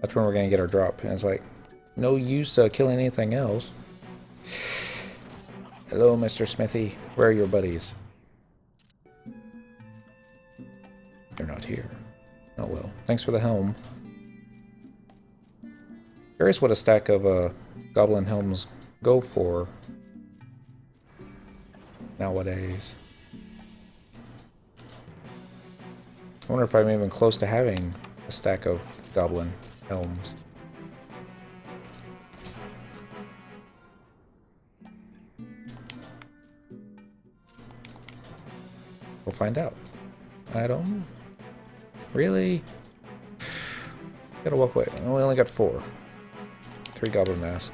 that's when we're gonna get our drop. And it's like, no use killing anything else. Hello, Mr. Smithy. Where are your buddies? They're not here. Oh well. Thanks for the helm. Curious what a stack of goblin helms go for nowadays. I wonder if I'm even close to having a stack of goblin helms. We'll find out. I don't... Really? Gotta walk away. We only got 4. 3 goblin masks.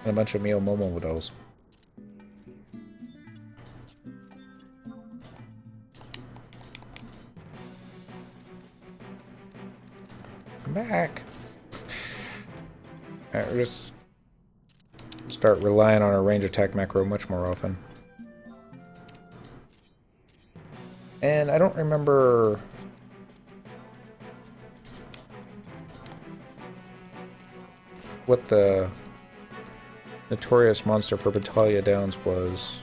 And a bunch of Mio Momo dolls. Come back. Alright, we'll just start relying on our range attack macro much more often. And I don't remember what the notorious monster for Battaglia Downs was.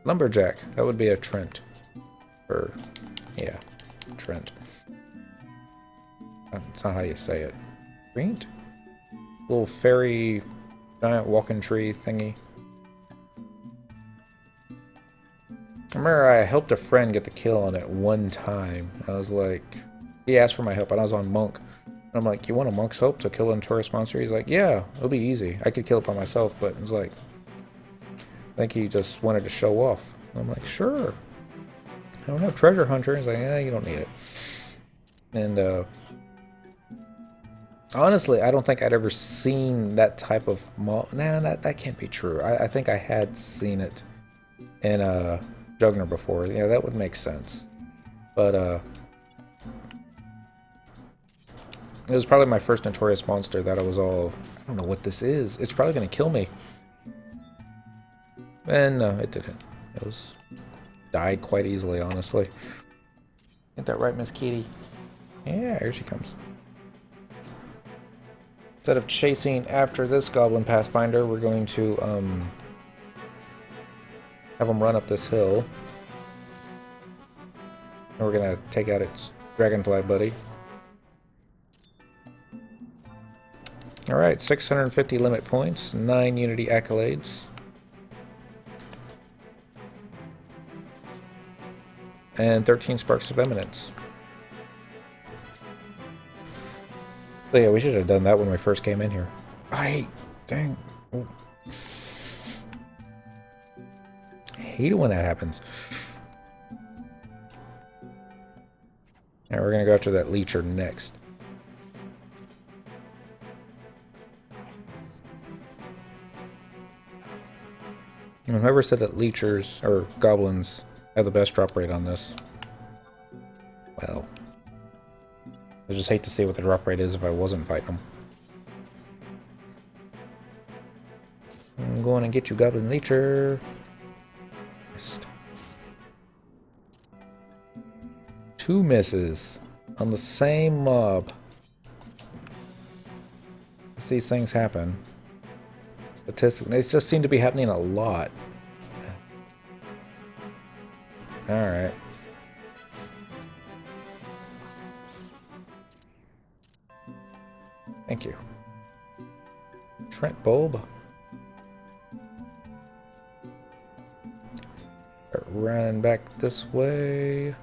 Lumberjack. That would be a Trent. Or, yeah, Trent. That's not how you say it. Trent? Little fairy, giant walking tree thingy. I remember I helped a friend get the kill on it one time. I was like, he asked for my help, and I was on Monk. And I'm like, you want a Monk's help to kill a notorious monster? He's like, yeah, it'll be easy. I could kill it by myself, but it's like, I think he just wanted to show off. I'm like, sure. I don't have treasure hunter. He's like, yeah, you don't need it. And honestly, I don't think I'd ever seen that type of nah, that can't be true. I think I had seen it in Jugner before. Yeah, that would make sense. But it was probably my first notorious monster that I was all, I don't know what this is. It's probably gonna kill me. And no, it didn't. It was died quite easily, honestly. Ain't that right, Miss Kitty? Yeah, here she comes. Instead of chasing after this Goblin Pathfinder, we're going to have him run up this hill. And we're gonna take out its dragonfly buddy. Alright, 650 limit points, 9 unity accolades. And 13 sparks of eminence. So yeah, we should have done that when we first came in here. Dang. Oh. hate it when that happens. Now we're gonna go after that leecher next. And whoever said that leechers or goblins have the best drop rate on this, well, I just hate to see what the drop rate is if I wasn't fighting them. I'm going to get you, Goblin Leecher. Missed. 2 misses on the same mob. These things happen. Statistically, they just seem to be happening a lot. Alright. Thank you. Trent Bulb. Start running back this way.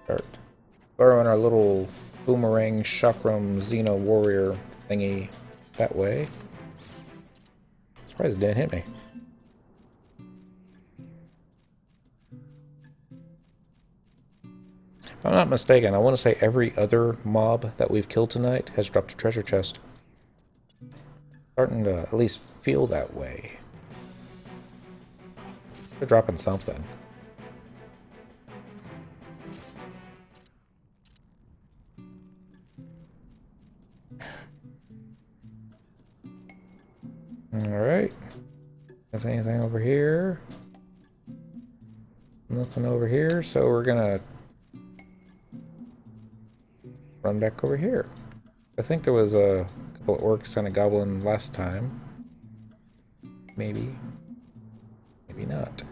Start throwing our little boomerang chakram Xeno warrior thingy that way. Surprised it didn't hit me. If I'm not mistaken, I want to say every other mob that we've killed tonight has dropped a treasure chest. Starting to at least feel that way. They're dropping something. Alright. Is anything over here? Nothing over here, so we're gonna run back over here. I think there was a couple of orcs and a goblin last time. Maybe. Maybe not.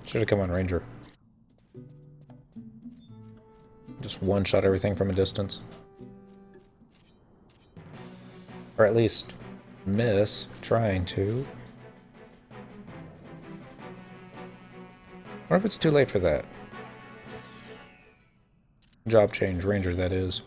Should have come on Ranger. Just one-shot everything from a distance. Or at least miss trying to. Or if it's too late for that. Job change, Ranger that is.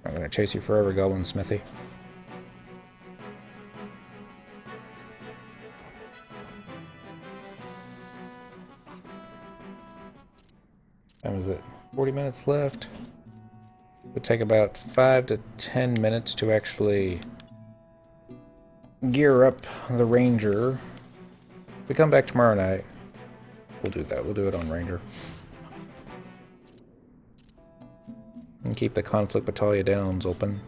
I'm gonna chase you forever, Goblin Smithy. Time is it? 40 minutes left. It would take about 5 to 10 minutes to actually gear up the Ranger. If we come back tomorrow night, we'll do that. We'll do it on Ranger. And keep the Conflict Battalion Downs open.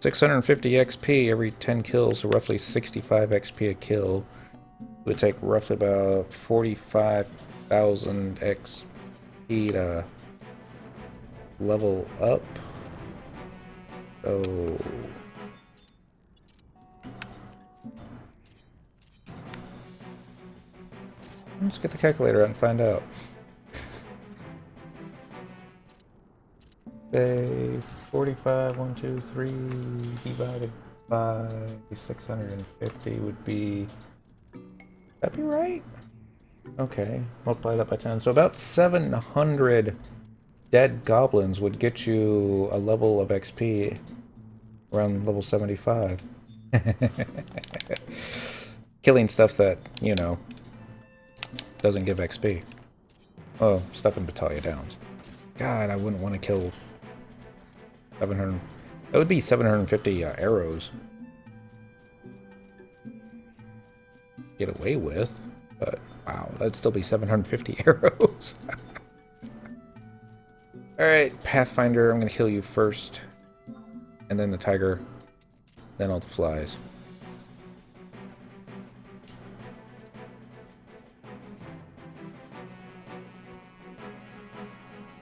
650 XP every 10 kills, so roughly 65 XP a kill. It would take roughly about 45,000 XP to level up. So let's get the calculator out and find out. Say 45, 1, 2, 3 divided by 650 would be, that'd be right? Okay, multiply that by 10. So about 700 dead goblins would get you a level of XP around level 75. Killing stuff that, you know, doesn't give XP. Oh, stuff in Battalion Downs. God, I wouldn't want to kill 700. That would be 750 arrows. Get away with, but wow, that'd still be 750 arrows. Alright, Pathfinder, I'm gonna kill you first. And then the tiger. Then all the flies.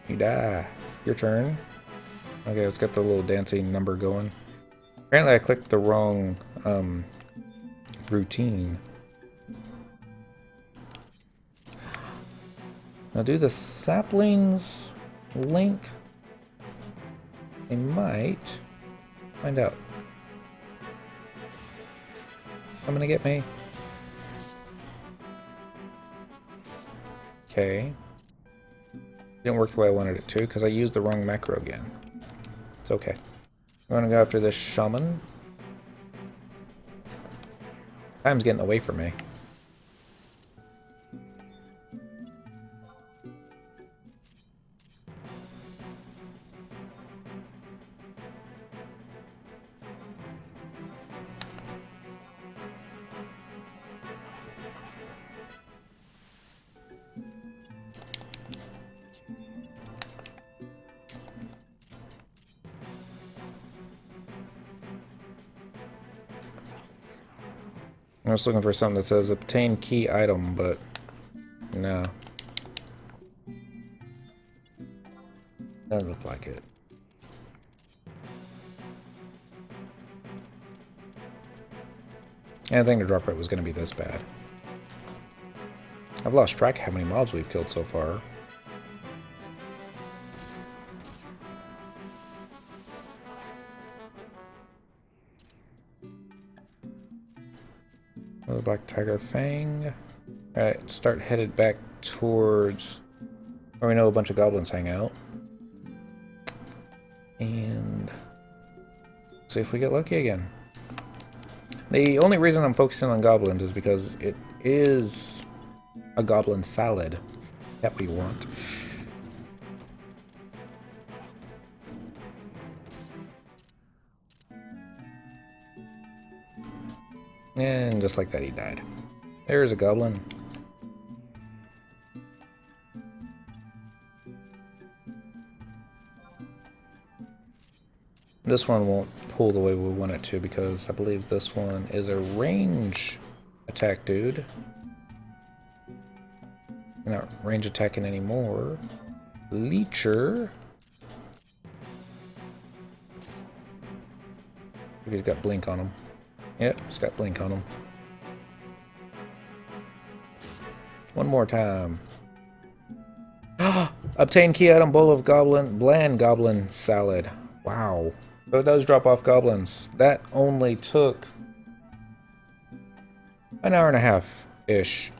You die. Your turn. Okay, let's get the little dancing number going. Apparently I clicked the wrong routine. Now do the saplings link? They might. Find out. I'm gonna get me. Okay. Didn't work the way I wanted it to because I used the wrong macro again. It's okay. I'm gonna go after this shaman. Time's getting away from me. I was looking for something that says obtain key item, but no. Doesn't look like it. I didn't think the drop rate was going to be this bad. I've lost track of how many mobs we've killed so far. Another Black Tiger Fang. Alright, start headed back towards where we know a bunch of goblins hang out. And see if we get lucky again. The only reason I'm focusing on goblins is because it is a goblin salad that we want. And just like that, he died. There's a goblin. This one won't pull the way we want it to because I believe this one is a range attack dude. We're not range attacking anymore. Leecher. He's got blink on him. Yep, he's got blink on him. One more time. Obtain key item bowl of bland goblin salad. Wow. So it does drop off goblins. That only took an hour and a half-ish.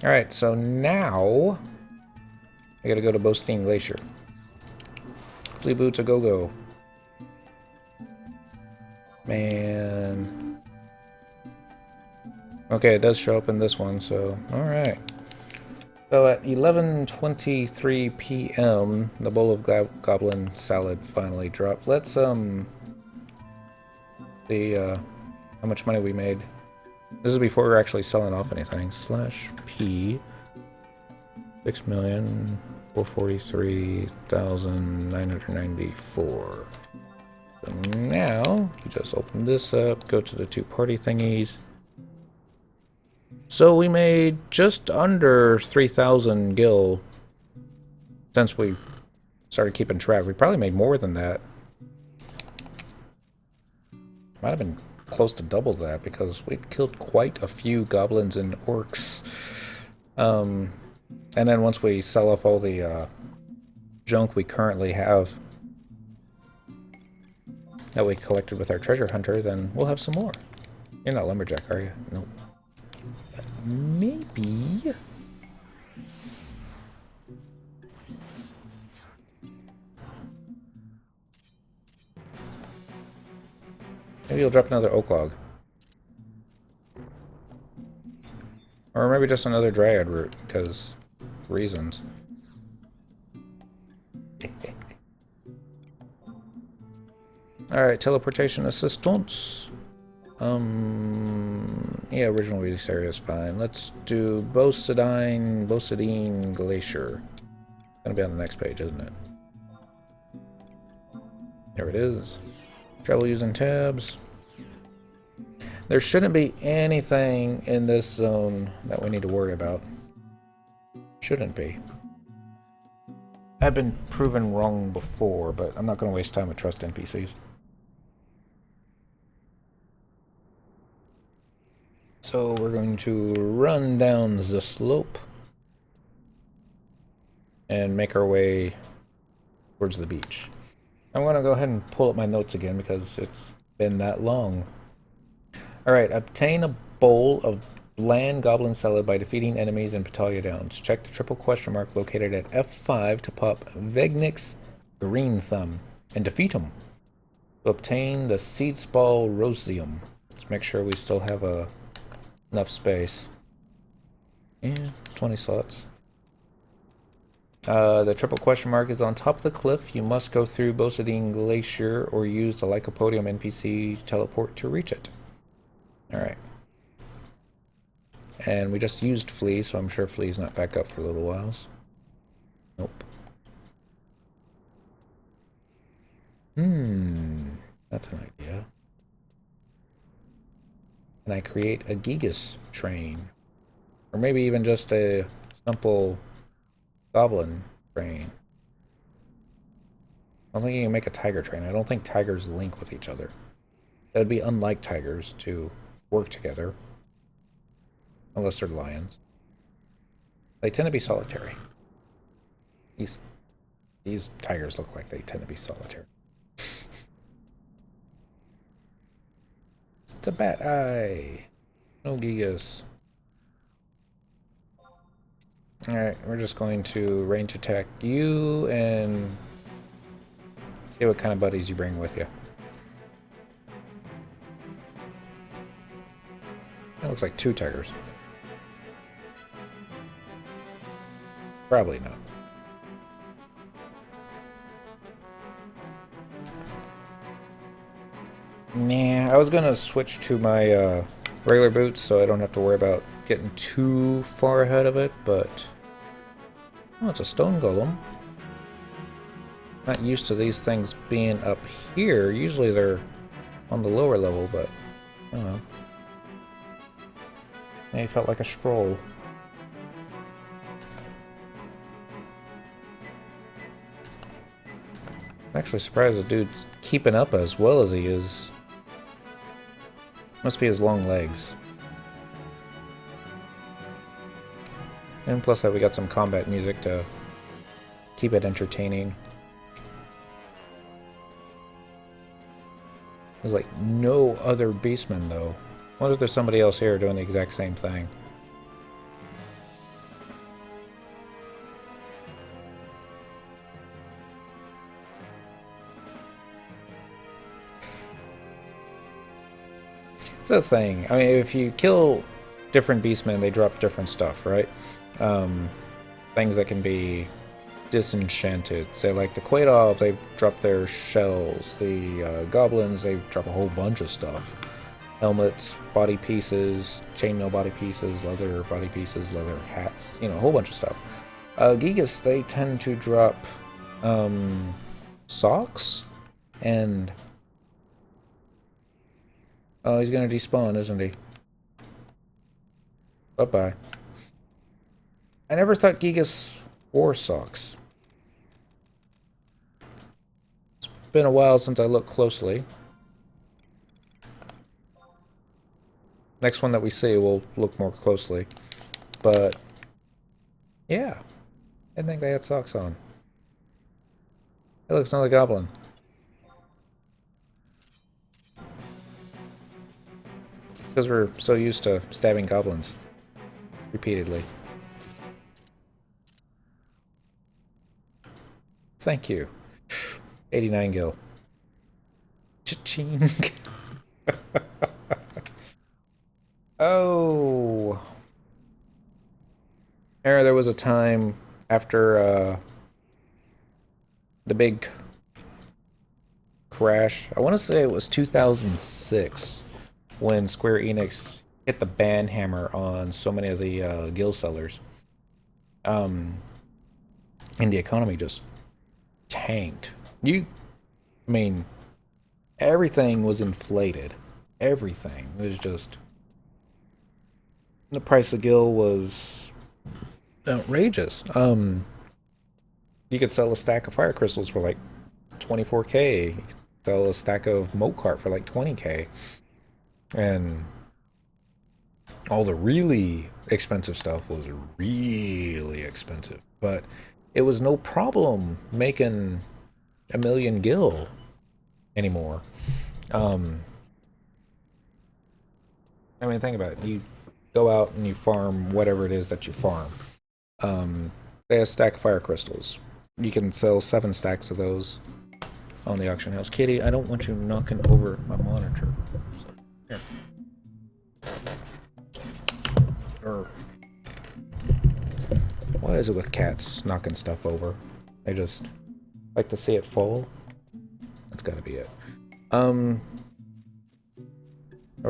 Alright, so now I gotta go to Bostein Glacier. Flea boots a go-go. Man. Okay, it does show up in this one, so alright. So at 11:23 p.m., the bowl of goblin salad finally dropped. Let's see how much money we made. This is before we're actually selling off anything. /P 6,443,994. So now you just open this up, go to the two party thingies. So we made just under 3,000 gil since we started keeping track. We probably made more than that. Might have been close to double that because we killed quite a few goblins and orcs. And then once we sell off all the junk we currently have that we collected with our treasure hunter, then we'll have some more. You're not lumberjack, are you? Nope. Maybe. Maybe you'll drop another oak log. Or maybe just another dryad root, because reasons. Alright, teleportation assistance. Yeah, original release area is fine. Let's do Bostein Glacier. It's gonna be on the next page, isn't it? There it is. Travel using tabs. There shouldn't be anything in this zone that we need to worry about. Shouldn't be. I've been proven wrong before, but I'm not going to waste time with trust NPCs. So we're going to run down the slope and make our way towards the beach. I'm going to go ahead and pull up my notes again because it's been that long. Alright, obtain a bowl of bland goblin salad by defeating enemies in Patalia Downs. Check the triple question mark located at F5 to pop Vegnick's green thumb and defeat him. To obtain the seed ball rosium. Let's make sure we still have enough space. Yeah, 20 slots. The triple question mark is on top of the cliff. You must go through Bosadine Glacier or use the Lycopodium NPC teleport to reach it. Alright. And we just used Flea, so I'm sure Flea's not back up for a little whiles. Nope. That's an idea. Can I create a Gigas train? Or maybe even just a simple goblin train. I don't think you can make a tiger train. I don't think tigers link with each other. That would be unlike tigers to work together. Unless they're lions. They tend to be solitary. These tigers look like they tend to be solitary. It's a bat eye. No Gigas. Alright, we're just going to range attack you and see what kind of buddies you bring with you. That looks like 2 tigers. Probably not. Nah, I was gonna switch to my regular boots so I don't have to worry about getting too far ahead of it, but... Oh, it's a stone golem. Not used to these things being up here. Usually they're on the lower level, but... I don't know. It felt like a stroll. I'm actually surprised the dude's keeping up as well as he is. Must be his long legs. And plus that we got some combat music to keep it entertaining. There's like no other beastmen though. I wonder if there's somebody else here doing the exact same thing. It's a thing. I mean, if you kill different beastmen, they drop different stuff, right? Things that can be disenchanted. Say like the Quaidovs, they drop their shells. The goblins, they drop a whole bunch of stuff. Helmets, body pieces, chainmail body pieces, leather body pieces, leather hats, you know, a whole bunch of stuff. Gigas, they tend to drop socks and... Oh, he's gonna despawn, isn't he? Bye-bye. I never thought Gigas wore socks. It's been a while since I looked closely. Next one that we see, we'll look more closely. But, yeah. I didn't think they had socks on. Hey, look, it's another goblin. Because we're so used to stabbing goblins repeatedly. Thank you. 89 gil. Cha-ching. Oh. There was a time after the big crash. I want to say it was 2006 when Square Enix hit the ban hammer on so many of the guild sellers. And the economy just tanked. I mean, everything was inflated. Everything. It was just... The price of gil was outrageous. You could sell a stack of fire crystals for like 24k. You could sell a stack of moat cart for like 20k. And All the really expensive stuff was really expensive, but it was no problem making a million gil anymore. Um, I mean, think about it. You go out and you farm whatever it is that you farm. They have a stack of fire crystals. You can sell 7 stacks of those on the auction house. Kitty, I don't want you knocking over my monitor. So, here. Or, why is it with cats knocking stuff over? They just like to see it fall. That's gotta be it. Where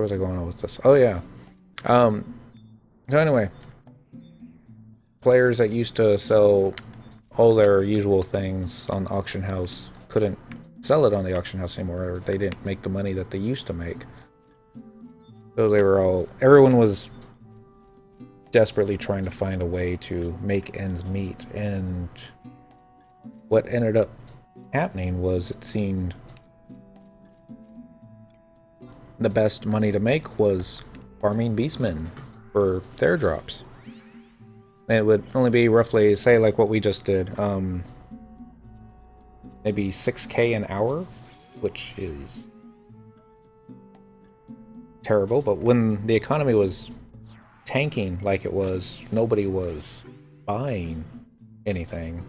was I going on with this? Oh yeah. So anyway, players that used to sell all their usual things on auction house couldn't sell it on the auction house anymore, or they didn't make the money that they used to make. So they were all, everyone was desperately trying to find a way to make ends meet, and what ended up happening was it seemed the best money to make was farming beastmen for their drops. And it would only be roughly, say, like what we just did, maybe 6k an hour, which is terrible. But when the economy was tanking like it was, nobody was buying anything.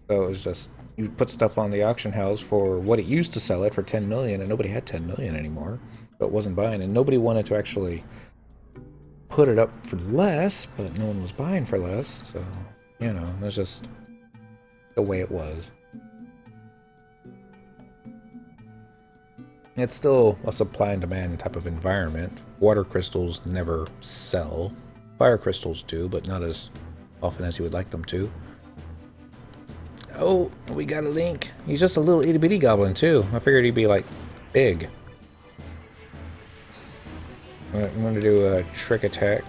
So it was just, you put stuff on the auction house for what it used to sell it for 10 million, and nobody had 10 million anymore. But wasn't buying, and nobody wanted to actually put it up for less, but no one was buying for less. So, you know, that's just the way it was. It's still a supply and demand type of environment. Water crystals never sell. Fire crystals do, but not as often as you would like them to. Oh, we got a link. He's just a little itty bitty goblin too. I figured he'd be like big. I'm going to do a trick attack.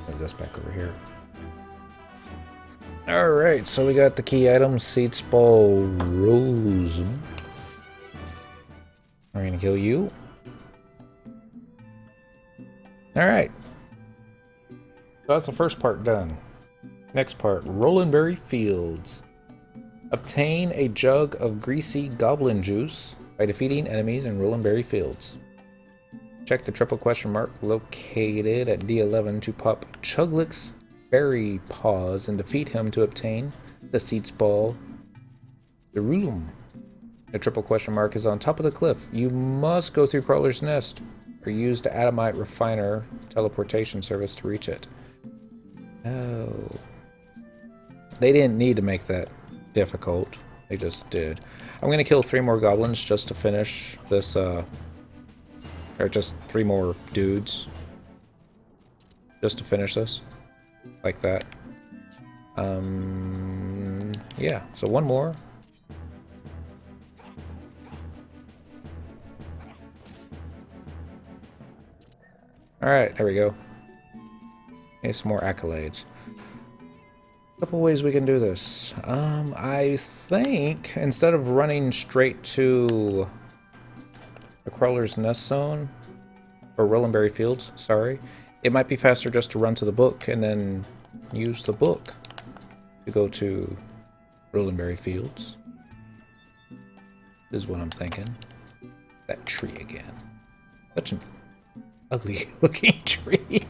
Move this back over here. Alright, so we got the key items. Seeds Ball Rose. We're going to kill you. Alright. So that's the first part done. Next part, Rolandberry Fields. Obtain a jug of greasy goblin juice by defeating enemies in Rolandberry Fields. Check the triple question mark located at D11 to pop Chuglick's berry paws and defeat him to obtain the Seeds Ball Adoulin. The triple question mark is on top of the cliff. You must go through Crawler's Nest or use the Adamite Refiner teleportation service to reach it. Oh. They didn't need to make that difficult. They just did. I'm going to kill 3 more goblins just to finish this, or just 3 more dudes. Just to finish this. Like that. Yeah, so 1 more. Alright, there we go. Need some more accolades. Couple ways we can do this. I think instead of running straight to the Crawler's Nest Zone, or Rolandberry Fields, sorry, it might be faster just to run to the book and then use the book to go to Rolandberry Fields. This is what I'm thinking. That tree again. Such an ugly looking tree.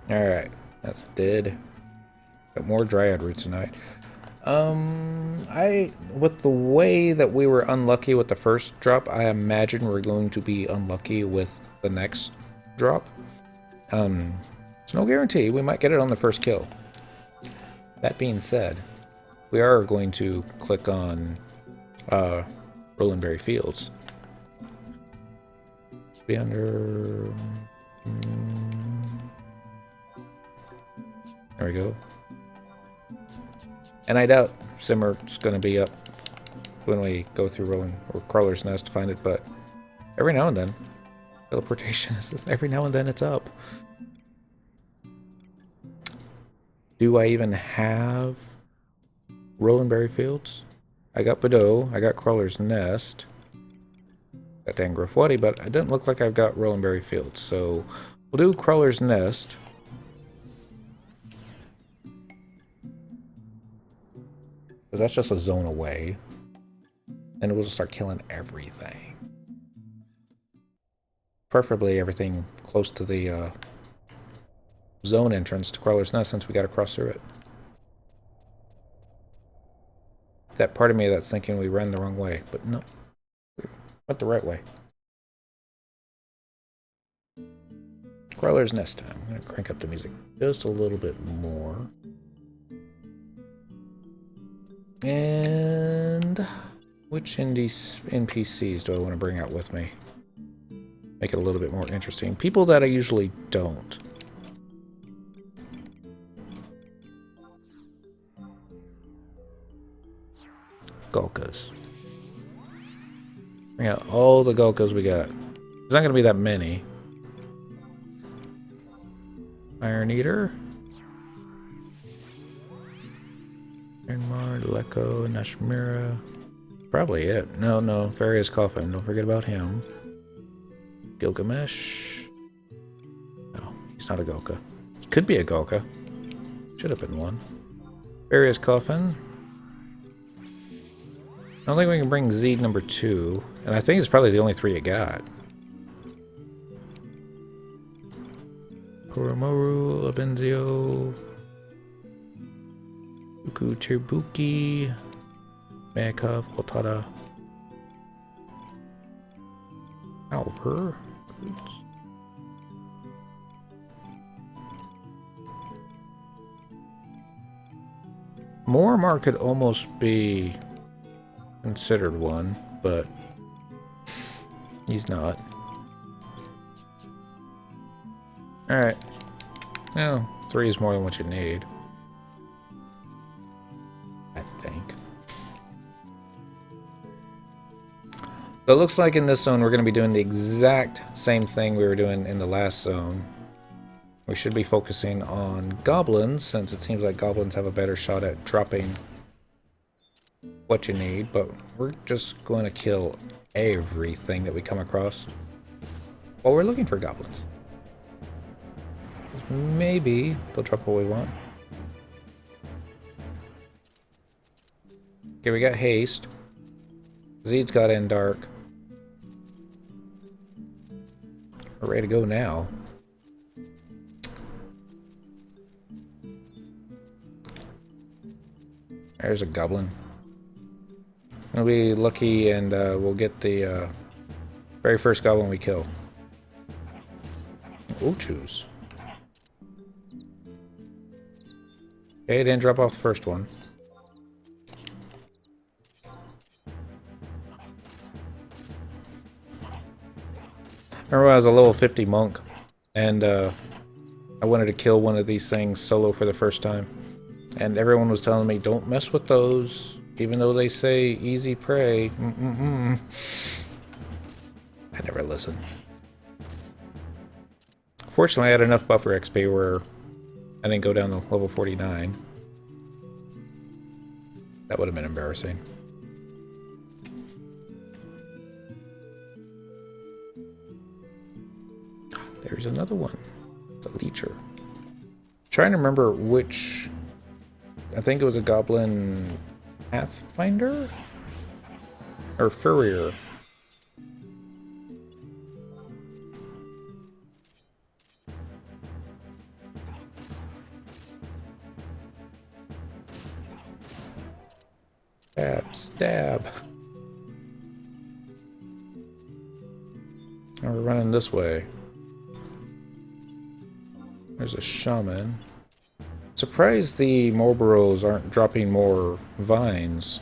Alright, that's dead. Got more dryad roots tonight. With the way that we were unlucky with the first drop, I imagine we're going to be unlucky with the next drop. It's no guarantee. We might get it on the first kill. That being said, we are going to click on Rolandberry Fields. Be under... There we go. And I doubt Simmer's going to be up when we go through Rolling or Crawler's Nest to find it, but every now and then, teleportation is every now and then it's up. Do I even have Rolling Berry Fields? I got Bordeaux, I got Crawler's Nest, got Dangrafwadi, but it doesn't look like I've got Rolling Berry Fields, so we'll do Crawler's Nest. Because that's just a zone away. And we'll just start killing everything. Preferably everything close to the zone entrance to Crawler's Nest, since we got to cross through it. That part of me that's thinking we ran the wrong way, but no. We went the right way. Crawler's Nest time. I'm going to crank up the music just a little bit more. And which NPCs do I want to bring out with me? Make it a little bit more interesting. People that I usually don't. Gulkas. Bring out all the Gulkas we got. There's not going to be that many. Iron Eater. Ironmar, Leko, Nashmira. Probably it. No. Various Coffin. Don't forget about him. Gilgamesh. No, he's not a Gulka. He could be a Gulka. Should have been one. Various Coffin. I don't think we can bring Zeed number 2. And I think it's probably the only 3 you got. Koromoru, Labenzio, Uku Chibuki, Makov, Kotada, Alver. Moramar could almost be considered one, but he's not. Alright. Well, 3 is more than what you need. I think. So it looks like in this zone we're going to be doing the exact same thing we were doing in the last zone. We should be focusing on goblins, since it seems like goblins have a better shot at dropping what you need, but we're just going to kill everything that we come across while we're looking for goblins. Maybe they'll drop what we want. Okay, we got haste. Zeed's got in dark. We're ready to go now. There's a goblin. We'll be lucky and we'll get the very first goblin we kill. We'll choose. Okay, didn't drop off the first one. Remember when I was a level 50 monk and I wanted to kill one of these things solo for the first time, and everyone was telling me don't mess with those even though they say easy prey. I never listened. Fortunately I had enough buffer XP where I didn't go down to level 49. That would have been embarrassing. There's another one. It's a leecher. Trying to remember which... I think it was a goblin pathfinder? Or furrier. Stab, stab. Now we're running this way. There's a shaman. Surprised the Marlboros aren't dropping more vines.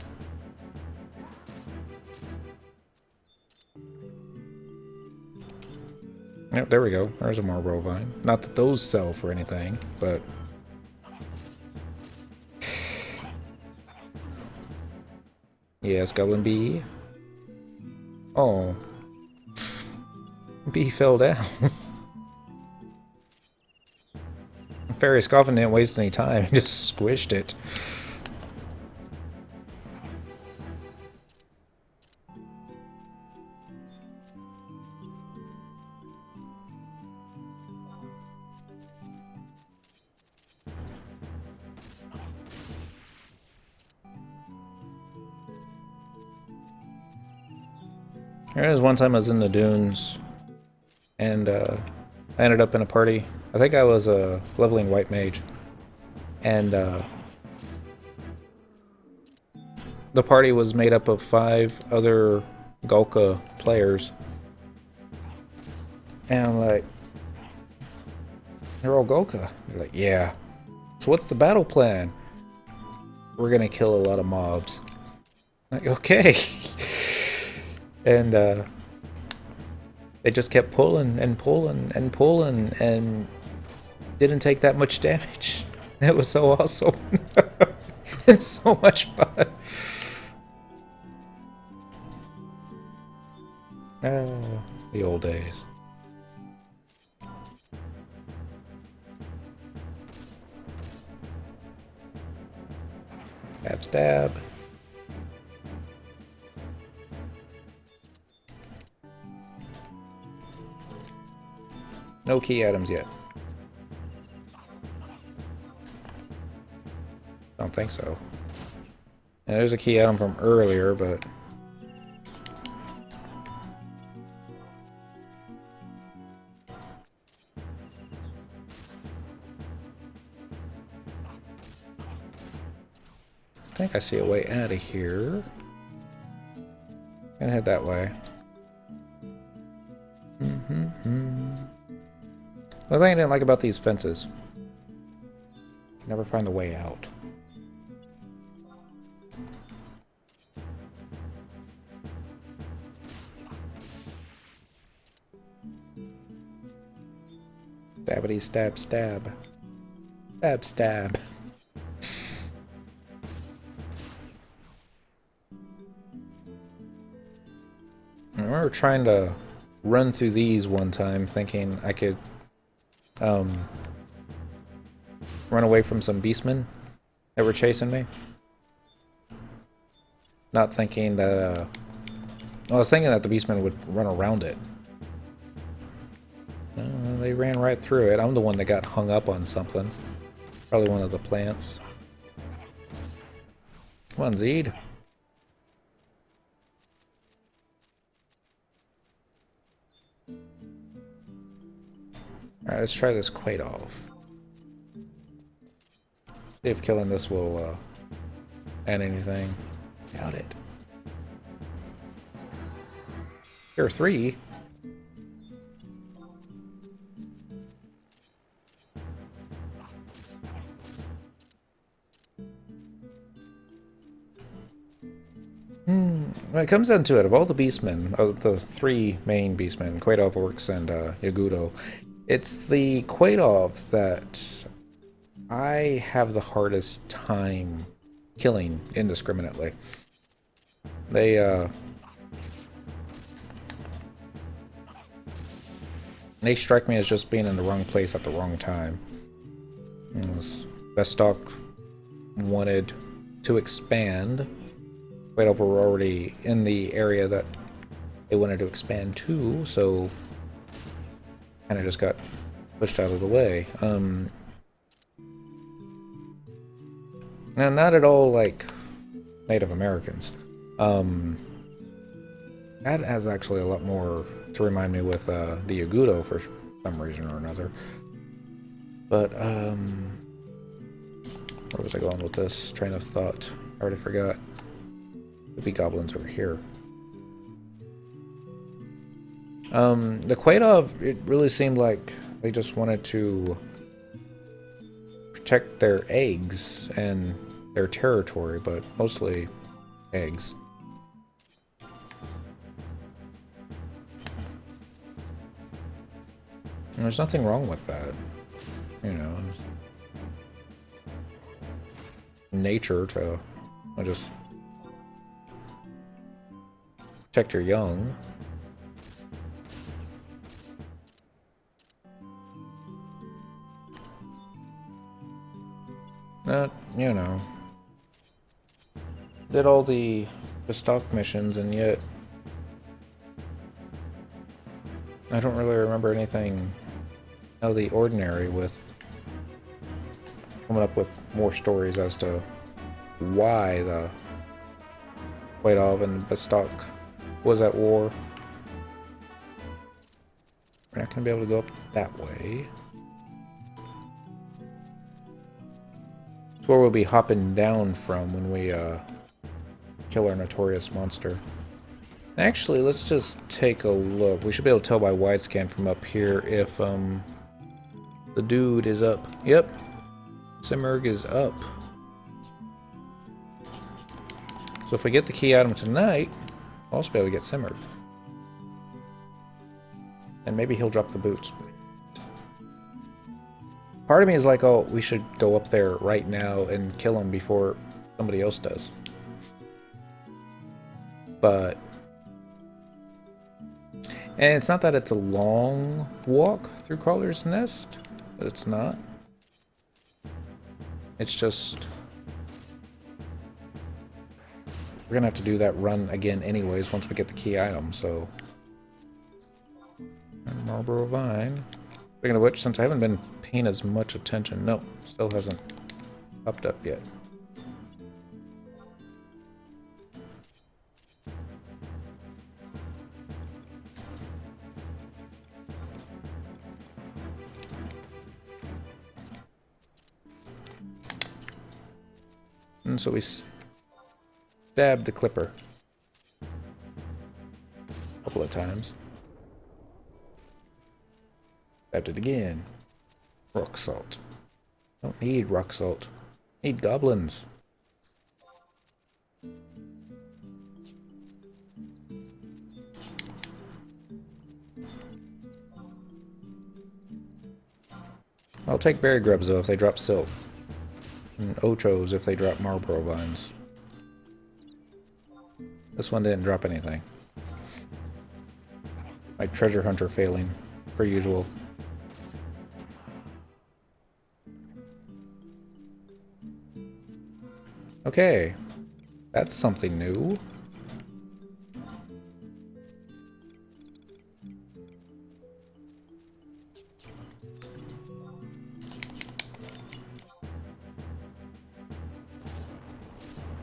Yep, there we go. There's a Marlboro vine. Not that those sell for anything, but... Yes, Goblin Bee. Oh. Bee fell down. Fairy Scoffin didn't waste any time. He just squished it. There was one time I was in the dunes, and I ended up in a party. I think I was leveling White Mage, and the party was made up of 5 other Golka players. And I'm like, "You're all Golka?" They're like, "Yeah." "So what's the battle plan?" "We're gonna kill a lot of mobs." I'm like, okay. And they just kept pulling and pulling and pulling and didn't take that much damage. It was so awesome. It's so much fun. The old days. Stab, stab. No key items yet. Don't think so. Yeah, there's a key item from earlier, but... I think I see a way out of here. Gonna head that way. The thing I didn't like about these fences, you can never find a way out. Stabbity stab stab. Stab stab. I remember trying to run through these one time thinking I could run away from some beastmen that were chasing me. Not thinking that I was thinking that the beastmen would run around it. They ran right through it. I'm the one that got hung up on something. Probably one of the plants. Come on, Zeed. Alright, let's try this Quaidolf. See if killing this will add anything. Doubt it. Here are 3. When it comes down to it, of all the beastmen, of the 3 main beastmen, Quaidolf, Orcs, and Yagudo, it's the Quaidolf that I have the hardest time killing indiscriminately. They strike me as just being in the wrong place at the wrong time. Bestock wanted to expand. Quaidolf were already in the area that they wanted to expand to, so kind of just got pushed out of the way. Now, not at all like Native Americans. That has actually a lot more to remind me with the Yagudo for some reason or another. But, where was I going with this train of thought? I already forgot. Could be goblins over here. The Quaidolf, it really seemed like they just wanted to protect their eggs and their territory, but mostly eggs. And there's nothing wrong with that, you know. Nature to just protect your young. You know, did all the stock missions, and yet I don't really remember anything out of the ordinary with coming up with more stories as to why the Plaidov and Bastok was at war. We're not going to be able to go up that way. It's where we'll be hopping down from when we kill our notorious monster. Actually, let's just take a look. We should be able to tell by wide scan from up here if the dude is up. Yep, Simurgh is up. So if we get the key item tonight, we'll also be able to get Simurgh. And maybe he'll drop the boots. Part of me is like, oh, we should go up there right now and kill him before somebody else does. But... and it's not that it's a long walk through Crawler's Nest. It's not. It's just... we're gonna have to do that run again anyways once we get the key item, so... and Marlboro Vine. Speaking of which, since I haven't been paying as much attention... nope, still hasn't popped up yet. And so we stabbed the clipper a couple of times. Stabbed it again. Rock salt. Don't need rock salt. Need goblins. I'll take berry grubs though if they drop silk. And ochos if they drop Marlboro vines. This one didn't drop anything. My treasure hunter failing, per usual. Okay, that's something new.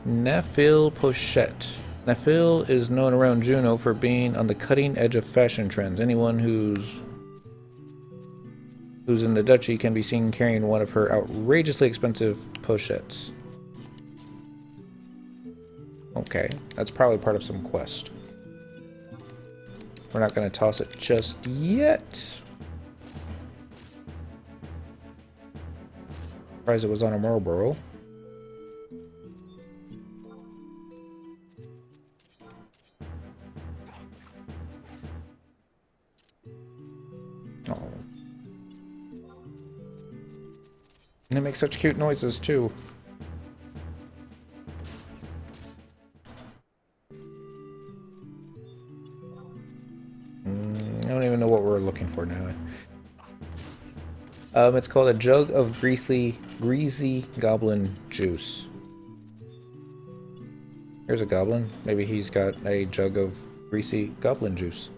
Nephil Pochette. Nephil is known around Juneau for being on the cutting edge of fashion trends. Anyone who's in the duchy can be seen carrying one of her outrageously expensive pochettes. Okay, that's probably part of some quest. We're not going to toss it just yet. Surprised it was on a Marlboro. Oh. And it makes such cute noises too. I don't even know what we're looking for now. It's called a jug of greasy goblin juice. Here's a goblin. Maybe he's got a jug of greasy goblin juice.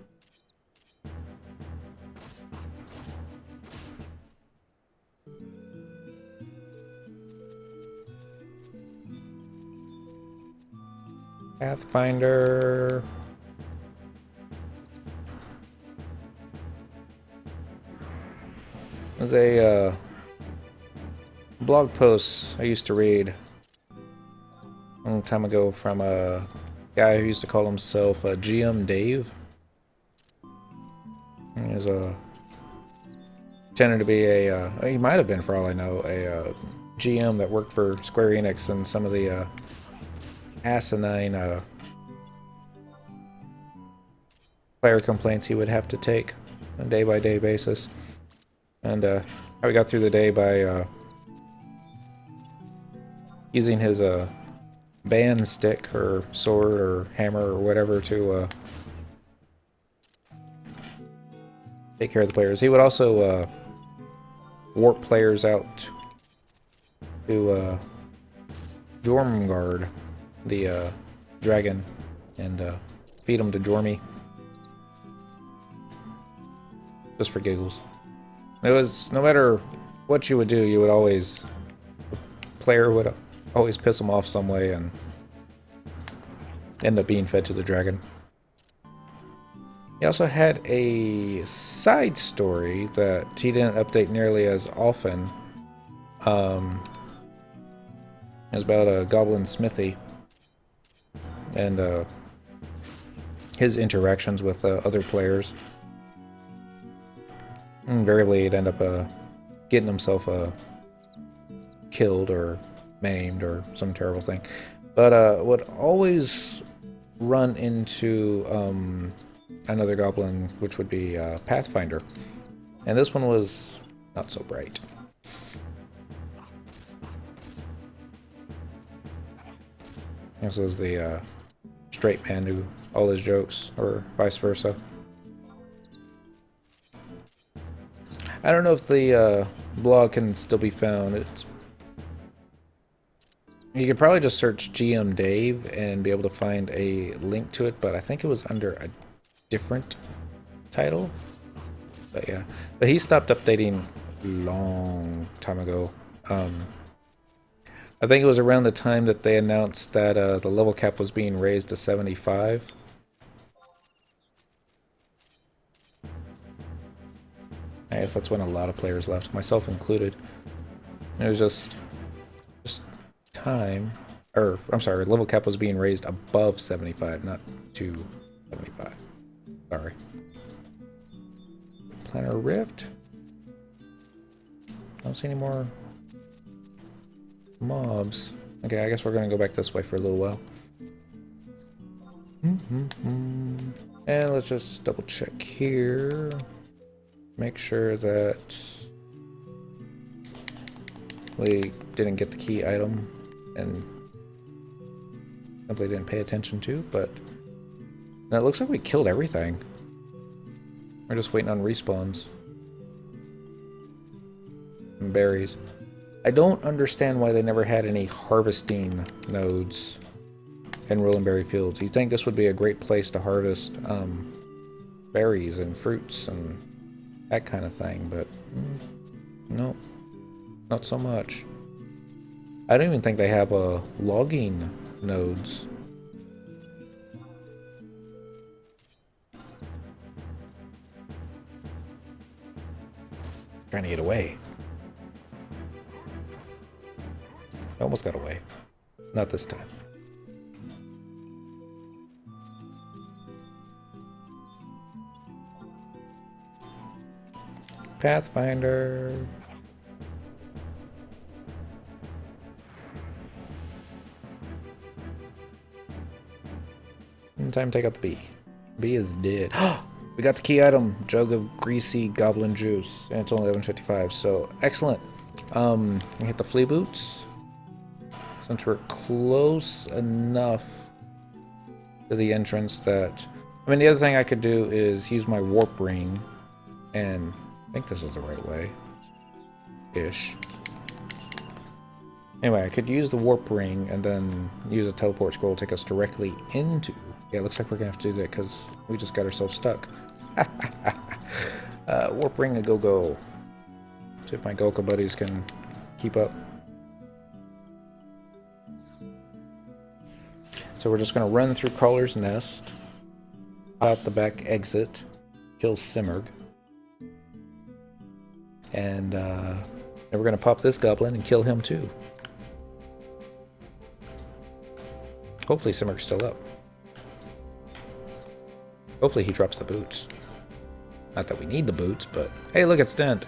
Pathfinder. There's a blog post I used to read a long time ago from a guy who used to call himself GM Dave. He was tended to be a he might have been, for all I know, a GM that worked for Square Enix and some of the asinine player complaints he would have to take on a day-by-day basis. And how we got through the day by using his band stick or sword or hammer or whatever to take care of the players. He would also warp players out to Jormungard, the dragon, and feed him to Jormy. Just for giggles. It was, no matter what you would do, you would always, the player would always piss him off some way and end up being fed to the dragon. He also had a side story that he didn't update nearly as often. It was about a goblin smithy and his interactions with other players. Invariably, he'd end up getting himself killed or maimed or some terrible thing. But would always run into another goblin, which would be Pathfinder. And this one was not so bright. This was the straight man who all his jokes, or vice versa. I don't know if the blog can still be found. You could probably just search GM Dave and be able to find a link to it, but I think it was under a different title. But yeah, but he stopped updating a long time ago. I think it was around the time that they announced that the level cap was being raised to 75. I guess that's when a lot of players left, myself included. It was just time, or I'm sorry, level cap was being raised above 75, not to 75. Sorry. Planar Rift. Don't see any more mobs. Okay, I guess we're gonna go back this way for a little while. And let's just double check here. Make sure that we didn't get the key item and simply didn't pay attention to, but now it looks like we killed everything. We're just waiting on respawns and berries. I don't understand why they never had any harvesting nodes in Rolling Berry Fields. You'd think this would be a great place to harvest berries and fruits and that kind of thing, but no, not so much. I don't even think they have logging nodes. Trying to get away. Almost got away. Not this time. Pathfinder. Time to take out the bee. Bee is dead. We got the key item, jug of greasy goblin juice, and it's only 11:55. So excellent. We hit the flea boots. Since we're close enough to the entrance that, I mean, the other thing I could do is use my warp ring, and I think this is the right way, ish. Anyway, I could use the warp ring and then use a teleport scroll to take us directly into. Yeah, it looks like we're gonna have to do that because we just got ourselves stuck. Warp ring a go-go. See if my Goka buddies can keep up. So we're just gonna run through Crawler's Nest, out the back exit, kill Simurg, and then we're gonna pop this goblin and kill him too. Hopefully Simurg's still up. Hopefully he drops the boots. Not that we need the boots, but hey, look, it's Dent.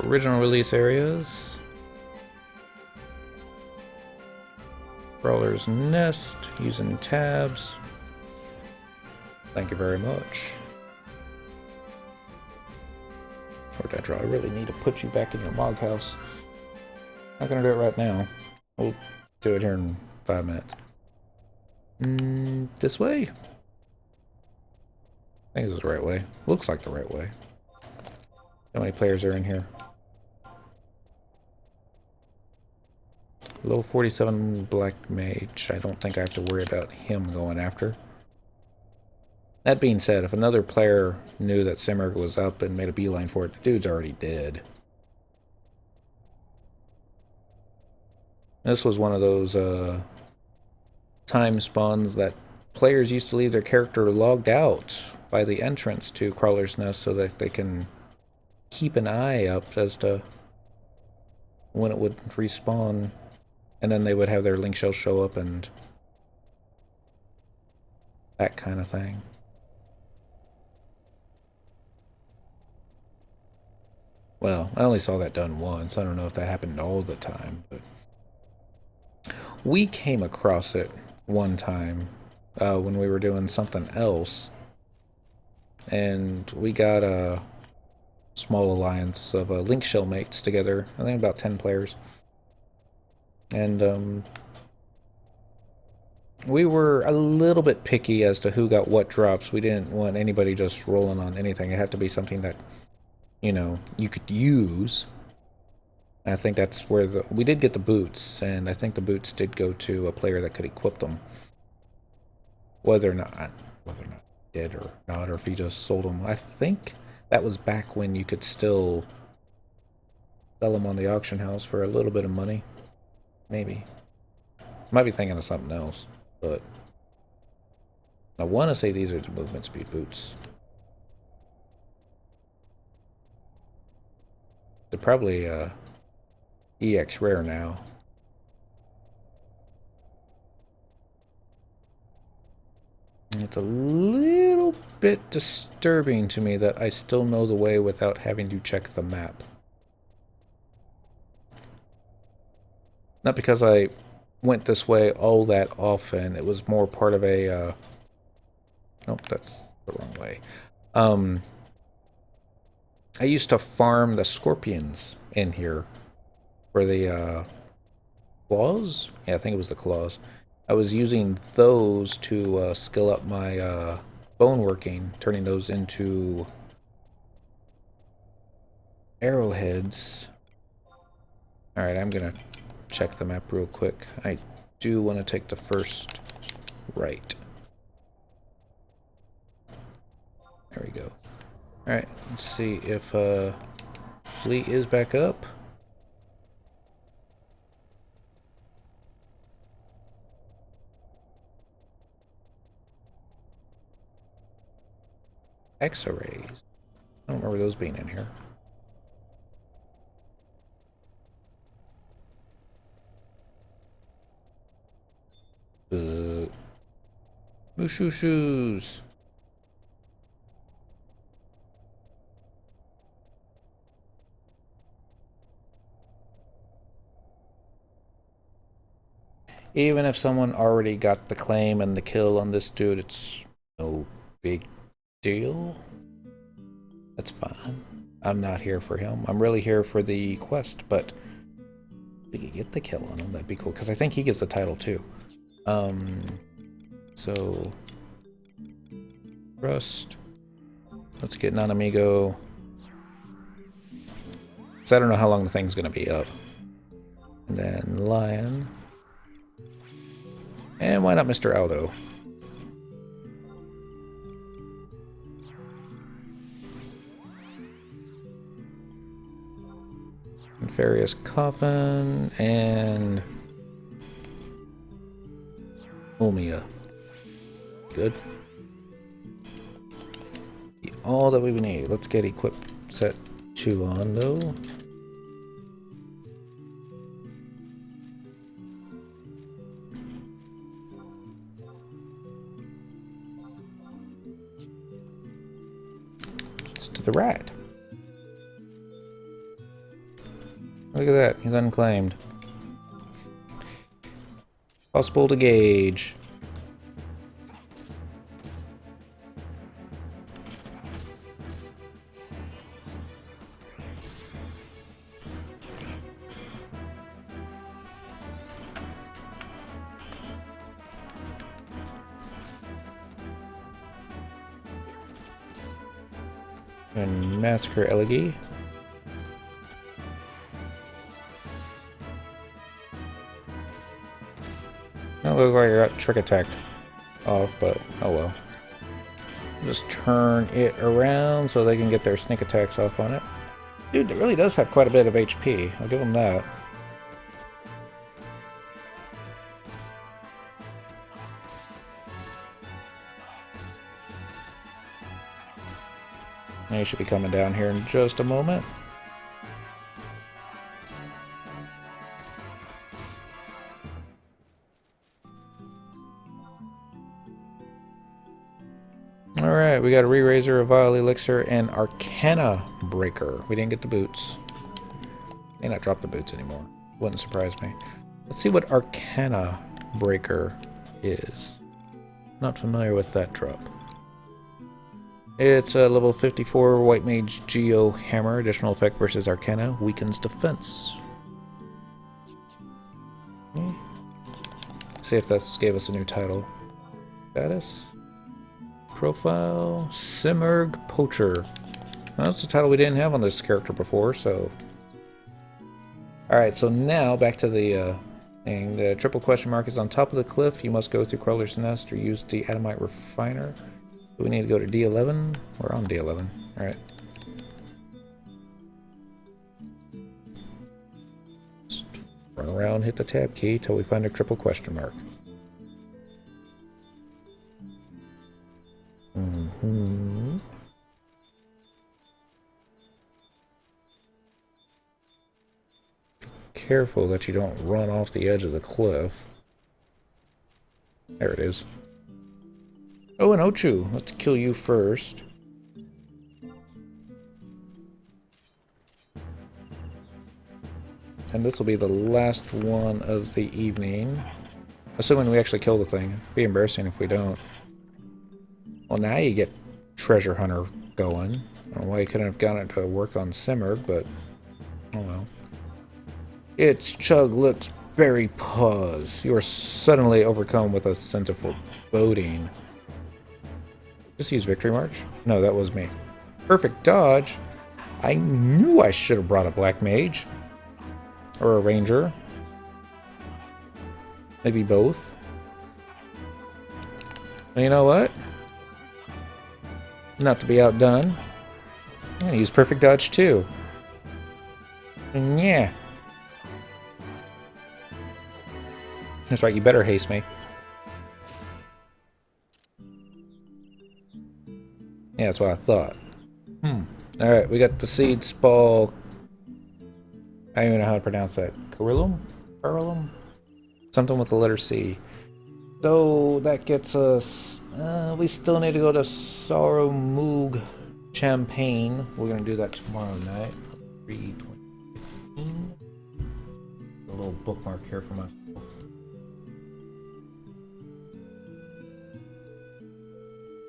Original release areas. Crawler's Nest, using tabs. Thank you very much. Or Dedra, I really need to put you back in your mog house. Not gonna do it right now. We'll do it here in 5 minutes. This way? I think this is the right way. Looks like the right way. How many players are in here? Level 47 Black Mage. I don't think I have to worry about him going after. That being said, if another player knew that Simmer was up and made a beeline for it, the dude's already dead. This was one of those time spawns that players used to leave their character logged out by the entrance to Crawler's Nest so that they can keep an eye up as to when it would respawn, and then they would have their link shell show up and that kind of thing. Well, I only saw that done once. I don't know if that happened all the time, but we came across it one time when we were doing something else, and we got a small alliance of link shell mates together. I think about 10 players, and we were a little bit picky as to who got what drops. We didn't want anybody just rolling on anything. It had to be something that, you know, you could use. I think that's where we did get the boots, and I think the boots did go to a player that could equip them. Whether or not he did or not, or if he just sold them. I think that was back when you could still sell them on the auction house for a little bit of money. Maybe. Might be thinking of something else, but I want to say these are the movement speed boots. They're probably EX rare now. It's a little bit disturbing to me that I still know the way without having to check the map. Not because I went this way all that often. It was more part of a... Nope, that's the wrong way. I used to farm the scorpions in here for the claws? Yeah, I think it was the claws. I was using those to skill up my bone working, turning those into arrowheads. Alright, I'm gonna check the map real quick. I do want to take the first right. There we go. Alright, let's see if fleet is back up. X-rays. I don't remember those being in here. Shoo-shoos. Even if someone already got the claim and the kill on this dude, it's no big deal. That's fine. I'm not here for him. I'm really here for the quest, but we could get the kill on him. That'd be cool, because I think he gives the title too. So Rust. Let's get non-amigo. So I don't know how long the thing's gonna be up. And then Lion. And why not Mr. Aldo? Nefarious Coffin and Omia. Good. All that we need. Let's get equip set 2 on though. Let's do the rat. Look at that, he's unclaimed. Possible to gauge. And Massacre Elegy. That looks like I got trick attack off, but oh well. Just turn it around so they can get their sneak attacks off on it. Dude, it really does have quite a bit of HP. I'll give them that. And he should be coming down here in just a moment. Alright, we got a Re-Raiser, a Vile Elixir, and Arcana Breaker. We didn't get the boots. May not drop the boots anymore. Wouldn't surprise me. Let's see what Arcana Breaker is. Not familiar with that drop. It's a level 54 White Mage Geo Hammer. Additional effect versus Arcana. Weakens defense. See if this gave us a new title. Status. Profile. Simurg Poacher. Well, that's a title we didn't have on this character before, so... Alright, so now back to the thing. The triple question mark is on top of the cliff. You must go through Crawler's Nest or use the Adamite Refiner. We need to go to D11. We're on D11. Alright. Just run around, hit the tab key till we find a triple question mark. Careful that you don't run off the edge of the cliff. There it is. Oh, an Ochu. Let's kill you first. And this will be the last one of the evening. Assuming we actually kill the thing. It'd be embarrassing if we don't. Well, now you get Treasure Hunter going. I don't know why you couldn't have gotten it to work on Simurg, but oh well. It's Chug Looks Berry Paws. You are suddenly overcome with a sense of foreboding. Just use Victory March? No, that was me. Perfect dodge. I knew I should have brought a Black Mage. Or a Ranger. Maybe both. And you know what? Not to be outdone. I'm gonna use Perfect Dodge too. And yeah. That's right, you better haste me. Yeah, that's what I thought. Alright, we got the Seed Spall. I don't even know how to pronounce that. Carillum? Carillum? Something with the letter C. So that gets us... we still need to go to Sorrow Moog Champagne. We're going to do that tomorrow night. 3/2015. A little bookmark here for myself.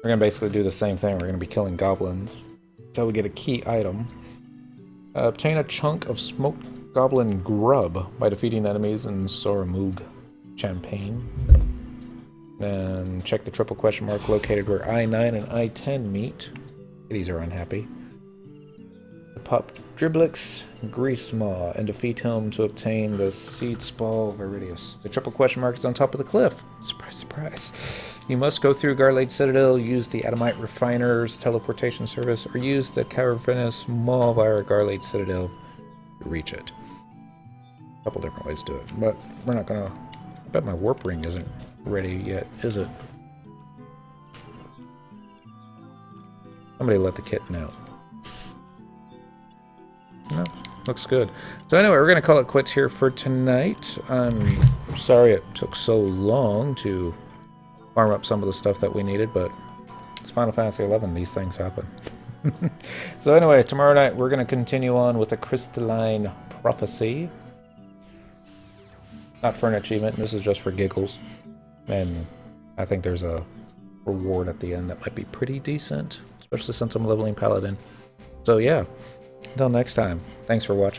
We're going to basically do the same thing. We're going to be killing goblins. So we get a key item. Obtain a chunk of smoked goblin grub by defeating enemies in Soramoog Champagne. Then check the triple question mark located where I-9 and I-10 meet. Kitties are unhappy. Pop Driblix Greasemaw and defeat him to obtain the Seed Spall Viridius. The triple question mark is on top of the cliff. Surprise, surprise. You must go through Garlade Citadel, use the Adamite Refiner's teleportation service, or use the Cavernous Maw via Garlade Citadel to reach it. A couple different ways to do it, but we're not gonna... I bet my warp ring isn't ready yet, is it? Somebody let the kitten out. No, looks good. So anyway, we're going to call it quits here for tonight. I'm sorry it took so long to farm up some of the stuff that we needed, but it's Final Fantasy XI. These things happen. So anyway, tomorrow night we're going to continue on with the Crystalline Prophecy. Not for an achievement, this is just for giggles. And I think there's a reward at the end that might be pretty decent, especially since I'm leveling Paladin. So yeah. Until next time, thanks for watching.